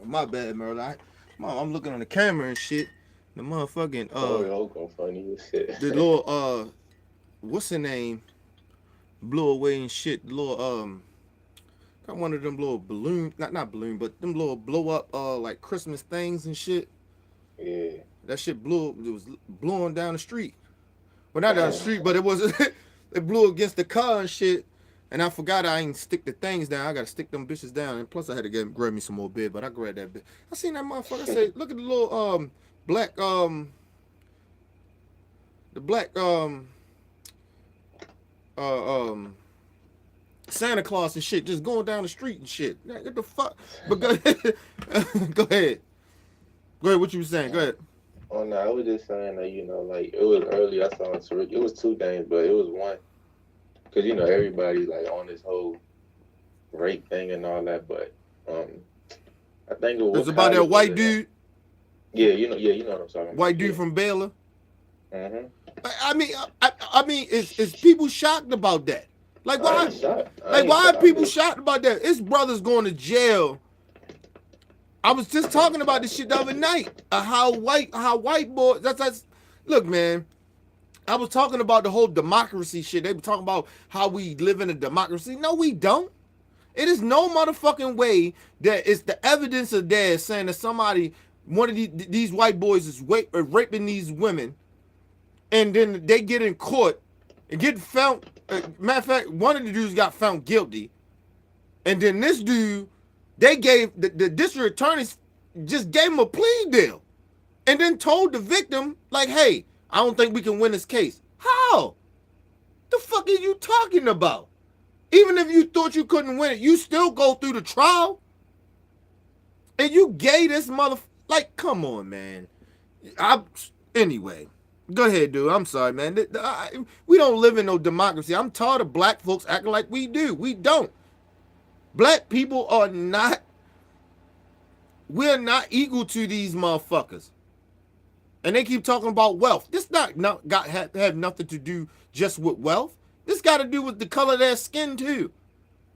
[SPEAKER 1] My bad, Merle. I'm looking on the camera and shit. The motherfucking
[SPEAKER 11] funny as shit.
[SPEAKER 1] The little what's the name? Blew away and shit. The little got one of them little balloon, not balloon, but them little blow up like Christmas things and shit.
[SPEAKER 11] Yeah.
[SPEAKER 1] That shit blew. It was blowing down the street. Well, not down the street, but it was it blew against the car and shit. And I forgot I ain't stick the things down. I gotta stick them bitches down. And plus I had to grab me some more beer, but I grabbed that bit. I seen that motherfucker. I say, look at the little black the black Santa Claus and shit just going down the street and shit. Like, what the fuck? But go ahead. Go ahead. Go ahead, what you was saying? Go ahead.
[SPEAKER 11] Oh no, I was just saying that, you know, like it was early. I saw it was two things, but it was one because you know everybody's like on this whole rape thing and all that. But I think it was
[SPEAKER 1] about that white dude.
[SPEAKER 11] Yeah, you know what I'm talking about.
[SPEAKER 1] White dude from Baylor.
[SPEAKER 11] Mm-hmm.
[SPEAKER 1] I mean, is people shocked about that? Like why? Why are people shocked about that? His brother's going to jail. I was just talking about this shit the other night. How white boys. That's look, man. I was talking about the whole democracy shit. They were talking about how we live in a democracy. No, we don't. It is no motherfucking way that it's the evidence of that saying that somebody, one of these white boys is raping these women, and then they get in court and get found. Matter of fact, one of the dudes got found guilty, and then this dude, they gave the district attorneys just gave him a plea deal, and then told the victim like, "Hey, I don't think we can win this case." How? The fuck are you talking about? Even if you thought you couldn't win it, you still go through the trial, and you gave this like, come on, man. Anyway. Go ahead, dude. I'm sorry, man. We don't live in no democracy. I'm tired of black folks acting like we do. We don't. Black people are not. We're not equal to these motherfuckers. And they keep talking about wealth. This have nothing to do just with wealth. This got to do with the color of their skin too.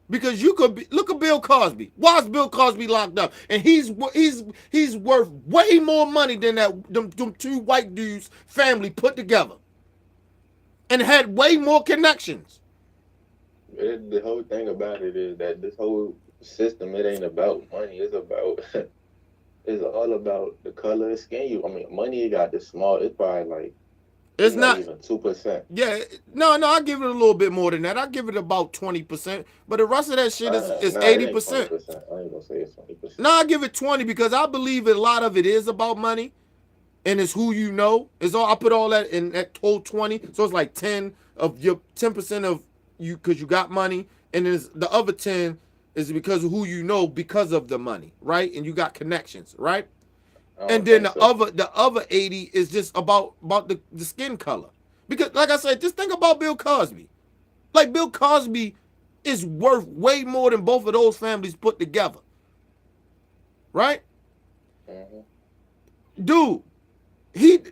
[SPEAKER 1] Because you could be, look at Bill Cosby. Why is Bill Cosby locked up? And he's worth way more money than them two white dudes' family put together, and had way more connections.
[SPEAKER 11] The whole thing about it is that this whole system, it ain't about money. It's about it's all about the color of skin. Money got the small. It's probably like. It's not even 2%.
[SPEAKER 1] Yeah, no, I give it a little bit more than that. I give it about 20%, but the rest of that shit is 80%.
[SPEAKER 11] I ain't gonna say it's 20%.
[SPEAKER 1] No, I give it 20 because I believe a lot of it is about money, and it's who you know. It's all I put all that in that whole 20, so it's like 10% of you because you got money, and then the other 10 is because of who you know because of the money, right? And you got connections, right? And then the other 80 is just about the skin color. Because like I said, just think about Bill Cosby. Like Bill Cosby is worth way more than both of those families put together. Right? Mm-hmm. Dude,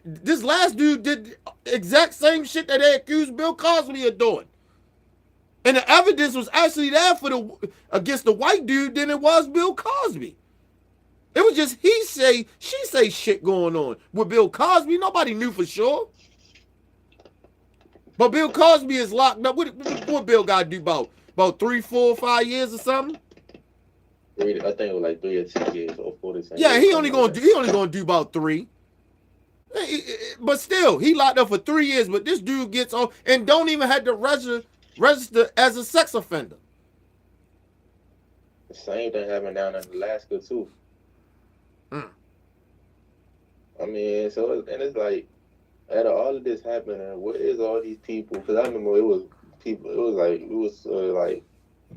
[SPEAKER 1] this last dude did the exact same shit that they accused Bill Cosby of doing. And the evidence was actually there against the white dude than it was Bill Cosby. It was just he say, she say shit going on. With Bill Cosby, nobody knew for sure. But Bill Cosby is locked up. What Bill got to do about 3, 4, 5 years or something?
[SPEAKER 11] I think it was like 3 or 10 years or 4 to 10
[SPEAKER 1] Yeah,
[SPEAKER 11] years.
[SPEAKER 1] he only gonna do about 3. But still, he locked up for 3 years. But this dude gets on and don't even have to register as a sex offender.
[SPEAKER 11] The same thing happened down in Alaska too. It's like, out of all of this happening, where is all these people? Because I remember it was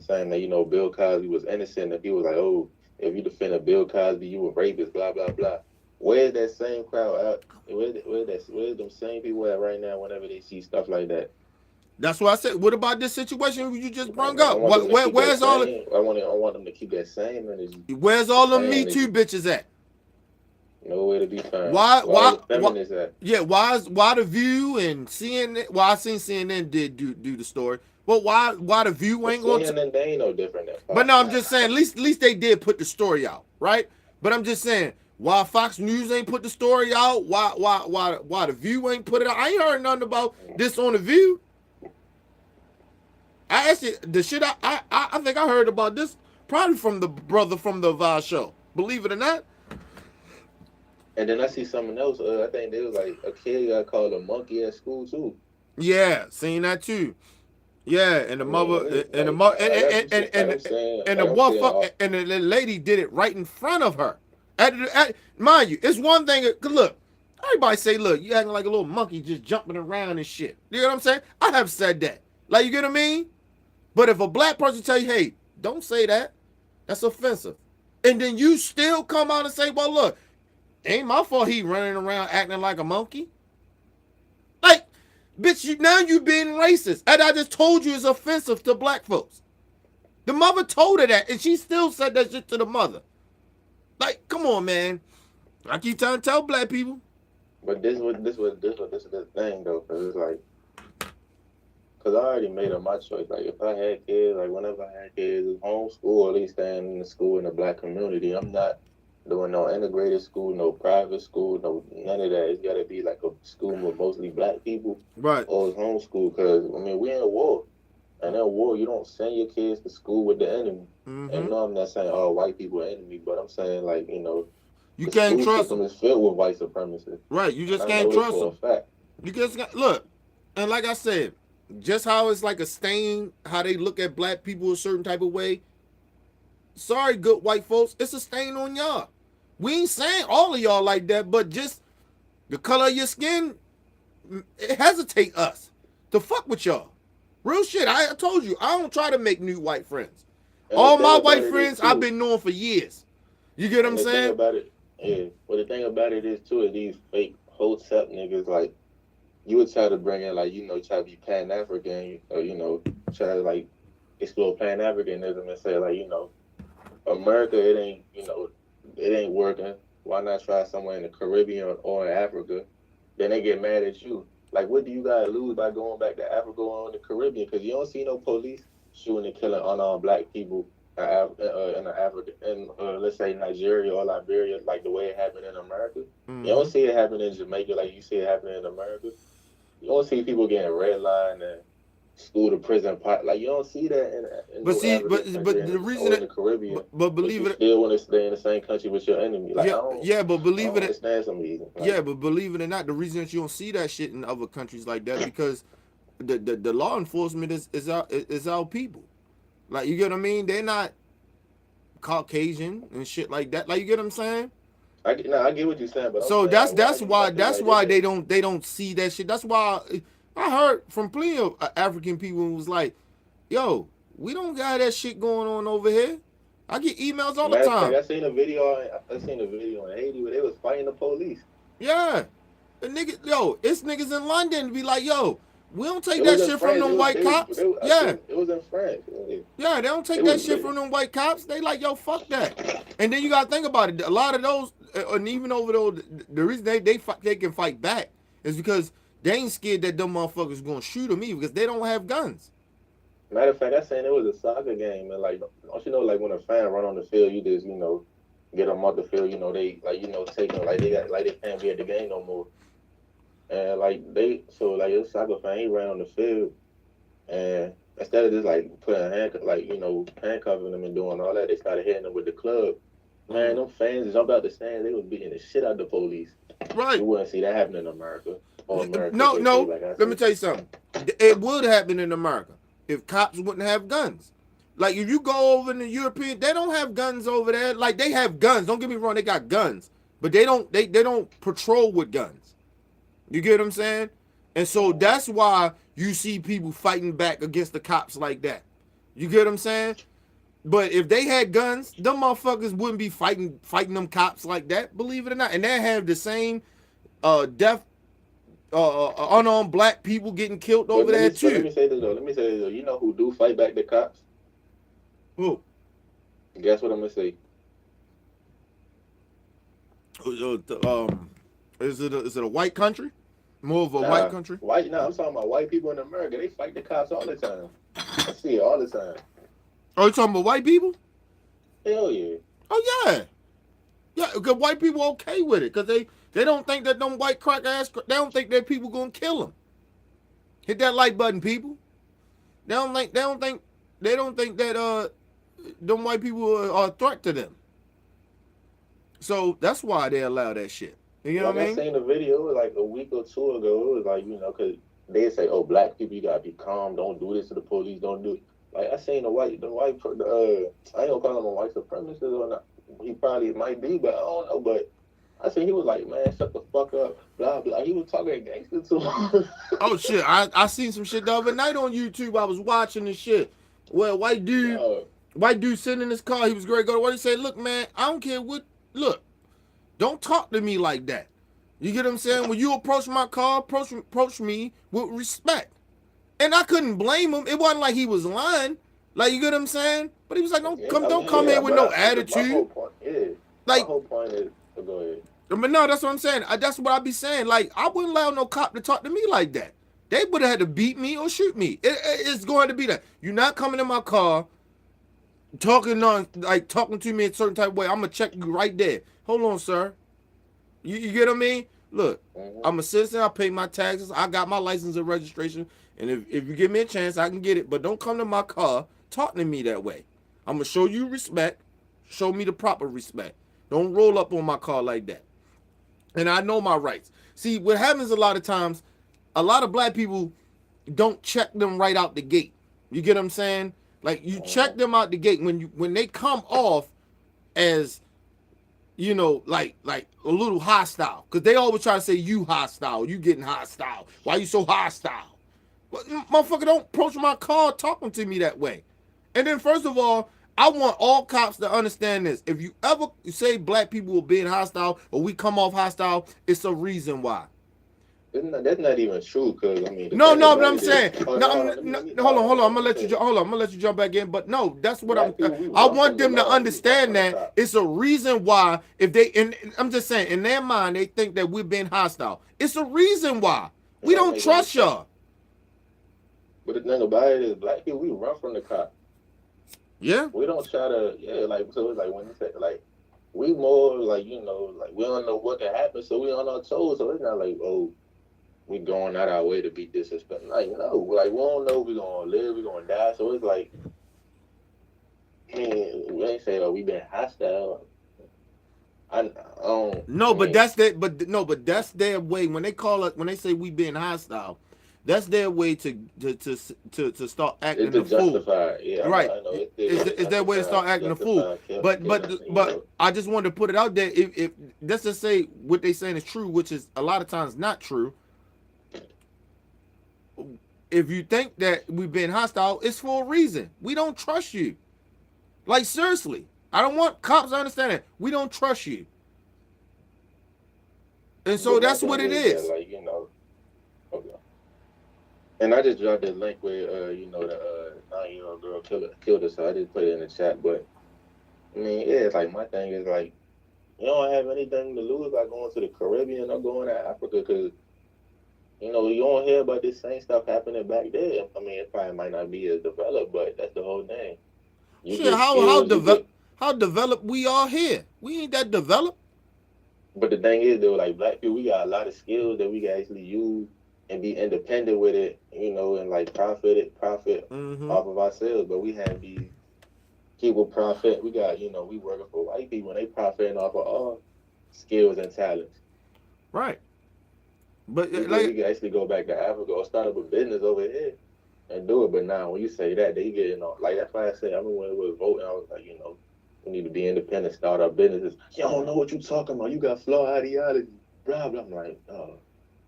[SPEAKER 11] saying that, Bill Cosby was innocent. If he was like, oh, if you defended Bill Cosby, you were rapist, blah, blah, blah. Where's that same crowd out? Where's them same people at right now whenever they see stuff like that?
[SPEAKER 1] That's what I said. What about this situation you just brought up? Where's all the...
[SPEAKER 11] I want them to keep that same energy.
[SPEAKER 1] Where's all them Me Too bitches at?
[SPEAKER 11] Nowhere to be found.
[SPEAKER 1] Why
[SPEAKER 11] at?
[SPEAKER 1] Yeah, why The View and CNN? Well, I seen CNN did do the story. But why The View ain't going to?
[SPEAKER 11] They ain't no different than Fox.
[SPEAKER 1] But no, I'm just saying. At least they did put the story out, right? But I'm just saying, why Fox News ain't put the story out? Why The View ain't put it out? I ain't heard nothing about this on The View. I actually the shit I think I heard about this probably from the brother from the Vibe show. Believe it or not.
[SPEAKER 11] And then I see something else. I think there was like a kid got called a monkey at school too.
[SPEAKER 1] Yeah, seen that too. Yeah, and the
[SPEAKER 11] I mean,
[SPEAKER 1] mother
[SPEAKER 11] it's
[SPEAKER 1] and the
[SPEAKER 11] like,
[SPEAKER 1] mother
[SPEAKER 11] like I'm saying, like I'm saying,
[SPEAKER 1] and the
[SPEAKER 11] like I'm saying,
[SPEAKER 1] motherfucker and the lady did it right in front of her. Mind you, it's one thing. Cause look, everybody say, look, you acting like a little monkey just jumping around and shit. You know what I'm saying? I have said that. Like, you get what I mean? But if a black person tell you, hey, don't say that, that's offensive, and then you still come out and say, well, look, ain't my fault he running around acting like a monkey. Like, bitch, now you being racist. And I just told you it's offensive to black folks. The mother told her that, and she still said that shit to the mother. Like, come on, man. I keep trying to tell black people.
[SPEAKER 11] but this is the thing though, because it's like, because I already made up my choice. Like, if I had kids, like whenever I had kids, it's homeschool, at least staying in the school in the black community. I'm not doing no integrated school, no private school, no none of that. It's got to be like a school with mostly black people,
[SPEAKER 1] Right.
[SPEAKER 11] or it's homeschool. Because I mean, we in a war, and in a war, you don't send your kids to school with the enemy. And no, I'm not saying all white people are enemy, but I'm saying like
[SPEAKER 1] You
[SPEAKER 11] the
[SPEAKER 1] can't
[SPEAKER 11] school
[SPEAKER 1] trust
[SPEAKER 11] system
[SPEAKER 1] them.
[SPEAKER 11] is filled with white supremacists.
[SPEAKER 1] Right. You
[SPEAKER 11] And
[SPEAKER 1] just
[SPEAKER 11] I
[SPEAKER 1] can't
[SPEAKER 11] know this
[SPEAKER 1] trust
[SPEAKER 11] for a
[SPEAKER 1] them.
[SPEAKER 11] fact.
[SPEAKER 1] You just got, look, and like I said, just how it's like a stain, how they look at black people a certain type of way. Sorry, good white folks, it's a stain on y'all. We ain't saying all of y'all like that, but just the color of your skin, it hesitate us to fuck with y'all. Real shit. I told you, I don't try to make new white friends.
[SPEAKER 11] And the
[SPEAKER 1] All
[SPEAKER 11] thing
[SPEAKER 1] my
[SPEAKER 11] about
[SPEAKER 1] white
[SPEAKER 11] it is
[SPEAKER 1] friends I've
[SPEAKER 11] too,
[SPEAKER 1] been knowing for years. You get what I'm
[SPEAKER 11] and the thing
[SPEAKER 1] saying?
[SPEAKER 11] about it, yeah. Well, the thing about it is too, is these fake hotep niggas like you would try to bring in like try to be Pan African or try to like explore Pan Africanism and say like America it ain't working. Why not try somewhere in the Caribbean or in Africa? Then they get mad at you. Like, what do you guys lose by going back to Africa or in the Caribbean? Because you don't see no police shooting and killing unarmed black people in Africa, in let's say Nigeria or Liberia, like the way it happened in America. You don't see it happen in Jamaica like you see it happening in America. You don't see people getting redlined and school to prison pot. Like you don't see that in
[SPEAKER 1] But
[SPEAKER 11] no
[SPEAKER 1] see,
[SPEAKER 11] African country
[SPEAKER 1] but the reason
[SPEAKER 11] or in
[SPEAKER 1] that,
[SPEAKER 11] the Caribbean.
[SPEAKER 1] but
[SPEAKER 11] But
[SPEAKER 1] believe
[SPEAKER 11] you
[SPEAKER 1] it,
[SPEAKER 11] still want to stay in the same country with your enemy. Like
[SPEAKER 1] yeah, yeah, but
[SPEAKER 11] I
[SPEAKER 1] believe
[SPEAKER 11] don't
[SPEAKER 1] it,
[SPEAKER 11] understand some reason.
[SPEAKER 1] yeah,
[SPEAKER 11] Like
[SPEAKER 1] but believe it or not, the reason that you don't see that shit in other countries like that because the law enforcement is our people. Like, you get what I mean? They're not Caucasian and shit like that. Like, you get what I'm saying?
[SPEAKER 11] I get what you're saying, but I'm
[SPEAKER 1] So
[SPEAKER 11] saying like why you? I feel
[SPEAKER 1] that's
[SPEAKER 11] like
[SPEAKER 1] why they don't see that shit. That's why I heard from plenty of African people who was like, "Yo, we don't got that shit going on over here." I get emails all the
[SPEAKER 11] Matter of fact,
[SPEAKER 1] time.
[SPEAKER 11] I seen a video. I seen a video in Haiti where they was fighting the police.
[SPEAKER 1] Yeah, the nigga, yo, it's niggas in London be like, "Yo, we don't take
[SPEAKER 11] It
[SPEAKER 1] that
[SPEAKER 11] was in
[SPEAKER 1] shit from
[SPEAKER 11] France.
[SPEAKER 1] them white cops."
[SPEAKER 11] I
[SPEAKER 1] Yeah,
[SPEAKER 11] seen it was in France.
[SPEAKER 1] yeah, they don't take
[SPEAKER 11] It
[SPEAKER 1] that
[SPEAKER 11] was
[SPEAKER 1] shit from them white cops. They like, yo, fuck that. And then you gotta think about it. A lot of those, and even over those, the reason they can fight back is because they ain't scared that them motherfuckers gonna shoot them either because they don't have guns.
[SPEAKER 11] Matter of fact, I seen it was a soccer game and like don't you know like when a fan run on the field, you just get them off the field. They like take them like they can't be at the game no more. And like a soccer fan he ran on the field and instead of just like putting handcuffing them and doing all that, they started hitting them with the club. Man, them fans jumped out the stands. They was beating the shit out of the police.
[SPEAKER 1] Right.
[SPEAKER 11] You wouldn't see that happen in America. Or America,
[SPEAKER 1] No, no.
[SPEAKER 11] like
[SPEAKER 1] Let me tell you something. It would happen in America if cops wouldn't have guns. Like if you go over in the European, they don't have guns over there. Like they have guns. Don't get me wrong, they got guns, but they don't patrol with guns. You get what I'm saying? And so that's why you see people fighting back against the cops like that. You get what I'm saying? But if they had guns, them motherfuckers wouldn't be fighting them cops like that. Believe it or not, and they have the same death, unarmed black people getting killed over there too.
[SPEAKER 11] Let me say this though. You know who do fight back the cops?
[SPEAKER 1] Who?
[SPEAKER 11] Guess what I'm gonna say?
[SPEAKER 1] Is it a white country? More of a white country?
[SPEAKER 11] I'm talking about white people in America. They fight the cops all the time. I see it all the time.
[SPEAKER 1] Oh, you talking about white people?
[SPEAKER 11] Hell yeah.
[SPEAKER 1] Oh yeah. Yeah, because white people okay with it because they don't think that them white crack ass, they don't think that people gonna kill them. Hit that like button, people. They don't think that them white people are a threat to them. So that's why they allow that shit. You know what I mean?
[SPEAKER 11] I seen a video like a week or two ago. It was like, because they say, "Oh, black people, you gotta be calm. Don't do this to the police. Don't do." Like I seen I ain't gonna call him a white supremacist or not. He probably might be, but I don't know. But I seen he was like, "Man, shut the fuck up." Blah blah. He was talking gangster to him.
[SPEAKER 1] Oh shit! I seen some shit the other night on YouTube. I was watching this shit. Well, white dude sitting in his car. He was great. Go to work. He said, "Look, man, I don't care what. Look, don't talk to me like that. You get what I'm saying? When you approach my car, approach me with respect." And I couldn't blame him. It wasn't like he was lying. Like, you get what I'm saying? But he was like, don't come here with no attitude.
[SPEAKER 11] My whole point is, go ahead.
[SPEAKER 1] But no, that's what I'm saying. That's what I be saying. Like, I wouldn't allow no cop to talk to me like that. They would have had to beat me or shoot me. It's going to be that. You're not coming in my car talking to me in a certain type of way. I'm gonna check you right there. Hold on, sir. You get what I mean? Look, I'm a citizen. I pay my taxes. I got my license and registration. And if you give me a chance, I can get it. But don't come to my car talking to me that way. I'm gonna show you respect. Show me the proper respect. Don't roll up on my car like that. And I know my rights. See, what happens a lot of times, a lot of black people don't check them right out the gate. You get what I'm saying? Like, you check them out the gate when they come off as, you know, like a little hostile. Because they always try to say you hostile. You getting hostile. Why you so hostile? But, motherfucker, don't approach my car talking to me that way. And then, first of all, I want all cops to understand this. If you ever say black people are being hostile or we come off hostile, it's a reason why.
[SPEAKER 11] That's not even true, because I mean.
[SPEAKER 1] No, but I'm saying. Hold on. I'm gonna let you jump back in. But no, that's what I want them to understand that it's a reason why. If they, and I'm just saying, in their mind, they think that we're being hostile. It's a reason why. We don't trust y'all.
[SPEAKER 11] But the thing about it is, black people, we run from the cop.
[SPEAKER 1] Yeah.
[SPEAKER 11] We don't try to, like, so it's like when you say, like, we more, like, you know, like, we don't know what can happen, so we on our toes, so it's not like, oh, we going out our way to be disrespectful. Like, no, like, we don't know if we're going to live, we're going to die, so it's like, I mean, we ain't say, oh, we been hostile. I don't.
[SPEAKER 1] No, but that's their way. When they call it, when they say we being hostile, that's their way to start acting the fool.
[SPEAKER 11] Yeah,
[SPEAKER 1] right.
[SPEAKER 11] I know.
[SPEAKER 1] It's their way to start acting the fool. But I just wanted to put it out there. If let's just say what they saying is true, which is a lot of times not true. If you think that we've been hostile, it's for a reason. We don't trust you. Like, seriously. I don't want cops to understand it. We don't trust you. And so that's what it is.
[SPEAKER 11] Like, you know. Okay. And I just dropped that link where, you know, the 9-year-old girl killed her, so I just put it in the chat. But, I mean, yeah, it's like, my thing is, like, you don't have anything to lose by going to the Caribbean or going to Africa, because, you know, you don't hear about this same stuff happening back there. I mean, it probably might not be as developed, but that's the whole thing.
[SPEAKER 1] Shit, how developed we are here? We ain't that developed.
[SPEAKER 11] But the thing is, though, like, black people, we got a lot of skills that we can actually use and be independent with it, you know, and, like, profit off of ourselves. But we have these people profit. We got, you know, we working for white people, and they profiting off of our skills and talents.
[SPEAKER 1] Right. But
[SPEAKER 11] we can actually go back to Africa or start up a business over here and do it. But now, when you say that, they get, you know, like, that's why I say, I remember when it was voting, I was like, you know, we need to be independent, start our businesses. Y'all don't know what you're talking about. You got flawed ideology, blah, blah. I'm like, oh,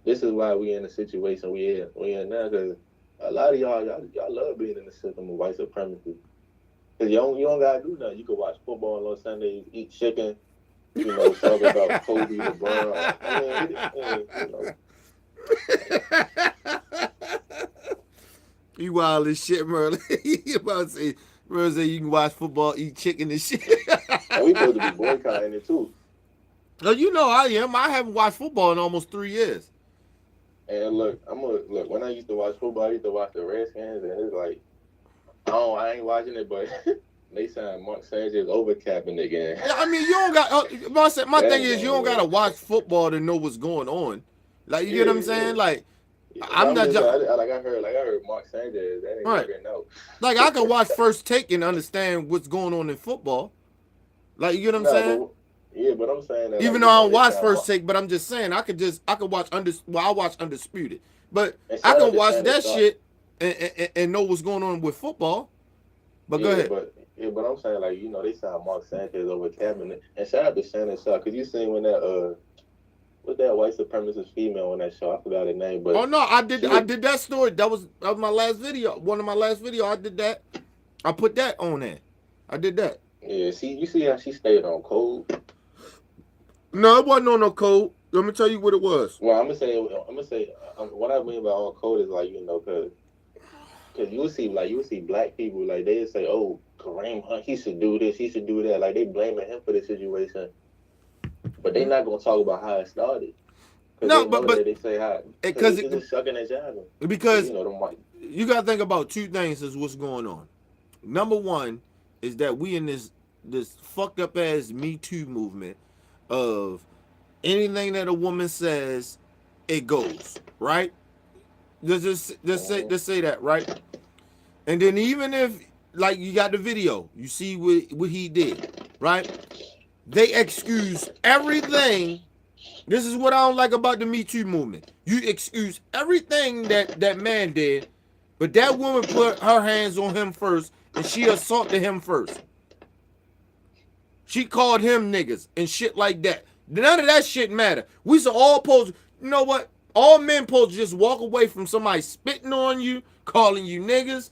[SPEAKER 11] this is why we in the situation we in now, because a lot of y'all love being in the system of white supremacy. Because you don't got to do nothing. You can watch football on Sundays, eat chicken, you know, talk about Kobe, LeBron. You know.
[SPEAKER 1] You wild as shit, Merlin. You about to say, Merlin say you can watch football, eat chicken and shit.
[SPEAKER 11] And we supposed to be boycotting it too.
[SPEAKER 1] No, you know I am. I haven't watched football in almost 3 years.
[SPEAKER 11] And look, when I used to watch football, I used to watch the Redskins, and it's like, I ain't watching it, but they signed Mark Sanchez overcapping again.
[SPEAKER 1] I mean, you don't got. My thing is, you don't gotta watch football to know what's going on. Like, you get what I'm saying? Like, I'm not just
[SPEAKER 11] like I heard Mark Sanchez. That ain't working out.
[SPEAKER 1] Like, I can watch First Take and understand what's going on in football. Like, you get what I'm saying?
[SPEAKER 11] Yeah, but I'm saying that,
[SPEAKER 1] Even
[SPEAKER 11] like,
[SPEAKER 1] though
[SPEAKER 11] you
[SPEAKER 1] I
[SPEAKER 11] know,
[SPEAKER 1] don't
[SPEAKER 11] they
[SPEAKER 1] watch
[SPEAKER 11] sound
[SPEAKER 1] First Take, but I'm just saying I could watch I watch Undisputed, but
[SPEAKER 11] and
[SPEAKER 1] I
[SPEAKER 11] shout
[SPEAKER 1] can
[SPEAKER 11] out to
[SPEAKER 1] watch
[SPEAKER 11] Shannon
[SPEAKER 1] that
[SPEAKER 11] Sharp.
[SPEAKER 1] shit and know what's going on with football. But go ahead.
[SPEAKER 11] But I'm saying, like, you know, they signed Mark Sanchez over Kaepernick, and shout out to Shannon Sharp, because you seen when that what's that white supremacist female on that show? I forgot her name, but
[SPEAKER 1] Oh no, I did
[SPEAKER 11] she was
[SPEAKER 1] that story. That was my last video. One of my last video. I did that. I put that on there. I did that.
[SPEAKER 11] yeah. See, you see how she stayed on code.
[SPEAKER 1] No, it wasn't on no code. Let me tell you what it was.
[SPEAKER 11] Well, I'm gonna say, what I mean by on code is, like, you know, because you'll see black people, like, they say, oh, Kareem Hunt, he should do this, he should do that, like, they blaming him for the situation, but they not gonna talk about how it started. Because
[SPEAKER 1] No,
[SPEAKER 11] they know
[SPEAKER 1] but
[SPEAKER 11] that they say how,
[SPEAKER 1] because
[SPEAKER 11] it's just sucking and jiving.
[SPEAKER 1] because
[SPEAKER 11] You know, them white.
[SPEAKER 1] you gotta think about two things is what's going on. Number one is that we in this fucked up ass Me Too movement of anything that a woman says, it goes, right? Just say that, right? And then even if, like, you got the video, you see what he did, right? They excuse everything. This is what I don't like about the Me Too movement. You excuse everything that man did, but that woman put her hands on him first, and she assaulted him first. She called him niggas and shit like that. None of that shit matter. We should all pose. You know what? All men supposed to just walk away from somebody spitting on you, calling you niggas,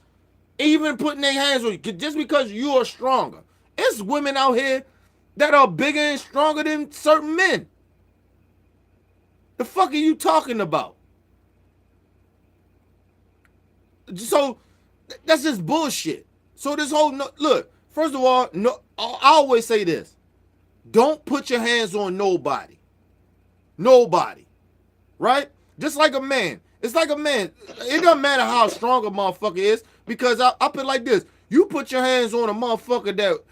[SPEAKER 1] even putting their hands on you, just because you are stronger. It's women out here that are bigger and stronger than certain men. The fuck are you talking about? So that's just bullshit. So this whole look. First of all, no. I always say this: don't put your hands on nobody. Nobody, right? Just like a man. It's like a man. It doesn't matter how strong a motherfucker is, because I put it like this: you put your hands on a motherfucker that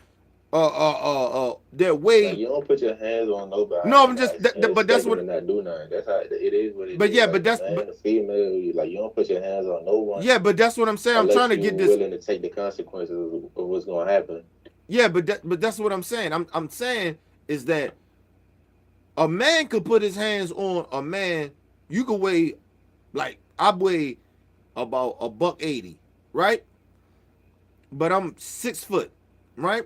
[SPEAKER 1] that way.
[SPEAKER 11] Like, you don't put your hands on nobody.
[SPEAKER 1] No, I'm just. But that's what.
[SPEAKER 11] To not do nothing. That's how it is. What it
[SPEAKER 1] but
[SPEAKER 11] is.
[SPEAKER 1] yeah,
[SPEAKER 11] like,
[SPEAKER 1] but that's.
[SPEAKER 11] man, the female, you don't put your hands on no one.
[SPEAKER 1] Yeah, but that's what I'm saying. I'm trying to get this.
[SPEAKER 11] Willing to take the consequences of what's going to happen.
[SPEAKER 1] Yeah, but that's what I'm saying. I'm saying is that a man could put his hands on a man. You could weigh, like, I weigh about $180, right? But I'm 6 foot, right?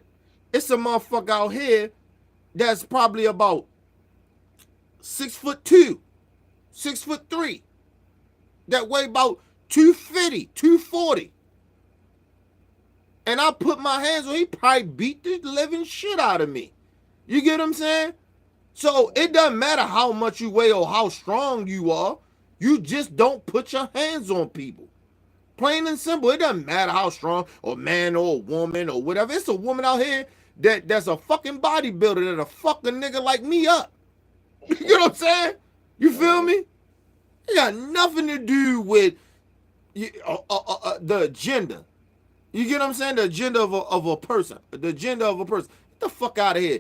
[SPEAKER 1] It's a motherfucker out here that's probably about 6'2", 6'3", that weigh about 250, 240. And I put my hands on, he probably beat the living shit out of me. You get what I'm saying? So it doesn't matter how much you weigh or how strong you are. You just don't put your hands on people. Plain and simple. It doesn't matter how strong, or man or a woman or whatever. It's a woman out here that's a fucking bodybuilder that'll fuck a nigga like me up. You know what I'm saying? You feel me? It got nothing to do with the agenda. You get what I'm saying? The agenda of a person. The agenda of a person. Get the fuck out of here.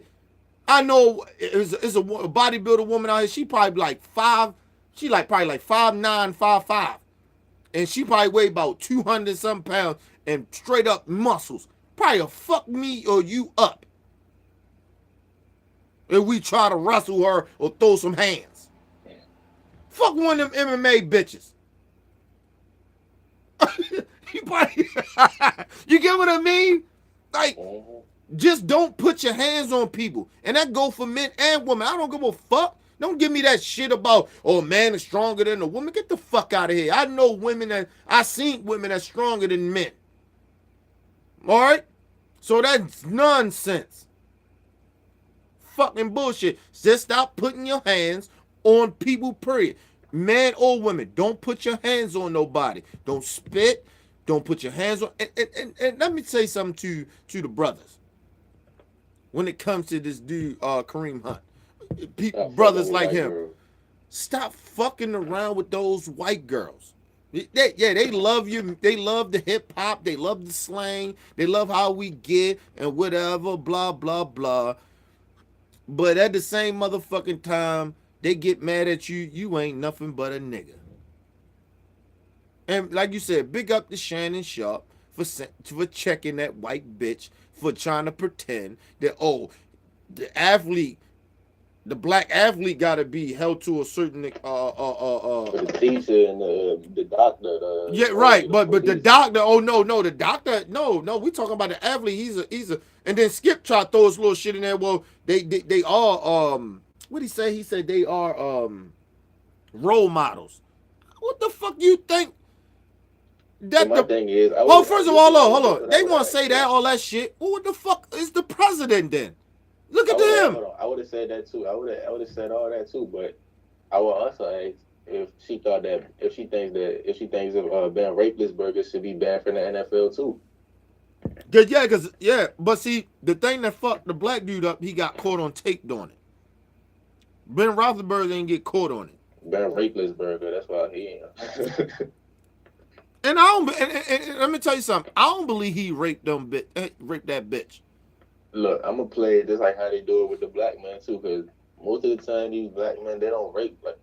[SPEAKER 1] I know it's a bodybuilder woman out here. She probably like 5. She probably like 5'9", 5'5". And she probably weigh about 200 some pounds and straight up muscles. Probably fuck me or you up. And we try to wrestle her or throw some hands. Fuck one of them MMA bitches. You get what I mean? Like, just don't put your hands on people. And that go for men and women. I don't give a fuck. Don't give me that shit about, oh, man is stronger than a woman. Get the fuck out of here. I know women I seen women that's stronger than men. All right? So that's nonsense. Fucking bullshit. Just stop putting your hands on people, period. Man or women, don't put your hands on nobody. Don't spit. Don't put your hands on. And let me say something to the brothers. When it comes to this dude, Kareem Hunt, brothers like him, stop fucking around with those white girls. They love you. They love the hip hop. They love the slang. They love how we get and whatever, blah, blah, blah. But at the same motherfucking time, they get mad at you. You ain't nothing but a nigga. And like you said, big up to Shannon Sharp for checking that white bitch, for trying to pretend that, oh, the athlete the black athlete got to be held to a certain
[SPEAKER 11] But the teacher and the doctor,
[SPEAKER 1] yeah, right, but the doctor, oh no, the doctor, no, we talking about the athlete. He's a, and then Skip tried to throw his little shit in there. Well, they are what he say? He said they are role models. What the fuck you think? That
[SPEAKER 11] my thing is,
[SPEAKER 1] well, first of all, hold on. They want to say that all that shit. Well, what the fuck is the president then? Look at him.
[SPEAKER 11] I would have said that too. I would have said all that too. But I would also ask if she thinks of Ben Roethlisberger should be banned from the NFL too.
[SPEAKER 1] Yeah. But see, the thing that fucked the black dude up, he got caught on tape doing it. Ben Roethlisberger didn't get caught on it.
[SPEAKER 11] Ben Roethlisberger, that's why he ain't.
[SPEAKER 1] And I don't. And let me tell you something. I don't believe he raped that bitch.
[SPEAKER 11] Look, I'm gonna play it just like how they do it with the black man too, because most of the time these black men they don't rape. Like,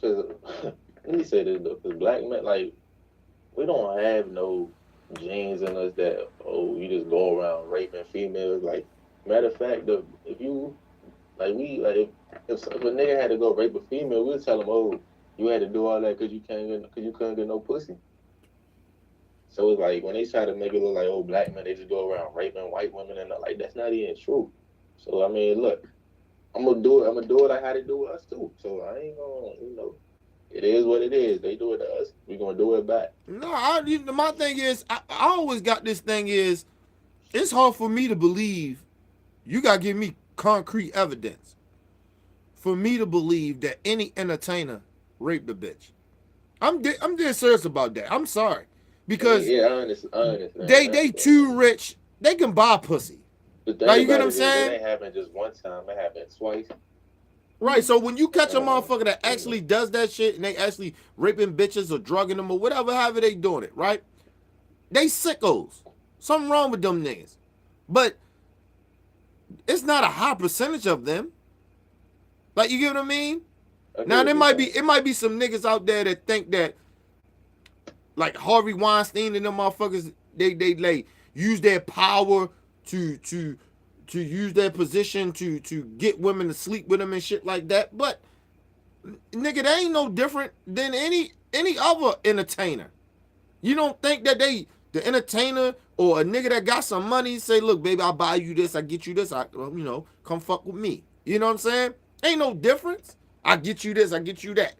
[SPEAKER 11] cause let me say this: the black men, like, we don't have no genes in us that you just go around raping females. Like, matter of fact, if a nigga had to go rape a female, we'd tell him, you had to do all that because you couldn't get no pussy. So it's like when they try to make it look like black men they just go around raping white women and like that's not even true. So I mean, look, I'm gonna do it like how they do with us too. So I ain't gonna, it is what it is. They do it to us. We gonna do it back.
[SPEAKER 1] No, my thing is I always got this thing is it's hard for me to believe. You gotta give me concrete evidence for me to believe that any entertainer raped a bitch. I'm dead serious about that. I'm sorry. Because
[SPEAKER 11] I understand.
[SPEAKER 1] They too rich. They can buy pussy. Like, you get what I'm saying?
[SPEAKER 11] It ain't happened just one time. It happened twice.
[SPEAKER 1] Right. So when you catch a motherfucker that actually does that shit and they actually raping bitches or drugging them or whatever, however they doing it, right? They sickos. Something wrong with them niggas. But it's not a high percentage of them. Like, you get what I mean? Now it might be some niggas out there that think that like Harvey Weinstein and them motherfuckers, they like use their power to use their position to get women to sleep with them and shit like that. But nigga, they ain't no different than any other entertainer. You don't think that the entertainer or a nigga that got some money say, look, baby, I'll buy you this, I get you this, come fuck with me. You know what I'm saying? Ain't no difference. I get you this, I get you that.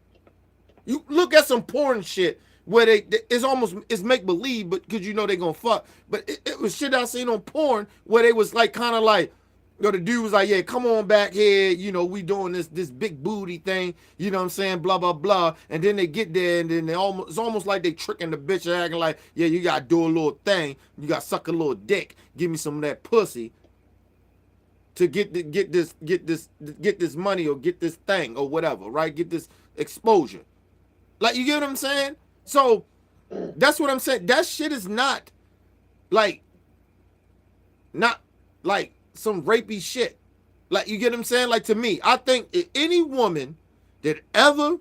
[SPEAKER 1] You look at some porn shit where it's make believe, but because they gonna fuck. But it was shit I seen on porn where they was like kind of like, the dude was like, yeah, come on back here, we doing this big booty thing, you know what I'm saying, blah blah blah. And then they get there and then it's almost like they tricking the bitch, acting like, yeah, you gotta do a little thing, you gotta suck a little dick, give me some of that pussy to get this money or get this thing or whatever, right? Get this exposure. Like, you get what I'm saying? So that's what I'm saying. That shit is not like some rapey shit. Like, you get what I'm saying? Like, to me, I think any woman that ever,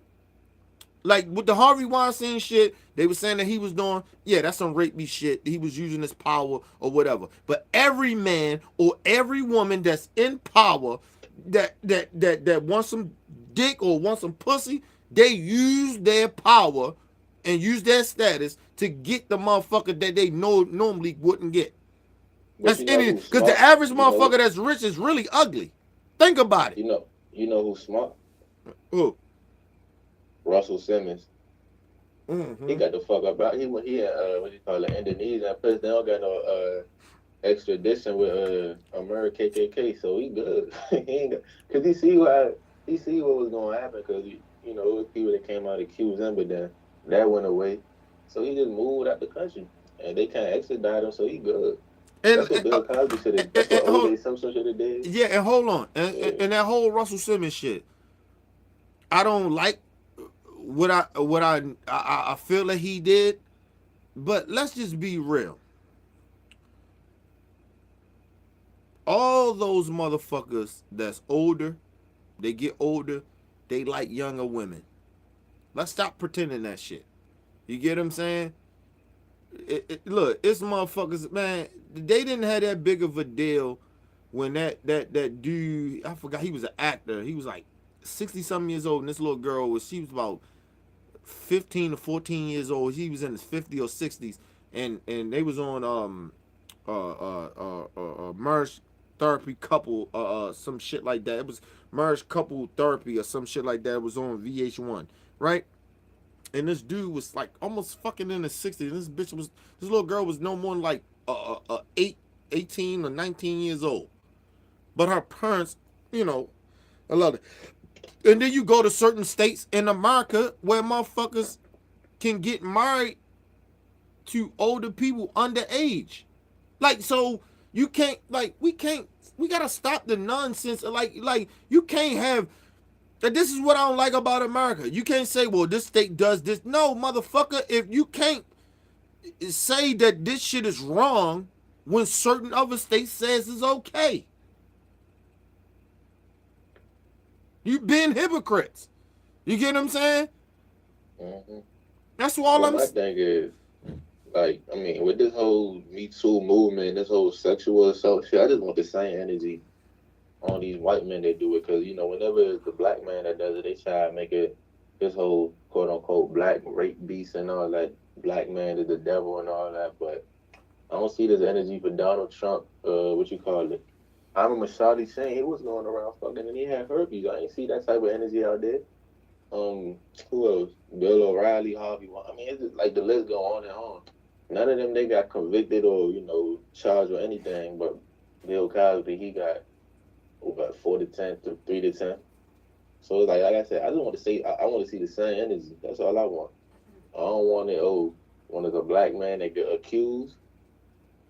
[SPEAKER 1] like with the Harvey Weinstein shit, they were saying that he was doing, yeah, that's some rapey shit. He was using his power or whatever. But every man or every woman that's in power that wants some dick or wants some pussy, they use their power and use their status to get the motherfucker that they normally wouldn't get. That's any, because the average motherfucker that's rich is really ugly. Think about it.
[SPEAKER 11] You know who's smart?
[SPEAKER 1] Who?
[SPEAKER 11] Russell Simmons.
[SPEAKER 1] Mm-hmm.
[SPEAKER 11] He got the fuck up out. He what you call it, Indonesia. Plus they don't got no extradition with American KKK, so he good. He ain't got, cause he see what was gonna happen, cause it was people that came out to accuse him, but then that went away. So he just moved out the country, and they can't extradite him, so he good.
[SPEAKER 1] And,
[SPEAKER 11] that's what Bill Cosby should have. That's what O.J. Simpson should have did.
[SPEAKER 1] Yeah, and hold on, and that whole Russell Simmons shit, I don't like what I feel that he did, but let's just be real. All those motherfuckers that's older, they get older, they like younger women. Let's stop pretending that shit. You get what I'm saying? Look, it's motherfuckers, man, they didn't have that big of a deal when that dude, I forgot, he was an actor. He was like 60-something years old, and this little girl she was about 15 to 14 years old. He was in his 50s or 60s, and they was on marriage therapy couple some shit like that. It was marriage couple therapy or some shit like that. It was on VH1, right? And this dude was like almost fucking in his 60s. This little girl was no more than like 18 or 19 years old. But her parents, you know, I love it. And then you go to certain states in America where motherfuckers can get married to older people underage. Like, so you can't, like, we gotta stop the nonsense. Like you can't have, this is what I don't like about America. You can't say, well, this state does this. No, motherfucker, if you can't say that this shit is wrong when certain other states says it's okay. You being hypocrites. You get what I'm saying?
[SPEAKER 11] Mm-hmm.
[SPEAKER 1] That's all
[SPEAKER 11] My thing is, like, I mean, with this whole Me Too movement, this whole sexual assault shit, I just want the same energy on these white men that do it. Because, you know, whenever it's the black man that does it, they try to make it this whole quote-unquote black rape beast and all that. Black man is the devil and all that. But I don't see this energy for Donald Trump, what you call it. I remember Charlie saying he was going around fucking and he had herpes. I ain't see that type of energy out there. Who else? Bill O'Reilly, Harvey. I mean, it's just like the list go on and on. None of them they got convicted or, you know, charged with anything. But Bill Cosby, he got 4 to 10 to 3 to 10. So it's like I said, I just want to say I want to see the same energy. That's all I want. I don't want it. When it's a black man that get accused,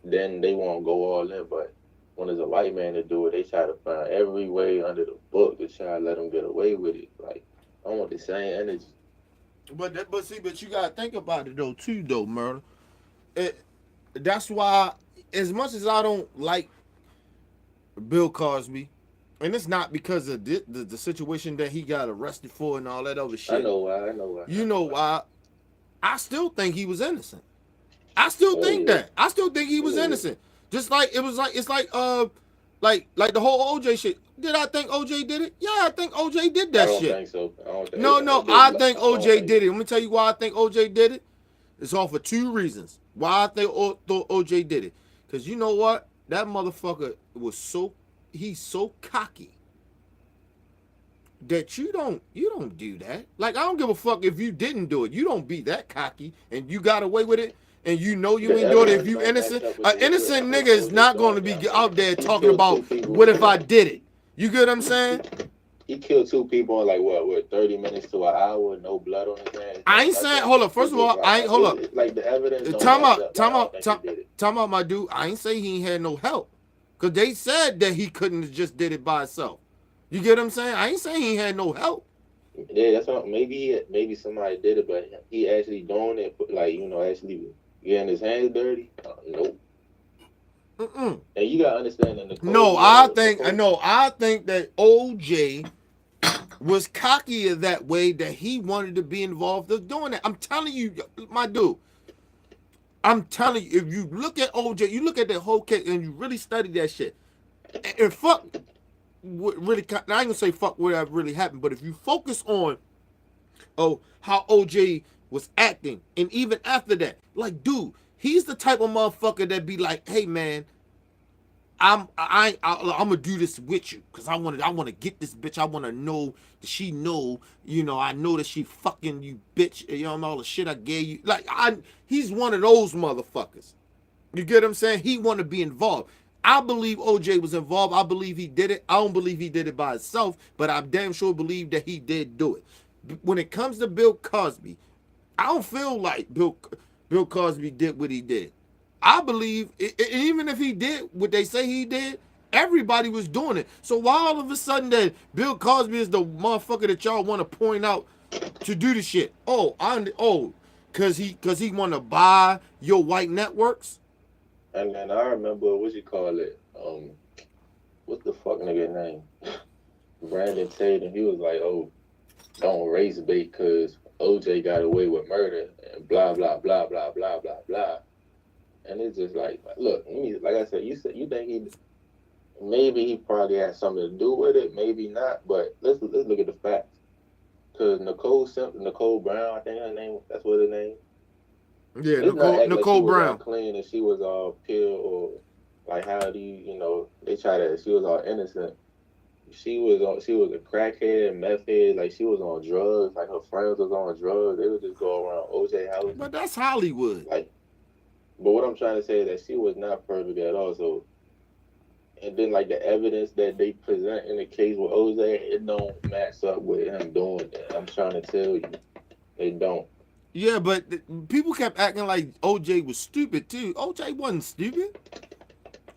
[SPEAKER 11] then they won't go all in. But when it's a white man to do it, they try to find every way under the book to try to let them get away with it. Like, I want the same energy.
[SPEAKER 1] But you gotta think about it though too, though, Murder. That's why, as much as I don't like Bill Cosby, and it's not because of the situation that he got arrested for and all that other shit.
[SPEAKER 11] I know why.
[SPEAKER 1] You know why? I still think he was innocent. I still think that. I still think he was innocent. Just like it's like the whole OJ shit. Did I think OJ did it? Yeah, I think OJ did that shit.
[SPEAKER 11] I don't think so.
[SPEAKER 1] I think OJ did it. Let me tell you why I think OJ did it. It's all for two reasons. Why I think OJ did it. Because you know what? That motherfucker he's so cocky that you don't do that. Like, I don't give a fuck if you didn't do it. You don't be that cocky and you got away with it. And you know you ain't doing it if you innocent. An innocent nigga is not going to be out there talking about what if I did it. You get what I'm saying?
[SPEAKER 11] He killed 2 people in like what 30 minutes to an hour, no blood on his hands.
[SPEAKER 1] I ain't saying. Hold up. First of all, hold up.
[SPEAKER 11] Like the evidence.
[SPEAKER 1] Time out, my dude. I ain't say he ain't had no help, cause they said that he couldn't have just did it by himself. You get what I'm saying? I ain't saying he had no help.
[SPEAKER 11] Yeah, that's what. Maybe somebody did it, but he actually doing it, like, you know, actually getting his hands dirty. Nope. And you gotta understand that. I think that OJ was cockier that way, that he wanted to be involved with doing that. I'm telling you, my dude. I'm telling you, if you look at OJ, you look at that whole case and you really study that shit, and fuck what really, I ain't gonna say fuck what really happened, but if you focus on how OJ was acting, and even after that, like, dude, he's the type of motherfucker that be like, hey man, I'm gonna do this with you because I want to get this bitch. I want to know that she know, you know, I know that she fucking you, bitch. You know, all the shit I gave you. Like, he's one of those motherfuckers. You get what I'm saying? He want to be involved. I believe OJ was involved. I believe he did it. I don't believe he did it by himself, but I damn sure believe that he did do it. When it comes to Bill Cosby, I don't feel like Bill Cosby did what he did. I believe, even if he did what they say he did, everybody was doing it. So why all of a sudden that Bill Cosby is the motherfucker that y'all want to point out to do the shit? Cause he want to buy your white networks? And then I remember, what you call it? What the fuck nigga name? Brandon Tatum. He was like, don't race bait because OJ got away with murder and blah blah blah blah blah blah blah. And it's just like, look, like I said, you think he, maybe he probably had something to do with it, maybe not. But let's look at the facts. Because Nicole Brown, I think her name, that's what her name.
[SPEAKER 1] Yeah,
[SPEAKER 11] Let's not act like she
[SPEAKER 1] Nicole
[SPEAKER 11] was all
[SPEAKER 1] Brown.
[SPEAKER 11] clean and she was all pure, or like how do they try to, she was all innocent. She was a crackhead, meth head, like she was on drugs, like her friends was on drugs. They would just go around OJ house.
[SPEAKER 1] But that's Hollywood.
[SPEAKER 11] Like, but what I'm trying to say is that she was not perfect at all. So, and then like the evidence that they present in the case with OJ, it don't match up with him doing that. I'm trying to tell you, they don't.
[SPEAKER 1] Yeah, but people kept acting like OJ was stupid too. OJ wasn't stupid.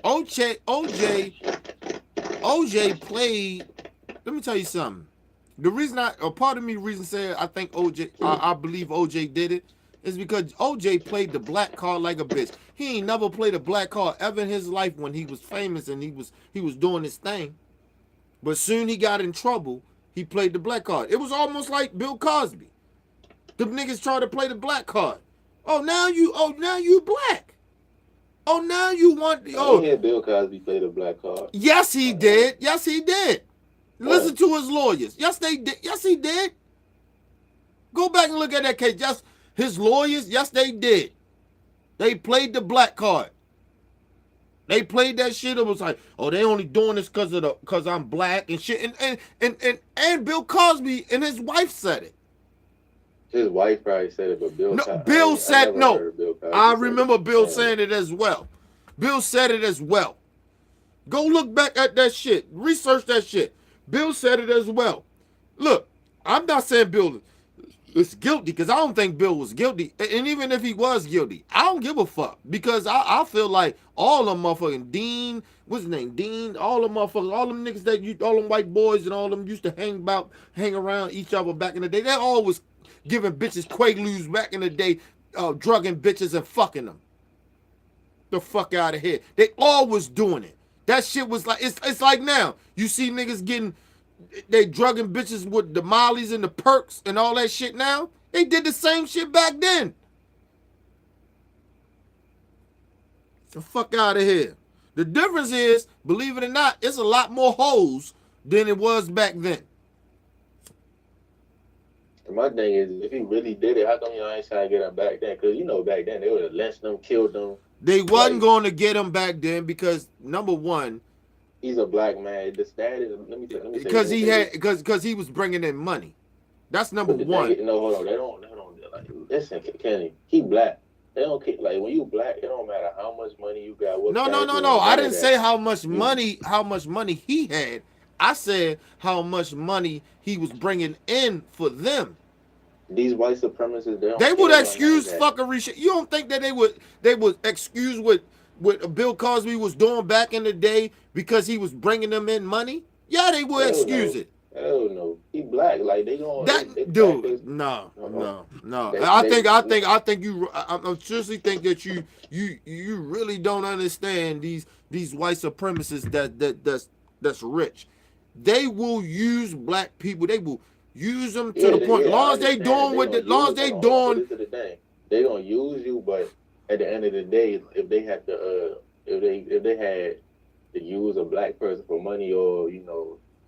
[SPEAKER 1] OJ played. Let me tell you something. The reason part of me reason said I think I believe OJ did it is because OJ played the black card like a bitch. He ain't never played a black card ever in his life when he was famous and he was doing his thing. But soon he got in trouble. He played the black card. It was almost like Bill Cosby. The niggas tried to play the black card. Now you black. Now you want the
[SPEAKER 11] I didn't hear Bill Cosby play the black card.
[SPEAKER 1] Yes, he did. Yes, he did. Listen to his lawyers. Yes, they did. Yes, he did. Go back and look at that case. Yes, his lawyers, yes, they did. They played the black card. They played that shit. It was like, they only doing this because I'm black and shit. And Bill Cosby and his wife said it.
[SPEAKER 11] His wife probably said it, but Bill.
[SPEAKER 1] No, Bill said no. I remember Bill saying
[SPEAKER 11] it
[SPEAKER 1] it as well. Bill said it as well. Go look back at that shit. Research that shit. Bill said it as well. Look, I'm not saying Bill is guilty because I don't think Bill was guilty. And even if he was guilty, I don't give a fuck because I feel like all them motherfucking Dean, what's his name? Dean, all them motherfuckers, all them niggas all them white boys and all them used to hang around each other back in the day. They always giving bitches quaaludes back in the day, drugging bitches and fucking them. The fuck out of here. They always doing it. That shit was like, it's like now. You see niggas they drugging bitches with the mollies and the perks and all that shit now. They did the same shit back then. The fuck out of here. The difference is, believe it or not, it's a lot more hoes than it was back then.
[SPEAKER 11] My thing is, if he really did it, how come y'all ain't trying to get him back then? Because back then they would have lynched them, killed them.
[SPEAKER 1] They wasn't going to get him back then because number one,
[SPEAKER 11] he's a black man. The status. Let me
[SPEAKER 1] because he was bringing in money. That's number one.
[SPEAKER 11] No, hold on. They don't. Like, listen, Kenny. He black. They don't care. Like when you black, it don't matter how much money you got.
[SPEAKER 1] No. I didn't say how much money he had. I said how much money he was bringing in for them.
[SPEAKER 11] These white supremacists,
[SPEAKER 1] they would excuse fuckery shit. You don't think that they would excuse what Bill Cosby was doing back in the day because he was bringing them in money? Yeah, they would excuse it.
[SPEAKER 11] Hell no, he black. Like they going
[SPEAKER 1] No. I seriously think that you really don't understand these white supremacists that's rich. They will use black people. They will use them to the point. Long as they doing what they doing.
[SPEAKER 11] They gonna use you, but at the end of the day, if they had to, if they had to use a black person for money or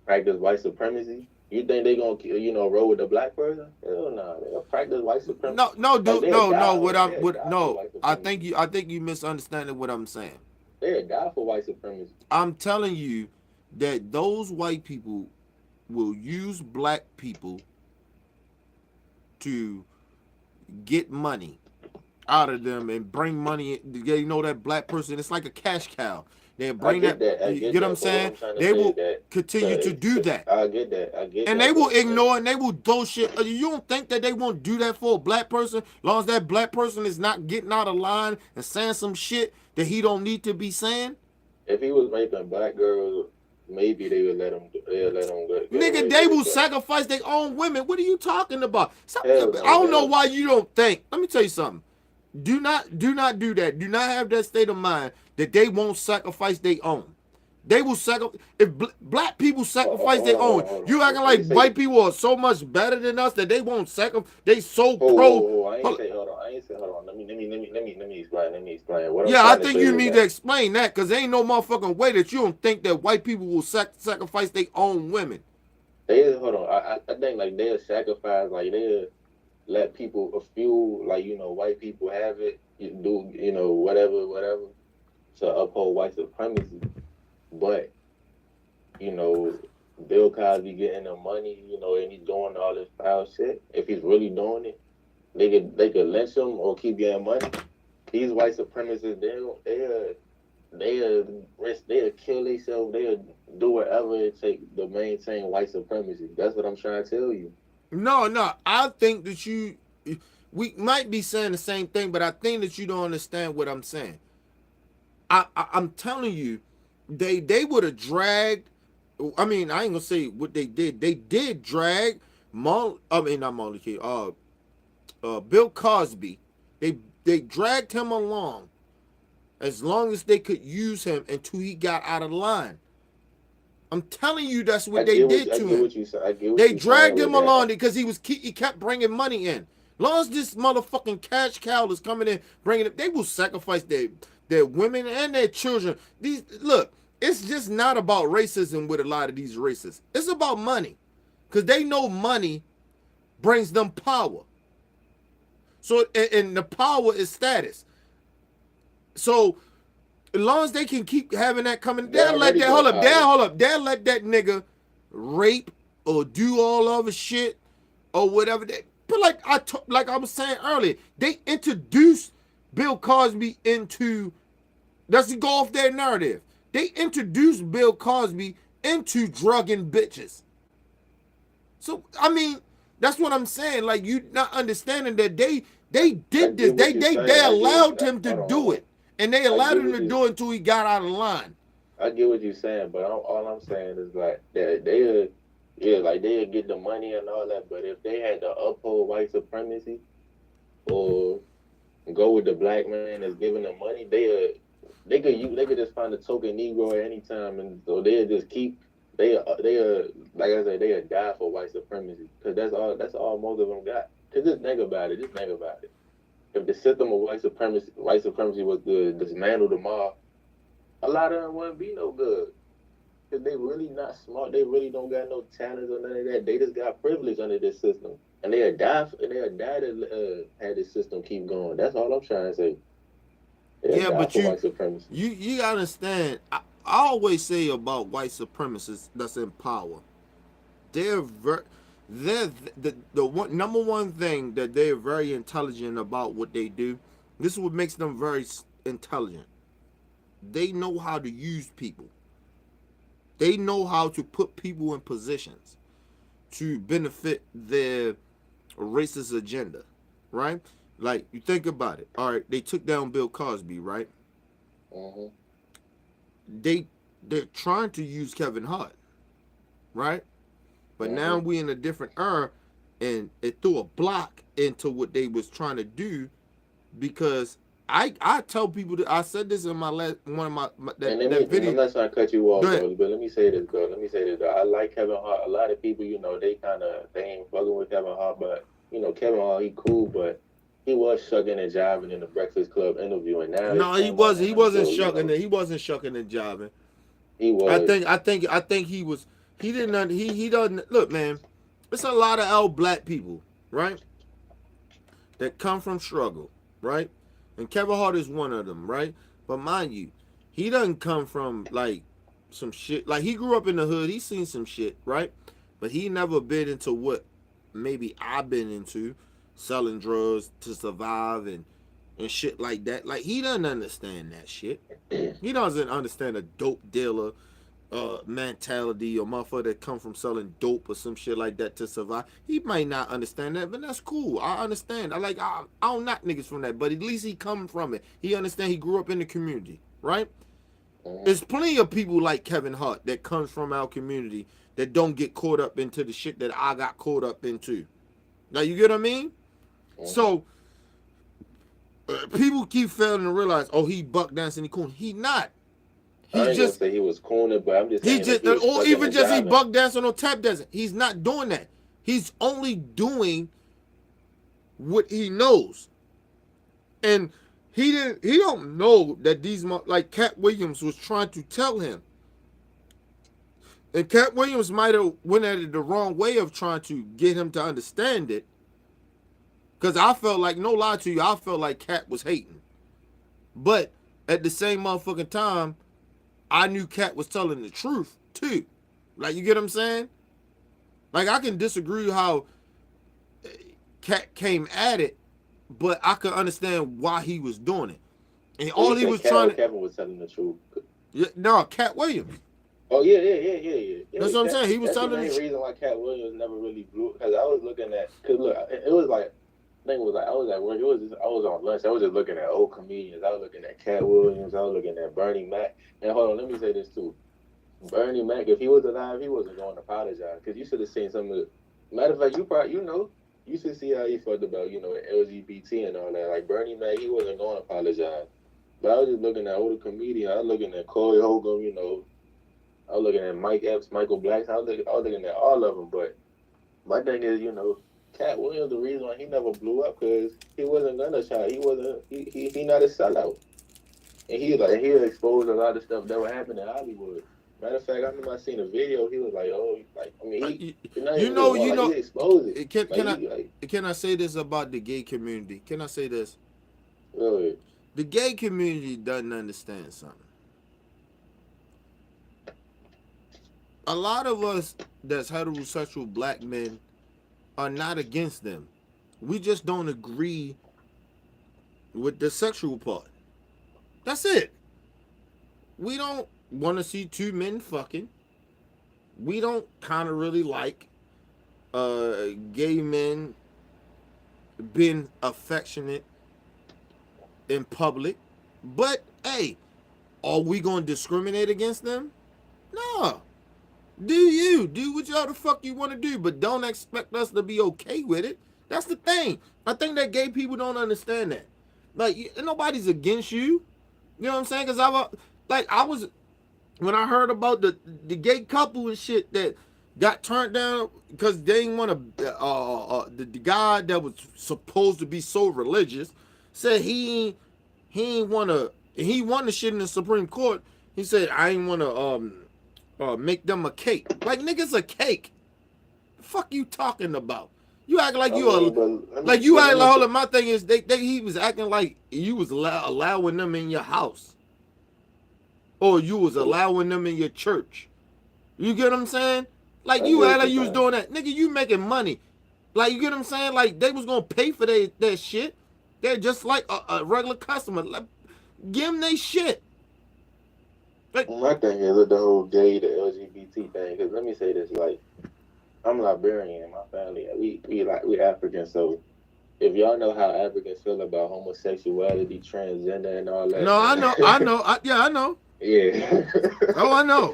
[SPEAKER 11] practice white supremacy, you think they gonna roll with the black person? Hell no, they gonna practice white supremacy.
[SPEAKER 1] No, dude, no. I think you misunderstanding what I'm saying.
[SPEAKER 11] They'll die for white supremacy.
[SPEAKER 1] I'm telling you that those white people will use black people to get money out of them and bring money. That black person, it's like a cash cow. They bring that. You get what I'm saying? They will continue to do that.
[SPEAKER 11] I get that.
[SPEAKER 1] And they will ignore and they will throw shit. You don't think that they won't do that for a black person? As long as that black person is not getting out of line and saying some shit that he don't need to be saying.
[SPEAKER 11] If he was raping black girls, maybe they would let him. Go.
[SPEAKER 1] Nigga, they will sacrifice their own women. What are you talking about? I don't know why you don't think. Let me tell you something. Do not do that. Do not have that state of mind that they won't sacrifice their own. They will sacrifice. If black people sacrifice their own,
[SPEAKER 11] hold on.
[SPEAKER 1] you acting
[SPEAKER 11] Let me
[SPEAKER 1] like
[SPEAKER 11] say
[SPEAKER 1] white
[SPEAKER 11] this.
[SPEAKER 1] people are so much better than us that they won't sacrifice. They so
[SPEAKER 11] Whoa,
[SPEAKER 1] pro.
[SPEAKER 11] whoa, whoa. I ain't
[SPEAKER 1] Hold-
[SPEAKER 11] say hold on. I ain't say hold on. Let me explain. Let me explain. What I'm
[SPEAKER 1] Yeah, I
[SPEAKER 11] trying to
[SPEAKER 1] think
[SPEAKER 11] say
[SPEAKER 1] you
[SPEAKER 11] is
[SPEAKER 1] need to
[SPEAKER 11] that
[SPEAKER 1] explain that because there ain't no motherfucking way that you don't think that white people will sacrifice their own women.
[SPEAKER 11] they hold on. I think like they'll sacrifice, like they'll let people a few, like, white people have it, you do, whatever to uphold white supremacy. But, you know, Bill Cosby getting the money, and he's doing all this foul shit. If he's really doing it, they could lynch him or keep getting money. These white supremacists, they'll kill themselves. They'll do whatever it takes to maintain white supremacy. That's what I'm trying to tell you.
[SPEAKER 1] No. I think that we might be saying the same thing, but I think that you don't understand what I'm saying. I'm telling you, they would have dragged. I mean, I ain't gonna say what they did. They did drag not Molly Key. Bill Cosby. They dragged him along as long as they could use him until he got out of line. I'm telling you, that's what they did to him. They dragged him along because he kept bringing money in. Long as this motherfucking cash cow is coming in, bringing it, they will sacrifice their women and their children. Look, it's just not about racism with a lot of these racists. It's about money, because they know money brings them power. So, and the power is status. So, as long as they can keep having that coming, they'll let that hold up. They'll let that nigga rape or do all other shit or whatever. But like I was saying earlier, they introduced Bill Cosby into. Let's go off their narrative. They introduced Bill Cosby into drugging bitches. So I mean, that's what I'm saying. Like, you not understanding that they did this. They allowed him to do it. And they allowed him to do it until he got out of line.
[SPEAKER 11] I get what you're saying, but all I'm saying is like that they'll get the money and all that. But if they had to uphold white supremacy or go with the black man that's giving them money, they could just find a token Negro at any time, and so they'll just keep they like I said, they'll die for white supremacy, because that's all most of them got. Cause just think about it. If the system of white supremacy was good, dismantled tomorrow, a lot of them wouldn't be no good. Cause they really not smart. They really don't got no talent or none of that. They just got privilege under this system, and they'll die to have this system keep going. That's all I'm trying to say.
[SPEAKER 1] Yeah, but
[SPEAKER 11] white supremacy.
[SPEAKER 1] You understand. I always say about white supremacists that's in power, they're the number one thing that they're very intelligent about what they do. This is what makes them very intelligent. They know how to use people. They know how to put people in positions to benefit their racist agenda, right? Like, you think about it. All right, they took down Bill Cosby, right?
[SPEAKER 11] Mm-hmm.
[SPEAKER 1] They're trying to use Kevin Hart, right? But now we in a different era, and it threw a block into what they was trying to do, because I tell people that I said this in my last one of my that video.
[SPEAKER 11] I'm not trying to cut you off, bro, but let me say this, bro. I like Kevin Hart. A lot of people, they ain't fucking with Kevin Hart, but Kevin Hart, he cool, but he was shucking and jiving in the Breakfast Club interview, and now
[SPEAKER 1] he wasn't shucking it. He wasn't shucking and jiving.
[SPEAKER 11] He was.
[SPEAKER 1] I think he was. He didn't. He doesn't look, man. It's a lot of black people, right, that come from struggle, right, and Kevin Hart is one of them, right. But mind you, he doesn't come from like some shit. Like, he grew up in the hood. He's seen some shit, right, but he never been into what maybe I've been into, selling drugs to survive and shit like that. Like, he doesn't understand that shit. He doesn't understand a dope dealer mentality or motherfucker that come from selling dope or some shit like that to survive. He might not understand that, but that's cool. I understand. I don't knock niggas from that, but at least he coming from it. He understand. He grew up in the community, right? There's plenty of people like Kevin Hart that comes from our community that don't get caught up into the shit that I got caught up into. Now, you get what I mean? So people keep failing to realize, oh, he buck dancing in the corner. He not.
[SPEAKER 11] I ain't gonna
[SPEAKER 1] just
[SPEAKER 11] say he was cornered, but I'm just
[SPEAKER 1] he
[SPEAKER 11] saying
[SPEAKER 1] just
[SPEAKER 11] if he was
[SPEAKER 1] or
[SPEAKER 11] stuck
[SPEAKER 1] even
[SPEAKER 11] in the
[SPEAKER 1] just he
[SPEAKER 11] driving.
[SPEAKER 1] buck dancing on tap dancing. He's not doing that. He's only doing what he knows, and he don't know that these like Cat Williams was trying to tell him, and Cat Williams might have went at it the wrong way of trying to get him to understand it. Because I felt like, no lie to you, I felt like Cat was hating, but at the same motherfucking time, I knew Cat was telling the truth too. Like, you get what I'm saying? Like, I can disagree how Cat came at it, but I could understand why he was doing it. And
[SPEAKER 11] When
[SPEAKER 1] all
[SPEAKER 11] you
[SPEAKER 1] he
[SPEAKER 11] say
[SPEAKER 1] was
[SPEAKER 11] Cat
[SPEAKER 1] trying
[SPEAKER 11] or
[SPEAKER 1] to,
[SPEAKER 11] Kevin was telling the truth.
[SPEAKER 1] no, Cat Williams.
[SPEAKER 11] Oh yeah.
[SPEAKER 1] That's what I'm saying. He was
[SPEAKER 11] That's the
[SPEAKER 1] telling
[SPEAKER 11] main
[SPEAKER 1] the
[SPEAKER 11] reason why Cat Williams never really blew. Because I was looking at, cause look, it was like, I think it was like I was at work. It was just, I was on lunch. I was just looking at old comedians. I was looking at Cat Williams. I was looking at Bernie Mac. And hold on, let me say this too. Bernie Mac, if he was alive, he wasn't going to apologize. Because you should have seen some of the. Matter of fact, you should see how he felt about LGBT and all that. Like Bernie Mac, he wasn't going to apologize. But I was just looking at older comedians. I was looking at Corey Holcomb. I was looking at Mike Epps, Michael Black. I was looking at all of them. But my thing is, Cat Williams, the reason why he never blew up because he wasn't gonna try. He wasn't. He not a sellout, and he exposed a lot of stuff that would happen in Hollywood. Matter of fact, I remember I seen a video. He was like, "Oh, like I mean, he exposed it."
[SPEAKER 1] Can I say this about the gay community? Can I say this?
[SPEAKER 11] Really?
[SPEAKER 1] The gay community doesn't understand something. A lot of us that's heterosexual black men are not against them. We just don't agree with the sexual part. That's it. We don't want to see two men fucking. We don't kind of really like gay men being affectionate in public. But hey, are we going to discriminate against them? No. Do what the fuck you want to do, but don't expect us to be okay with it. That's the thing. I think that gay people don't understand that. Like, nobody's against you. You know what I'm saying? Because I was when I heard about the gay couple and shit that got turned down because they didn't want to. The guy that was supposed to be so religious said he ain't want to. He won the shit in the Supreme Court. He said I ain't want to make them a cake. Like, niggas a cake. The fuck you talking about? You act like you are like you act like. Hold on, my thing is he was acting like you was allowing them in your house. Or you was allowing them in your church. You get what I'm saying? Like, you act like you was doing that. Nigga, you making money. Like, you get what I'm saying? Like, they was going to pay for their shit. They're just like a regular customer. Like, give them their shit.
[SPEAKER 11] Like, my thing is with the whole gay, the LGBT thing. Because let me say this, like, I'm Liberian in my family. We African, so if y'all know how Africans feel about homosexuality, transgender, and all that.
[SPEAKER 1] No, I know. I know.
[SPEAKER 11] Yeah.
[SPEAKER 1] Oh, I know.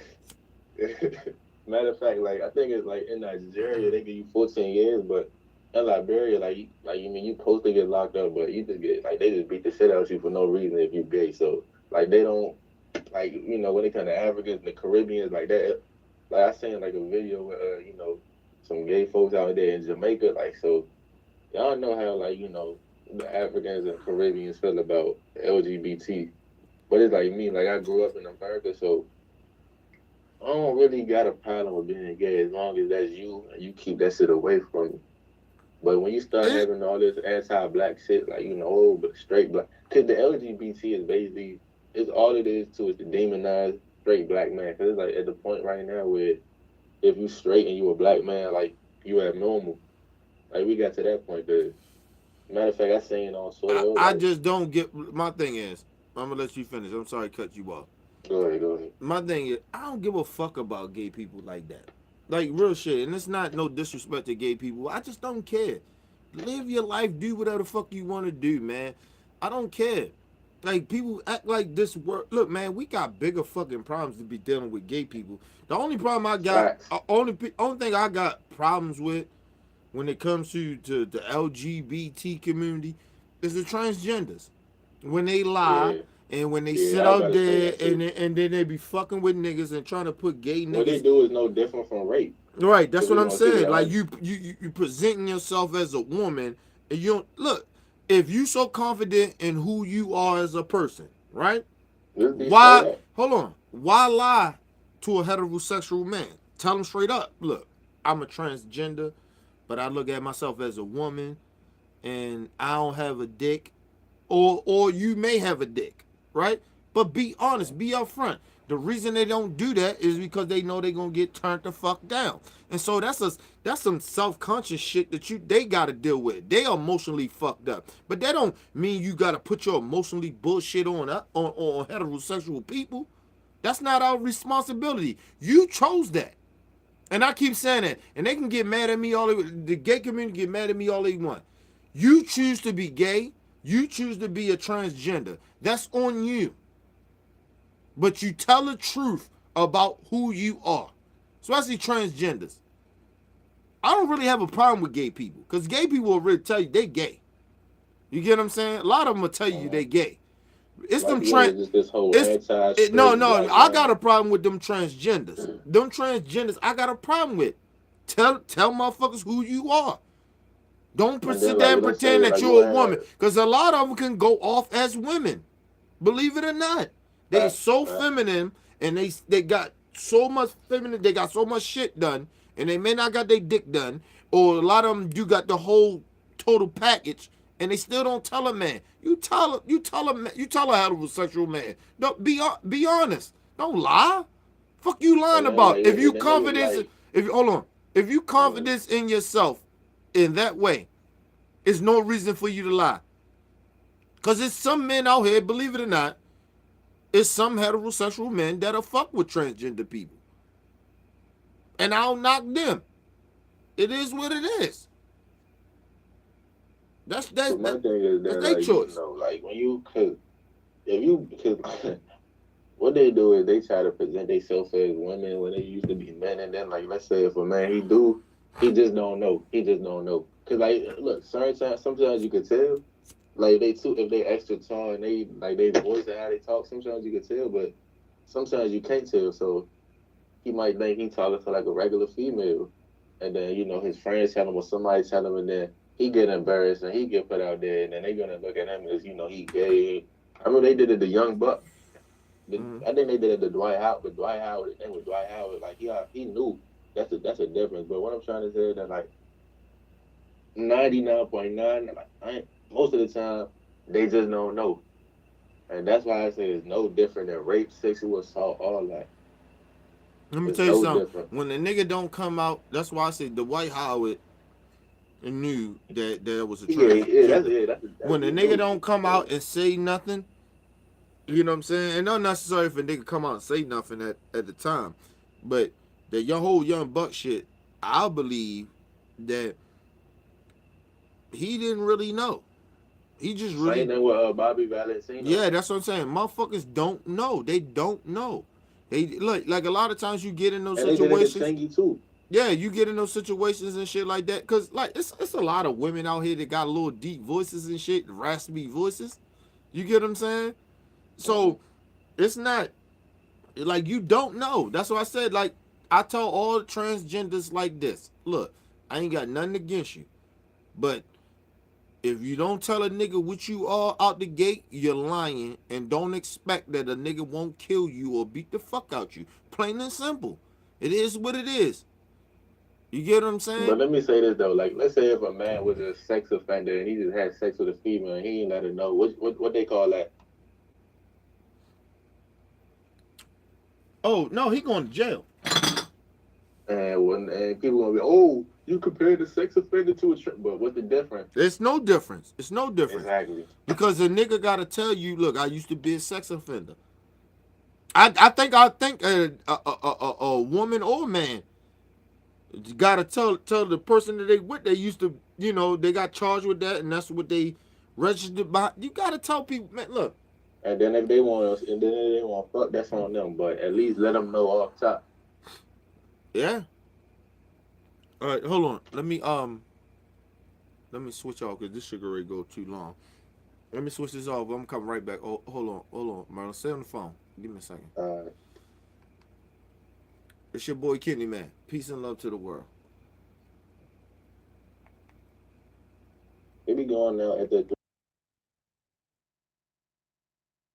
[SPEAKER 11] Matter of fact, like, I think it's like in Nigeria they give you 14 years, but in Liberia, you supposed to get locked up, but you just get they just beat the shit out of you for no reason if you're gay. So like they don't when it comes to Africans, the Caribbeans like that. Like I seen like a video with some gay folks out there in Jamaica, like so. Y'all know how the Africans and Caribbeans feel about LGBT. But it's like me, like I grew up in America, so I don't really got a problem with being gay as long as that's you and you keep that shit away from me. But when you start having all this anti-black shit, but straight black, because the LGBT is basically, it's all it is to demonize straight black man. Because it's like at the point right now where if you straight and you a black man, like you abnormal. Like we got to that point. Cause matter of fact, I seen on Twitter.
[SPEAKER 1] I just don't get. My thing is, I'm gonna let you finish. I'm sorry to cut you off.
[SPEAKER 11] Go ahead.
[SPEAKER 1] My thing is, I don't give a fuck about gay people like that. Like, real shit. And it's not no disrespect to gay people. I just don't care. Live your life. Do whatever the fuck you want to do, man. I don't care. Like, people act like this world. Look, man, we got bigger fucking problems to be dealing with gay people. The only problem I got, only thing I got problems with when it comes to the LGBT community is the transgenders. When they lie And when they
[SPEAKER 11] Yeah,
[SPEAKER 1] sit
[SPEAKER 11] I was
[SPEAKER 1] out
[SPEAKER 11] about to say
[SPEAKER 1] there
[SPEAKER 11] that too.
[SPEAKER 1] and then they be fucking with niggas and trying to put gay
[SPEAKER 11] What they
[SPEAKER 1] niggas.
[SPEAKER 11] do is no different from rape.
[SPEAKER 1] Right, that's
[SPEAKER 11] If
[SPEAKER 1] what
[SPEAKER 11] we
[SPEAKER 1] I'm
[SPEAKER 11] gonna keep it
[SPEAKER 1] saying. Like
[SPEAKER 11] 100.
[SPEAKER 1] you presenting yourself as a woman, and you don't look. If you so confident in who you are as a person, right?
[SPEAKER 11] Just be straight
[SPEAKER 1] Why?
[SPEAKER 11] up.
[SPEAKER 1] Hold on. Why lie to a heterosexual man? Tell him straight up. Look, I'm a transgender, but I look at myself as a woman, and I don't have a dick, or you may have a dick, right? But be honest, be upfront. The reason they don't do that is because they know they're gonna get turned the fuck down. And so that's some self-conscious shit that they gotta deal with. They are emotionally fucked up. But that don't mean you gotta put your emotionally bullshit on heterosexual people. That's not our responsibility. You chose that. And I keep saying that. And they can get mad at me all the gay community get mad at me all they want. You choose to be gay. You choose to be a transgender. That's on you. But you tell the truth about who you are. Especially transgenders. I don't really have a problem with gay people. Because gay people will really tell you they gay. You get what I'm saying? A lot of them will tell you they gay. It's
[SPEAKER 11] Like
[SPEAKER 1] them
[SPEAKER 11] literally just this whole
[SPEAKER 1] no,
[SPEAKER 11] anti-straight black
[SPEAKER 1] I
[SPEAKER 11] man.
[SPEAKER 1] got a problem with them transgenders. Them transgenders, I got a problem with. Tell motherfuckers who you are. Don't
[SPEAKER 11] And
[SPEAKER 1] sit
[SPEAKER 11] then
[SPEAKER 1] there
[SPEAKER 11] like
[SPEAKER 1] and
[SPEAKER 11] let's say
[SPEAKER 1] pretend that
[SPEAKER 11] like you
[SPEAKER 1] you're a woman.
[SPEAKER 11] had
[SPEAKER 1] Because a lot of them can go off as women. Believe it or not. They so
[SPEAKER 11] uh,
[SPEAKER 1] feminine and they got so much feminine, they got so much shit done, and they may not got their dick done, or a lot of them do got the whole total package, and they still don't tell a man. You tell a heterosexual man. Don't be honest. Don't lie. Fuck you lying
[SPEAKER 11] and then
[SPEAKER 1] about.
[SPEAKER 11] like
[SPEAKER 1] If you
[SPEAKER 11] and then they was
[SPEAKER 1] confidence,
[SPEAKER 11] like
[SPEAKER 1] if hold on, if you confidence in yourself in that way, it's no reason for you to lie. Cause it's some men out here, believe it or not, it's some heterosexual men that'll fuck with transgender people. And I'll knock them. It is what it is. That's
[SPEAKER 11] but my thing is that
[SPEAKER 1] their
[SPEAKER 11] like you
[SPEAKER 1] choice.
[SPEAKER 11] know like when you could if you could what they do is they try to present themselves as women when they used to be men, and then like let's say if a man he just don't know, because like look sometimes you could tell like they too if they extra tall and they like they voice and how they talk sometimes you could tell, but sometimes you can't tell. So he might think he talking to like a regular female, and then you know his friends tell him or somebody tell him, and then he get embarrassed and he get put out there, and then they gonna look at him as you know he gay. I remember they did it to Young Buck. I think they did it to Dwight Howard. But Dwight Howard, his name was Dwight Howard. Like he knew that's a difference. But what I'm trying to say is that like 99.9, like most of the time they just don't know, and that's why I say it's no different than rape, sexual assault, all that.
[SPEAKER 1] Let me
[SPEAKER 11] It's
[SPEAKER 1] tell you
[SPEAKER 11] no
[SPEAKER 1] something.
[SPEAKER 11] different.
[SPEAKER 1] When the nigga don't come out, that's why I say the White Howard knew that there was a transgender. When the
[SPEAKER 11] He
[SPEAKER 1] nigga
[SPEAKER 11] knew.
[SPEAKER 1] don't come out and say nothing, you know what I'm saying? And not necessarily if a nigga come out and say nothing at the time. But the whole Young Buck shit, I believe that he didn't really know. He just
[SPEAKER 11] Same
[SPEAKER 1] really
[SPEAKER 11] thing with Bobby Valentino.
[SPEAKER 1] Yeah, that's what I'm saying. Motherfuckers don't know. They don't know. They look like a lot of times you get in those
[SPEAKER 11] And they did it to
[SPEAKER 1] situations.
[SPEAKER 11] Chingy too.
[SPEAKER 1] Yeah, you get in those situations and shit like that. Cause like it's a lot of women out here that got little deep voices and shit, raspy voices. You get what I'm saying? So it's not like you don't know. That's what I said. Like I tell all transgenders like this. Look, I ain't got nothing against you. But if you don't tell a nigga what you are out the gate, you're lying, and don't expect that a nigga won't kill you or beat the fuck out you. Plain and simple. It is what it is. You get what I'm saying?
[SPEAKER 11] But let me say this though, like let's say if a man was a sex offender and he just had sex with a female and he ain't let her know, what they call that?
[SPEAKER 1] Oh no, he going to jail.
[SPEAKER 11] And people gonna be, oh, you compared the sex offender to but what's the difference?
[SPEAKER 1] It's no difference. It's no difference.
[SPEAKER 11] Exactly.
[SPEAKER 1] Because the nigga gotta tell you, look, I used to be a sex offender. I think a woman or man gotta tell the person that they with, they used to, they got charged with that, and that's what they registered by. You gotta tell people, man, look.
[SPEAKER 11] And then if they want us, and then if they want fuck, that's on them. But at least let them know off top.
[SPEAKER 1] Yeah. All right, hold on. Let me switch off because this sugar already go too long. Let me switch this off. I'm coming right back. Oh, hold on, Marlon. Stay on the phone. Give me a second. It's your boy Kidney Man. Peace and love to the world.
[SPEAKER 11] We be going now at the